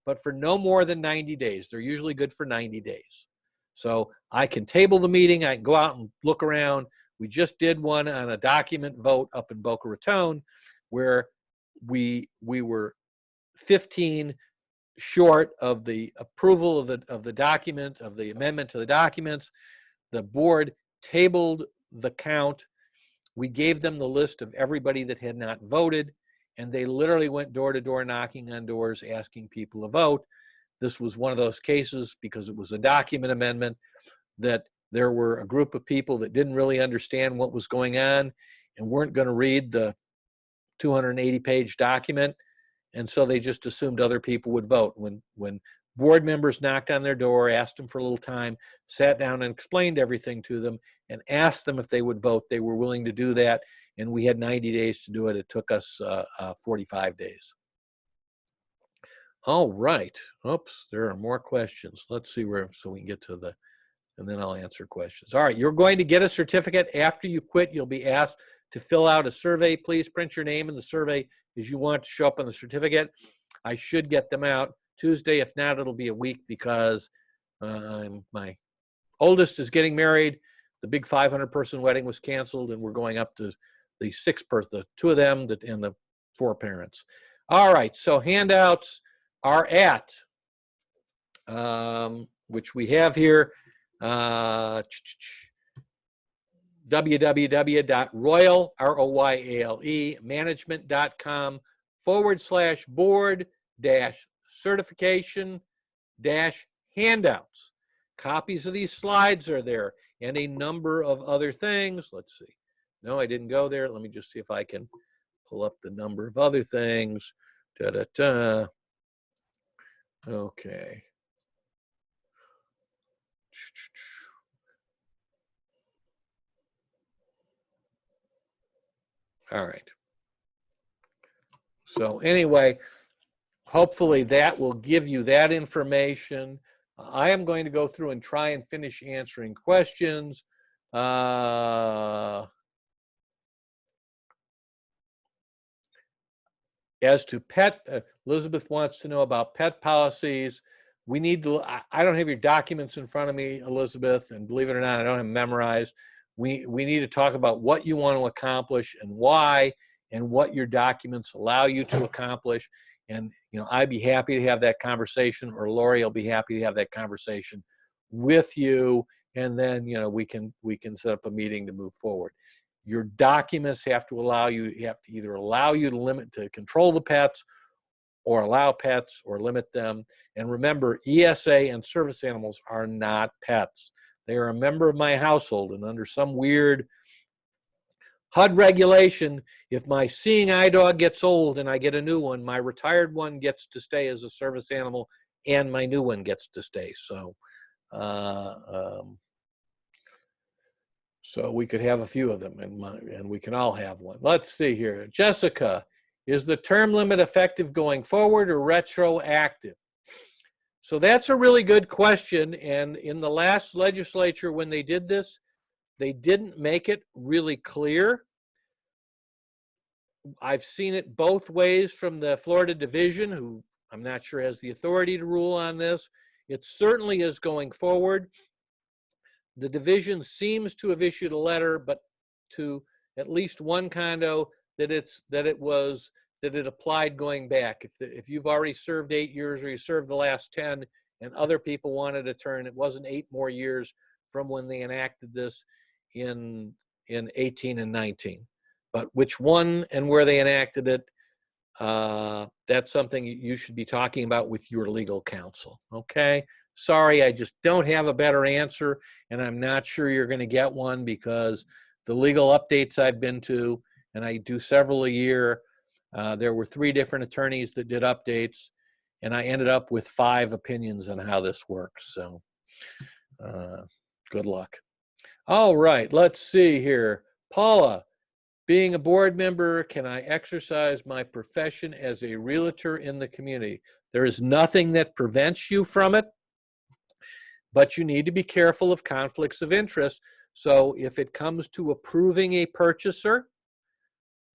but for no more than 90 days. They're usually good for 90 days. So I can table the meeting. I can go out and look around. We just did one on a document vote up in Boca Raton where we were 15 short of the approval of the document, of the amendment to the documents. The board tabled the count. We gave them the list of everybody that had not voted, and they literally went door to door knocking on doors asking people to vote. This was one of those cases, because it was a document amendment, that there were a group of people that didn't really understand what was going on and weren't going to read the 280-page document, and so they just assumed other people would vote. When board members knocked on their door, asked them for a little time, sat down and explained everything to them, and asked them if they would vote, they were willing to do that, and we had 90 days to do it. It took us 45 days. All right. Oops, there are more questions. Let's see so we can get to and then I'll answer questions. All right, you're going to get a certificate. After you quit, you'll be asked to fill out a survey. Please print your name in the survey as you want to show up on the certificate. I should get them out Tuesday. If not, it'll be a week because my oldest is getting married. The big 500-person wedding was canceled, and we're going up to the 6-person, the 2 of them and the 4 parents. All right, so handouts are at, which we have here, www.royal.board-certification-handouts. Copies of these slides are there and a number of other things. Let's see. No, I didn't go there. Let me just see if I can pull up the number of other things. Da-da-da. Okay. All right. So anyway, hopefully that will give you that information. I am going to go through and try and finish answering questions. As to pet, Elizabeth wants to know about pet policies. We need to, I don't have your documents in front of me, Elizabeth, and believe it or not, I don't have them memorized. We need to talk about what you want to accomplish and why, and what your documents allow you to accomplish. And, I'd be happy to have that conversation, or Lori will be happy to have that conversation with you. And then, we can set up a meeting to move forward. Your documents have to either allow you to control the pets, or allow pets, or limit them. And remember, ESA and service animals are not pets. They are a member of my household, and under some weird HUD regulation, if my seeing eye dog gets old and I get a new one, my retired one gets to stay as a service animal, and my new one gets to stay. So, so we could have a few of them, and we can all have one. Let's see here. Jessica, is the term limit effective going forward or retroactive? So that's a really good question. And in the last legislature, when they did this, they didn't make it really clear. I've seen it both ways from the Florida division, who I'm not sure has the authority to rule on this. It certainly is going forward. The division seems to have issued a letter, but to at least one condo that it applied going back. If you've already served 8 years or you served the last 10 and other people wanted a turn, it wasn't 8 more years from when they enacted this in 18 and 19. But which one and where they enacted it, that's something you should be talking about with your legal counsel, okay? Sorry, I just don't have a better answer, and I'm not sure you're going to get one because the legal updates I've been to, and I do several a year, there were 3 different attorneys that did updates, and I ended up with 5 opinions on how this works, so good luck. All right, let's see here. Paula, being a board member, can I exercise my profession as a realtor in the community? There is nothing that prevents you from it, but you need to be careful of conflicts of interest. So if it comes to approving a purchaser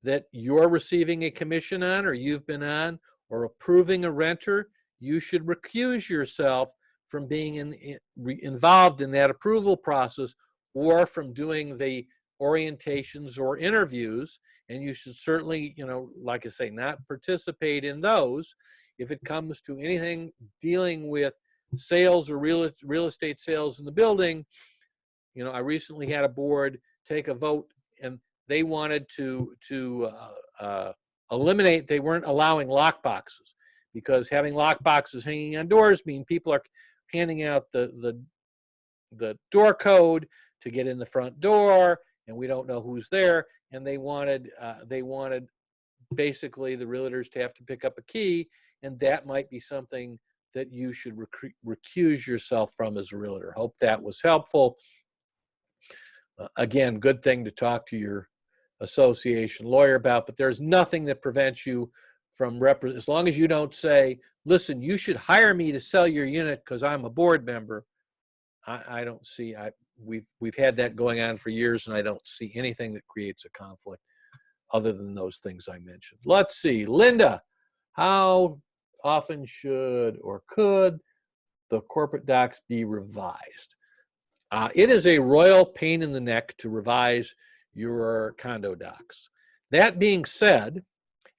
that you're receiving a commission on or you've been on, or approving a renter, you should recuse yourself from being involved in that approval process or from doing the orientations or interviews, and you should certainly, like I say, not participate in those. If it comes to anything dealing with sales or real estate sales in the building, I recently had a board take a vote, and they wanted to eliminate. They weren't allowing lock boxes because having lock boxes hanging on doors mean people are handing out the door code to get in the front door, and we don't know who's there. And they wanted basically the realtors to have to pick up a key, and that might be something that you should recuse yourself from as a realtor. Hope that was helpful. Again, good thing to talk to your association lawyer about, but there's nothing that prevents you from as long as you don't say, listen, you should hire me to sell your unit because I'm a board member. I don't see, we've had that going on for years, and I don't see anything that creates a conflict other than those things I mentioned. Let's see, Linda, how often should or could the corporate docs be revised? It is a royal pain in the neck to revise your condo docs. That being said,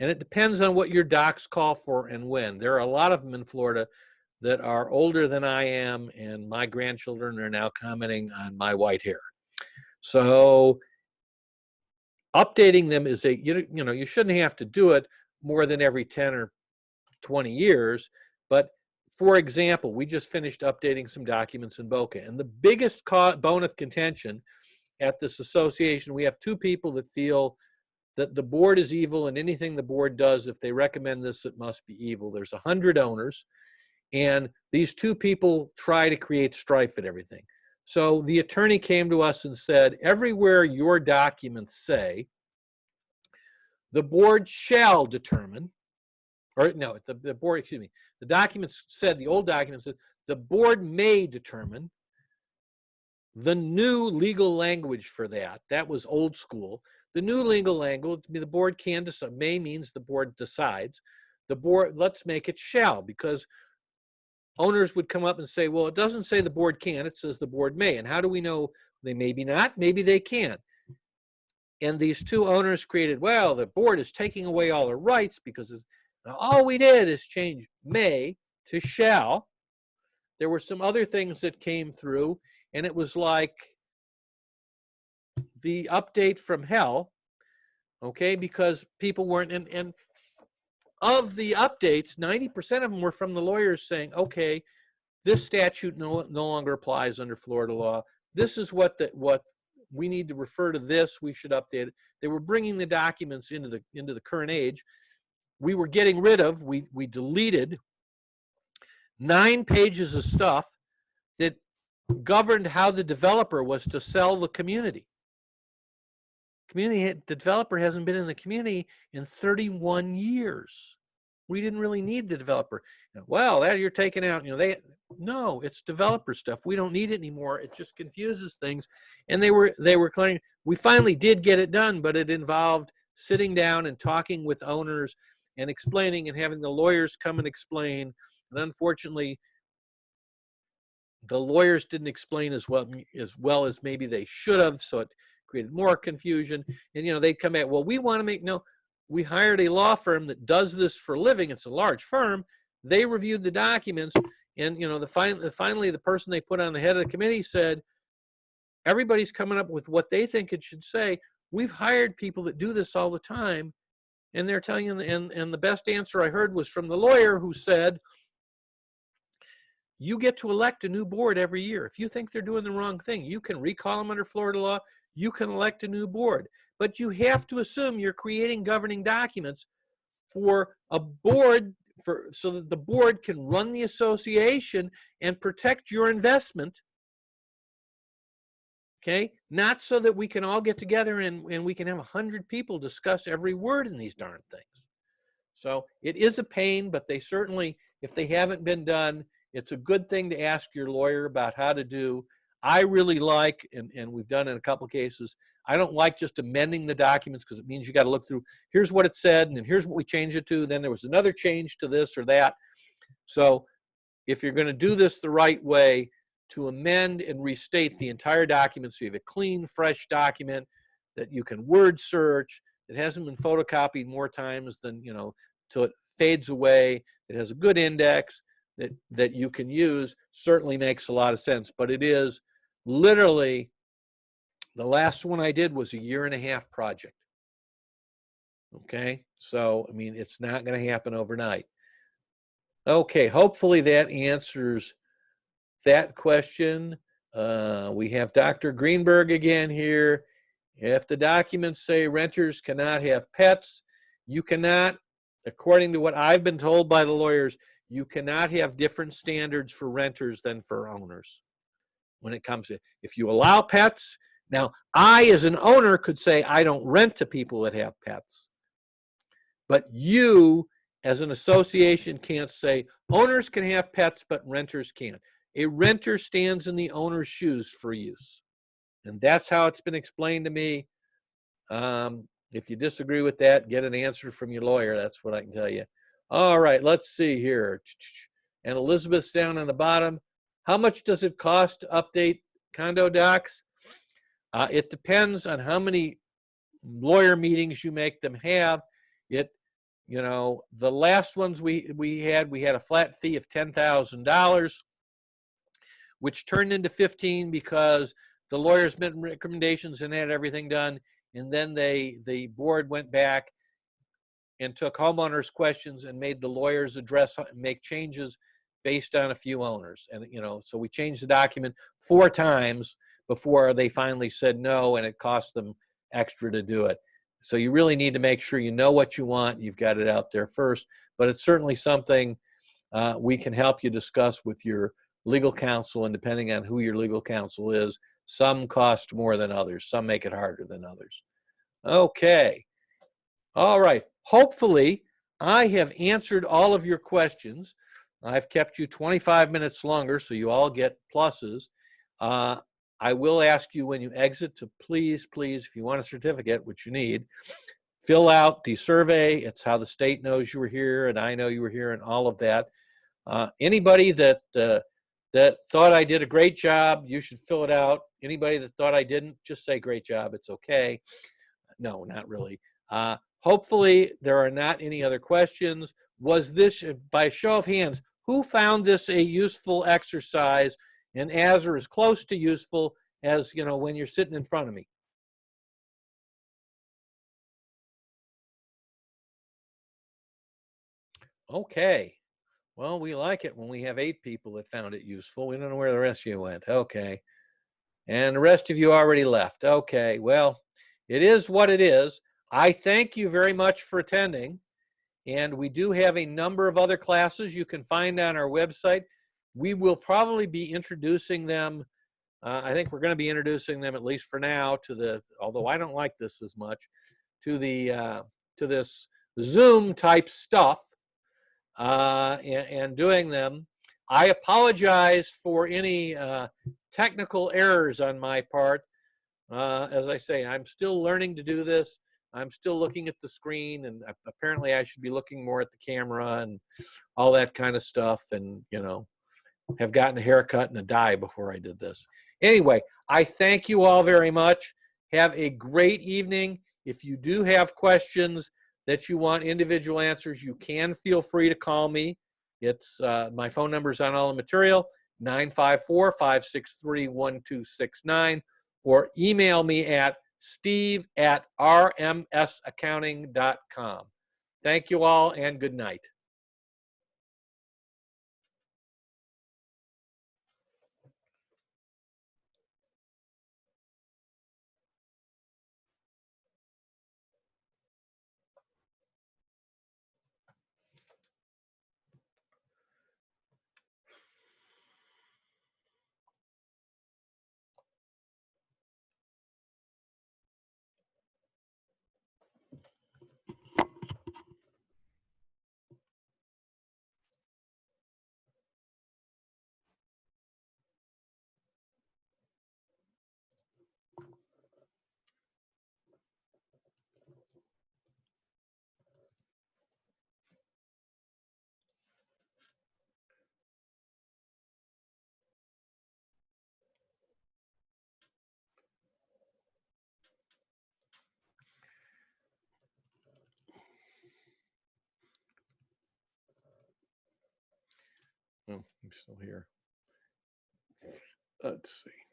and it depends on what your docs call for and when. There are a lot of them in Florida that are older than I am, and my grandchildren are now commenting on my white hair. So updating them is you shouldn't have to do it more than every 10 or 20 years. But for example, we just finished updating some documents in Boca, and the biggest bone of contention at this association, we have 2 people that feel that the board is evil, and anything the board does, if they recommend this, it must be evil. There's 100 owners, and these 2 people try to create strife at everything. So the attorney came to us and said, everywhere your documents say, the board shall determine, or no, the board, excuse me, the documents said, the old documents said, the board may determine. The new legal language for that was old school. The new legal language, the board can decide. May means the board decides. The board, let's make it shall, because owners would come up and say, well, it doesn't say the board can, it says the board may. And how do we know they maybe not? Maybe they can. And these 2 owners created, well, the board is taking away all their rights because all we did is change may to shall. There were some other things that came through, and it was like the update from hell, okay, because people weren't, and of the updates, 90% of them were from the lawyers saying, okay, this statute no longer applies under Florida law. This is what we need to refer to this, we should update it. They were bringing the documents into the current age. We were getting rid of, we deleted 9 pages of stuff that governed how the developer was to sell the community. The developer hasn't been in the community in 31 years. We didn't really need the developer. Well, that you're taking out, no, it's developer stuff. We don't need it anymore. It just confuses things. And they were claiming, we finally did get it done, but it involved sitting down and talking with owners and explaining and having the lawyers come and explain. And unfortunately, the lawyers didn't explain as well as maybe they should have, so it created more confusion. And, you know, they'd come back, well, we want to make, no, we hired a law firm that does this for a living. It's a large firm. They reviewed the documents, and, you know, finally the person they put on the head of the committee said, everybody's coming up with what they think it should say. We've hired people that do this all the time, and they're telling you, and the best answer I heard was from the lawyer, who said, you get to elect a new board every year. If you think they're doing the wrong thing, you can recall them under Florida law. You can elect a new board. But you have to assume you're creating governing documents for a board, so that the board can run the association and protect your investment. Okay? Not so that we can all get together and we can have 100 people discuss every word in these darn things. So it is a pain, but they certainly, if they haven't been done, it's a good thing to ask your lawyer about how to do. I really like, and we've done in a couple cases, I don't like just amending the documents, because it means you got to look through, here's what it said, and then here's what we changed it to, then there was another change to this or that. So if you're going to do this the right way, to amend and restate the entire document so you have a clean, fresh document that you can word search, that hasn't been photocopied more times than, you know, till it fades away, it has a good index that you can use, certainly makes a lot of sense. But it is literally, the last one I did was a 1.5 year project. Okay, so I mean, it's not going to happen overnight. Okay, hopefully that answers that question. We have Dr. Greenberg again here. If the documents say renters cannot have pets, you cannot, according to what I've been told by the lawyers, you cannot have different standards for renters than for owners when it comes to, if you allow pets. Now, I as an owner could say I don't rent to people that have pets, but you as an association can't say owners can have pets but renters can't. A renter stands in the owner's shoes for use, and that's how it's been explained to me. If you disagree with that, get an answer from your lawyer. That's what I can tell you. All right, let's see here. And Elizabeth's down on the bottom. How much does it cost to update condo docs? It depends on how many lawyer meetings you make them have. You know, the last ones we had a flat fee of $10,000, which turned into 15 because the lawyers made recommendations and had everything done, and then the board went back and took homeowners' questions and made the lawyers make changes based on a few owners. And, you know, so we changed the document 4 times before they finally said no, and it cost them extra to do it. So you really need to make sure you know what you want. You've got it out there first, but it's certainly something we can help you discuss with your legal counsel, and depending on who your legal counsel is, some cost more than others. Some make it harder than others. Okay. All right. Hopefully, I have answered all of your questions. I've kept you 25 minutes longer, so you all get pluses. I will ask you when you exit to please, if you want a certificate, which you need, fill out the survey. It's how the state knows you were here, and I know you were here, and all of that. Anybody that thought I did a great job, you should fill it out. Anybody that thought I didn't, just say great job. It's okay. No, not really. Hopefully, there are not any other questions. Was this, by show of hands, who found this a useful exercise, and as or as close to useful as, you know, when you're sitting in front of me? Okay. Well, we like it when we have 8 people that found it useful. We don't know where the rest of you went. Okay. And the rest of you already left. Okay. Well, it is what it is. I thank you very much for attending. And we do have a number of other classes you can find on our website. We will probably be introducing them. I think we're going to be introducing them, at least for now, to the, although I don't like this as much, to this Zoom type stuff. And doing them. I apologize for any technical errors on my part. As I say, I'm still learning to do this. I'm still looking at the screen, and apparently I should be looking more at the camera and all that kind of stuff, and, you know, have gotten a haircut and a dye before I did this. Anyway, I thank you all very much. Have a great evening. If you do have questions that you want individual answers, you can feel free to call me. It's my phone number is on all the material, 954-563-1269, or email me at steve@rmsaccounting.com. Thank you all, and good night. Oh, I'm still here. Let's see.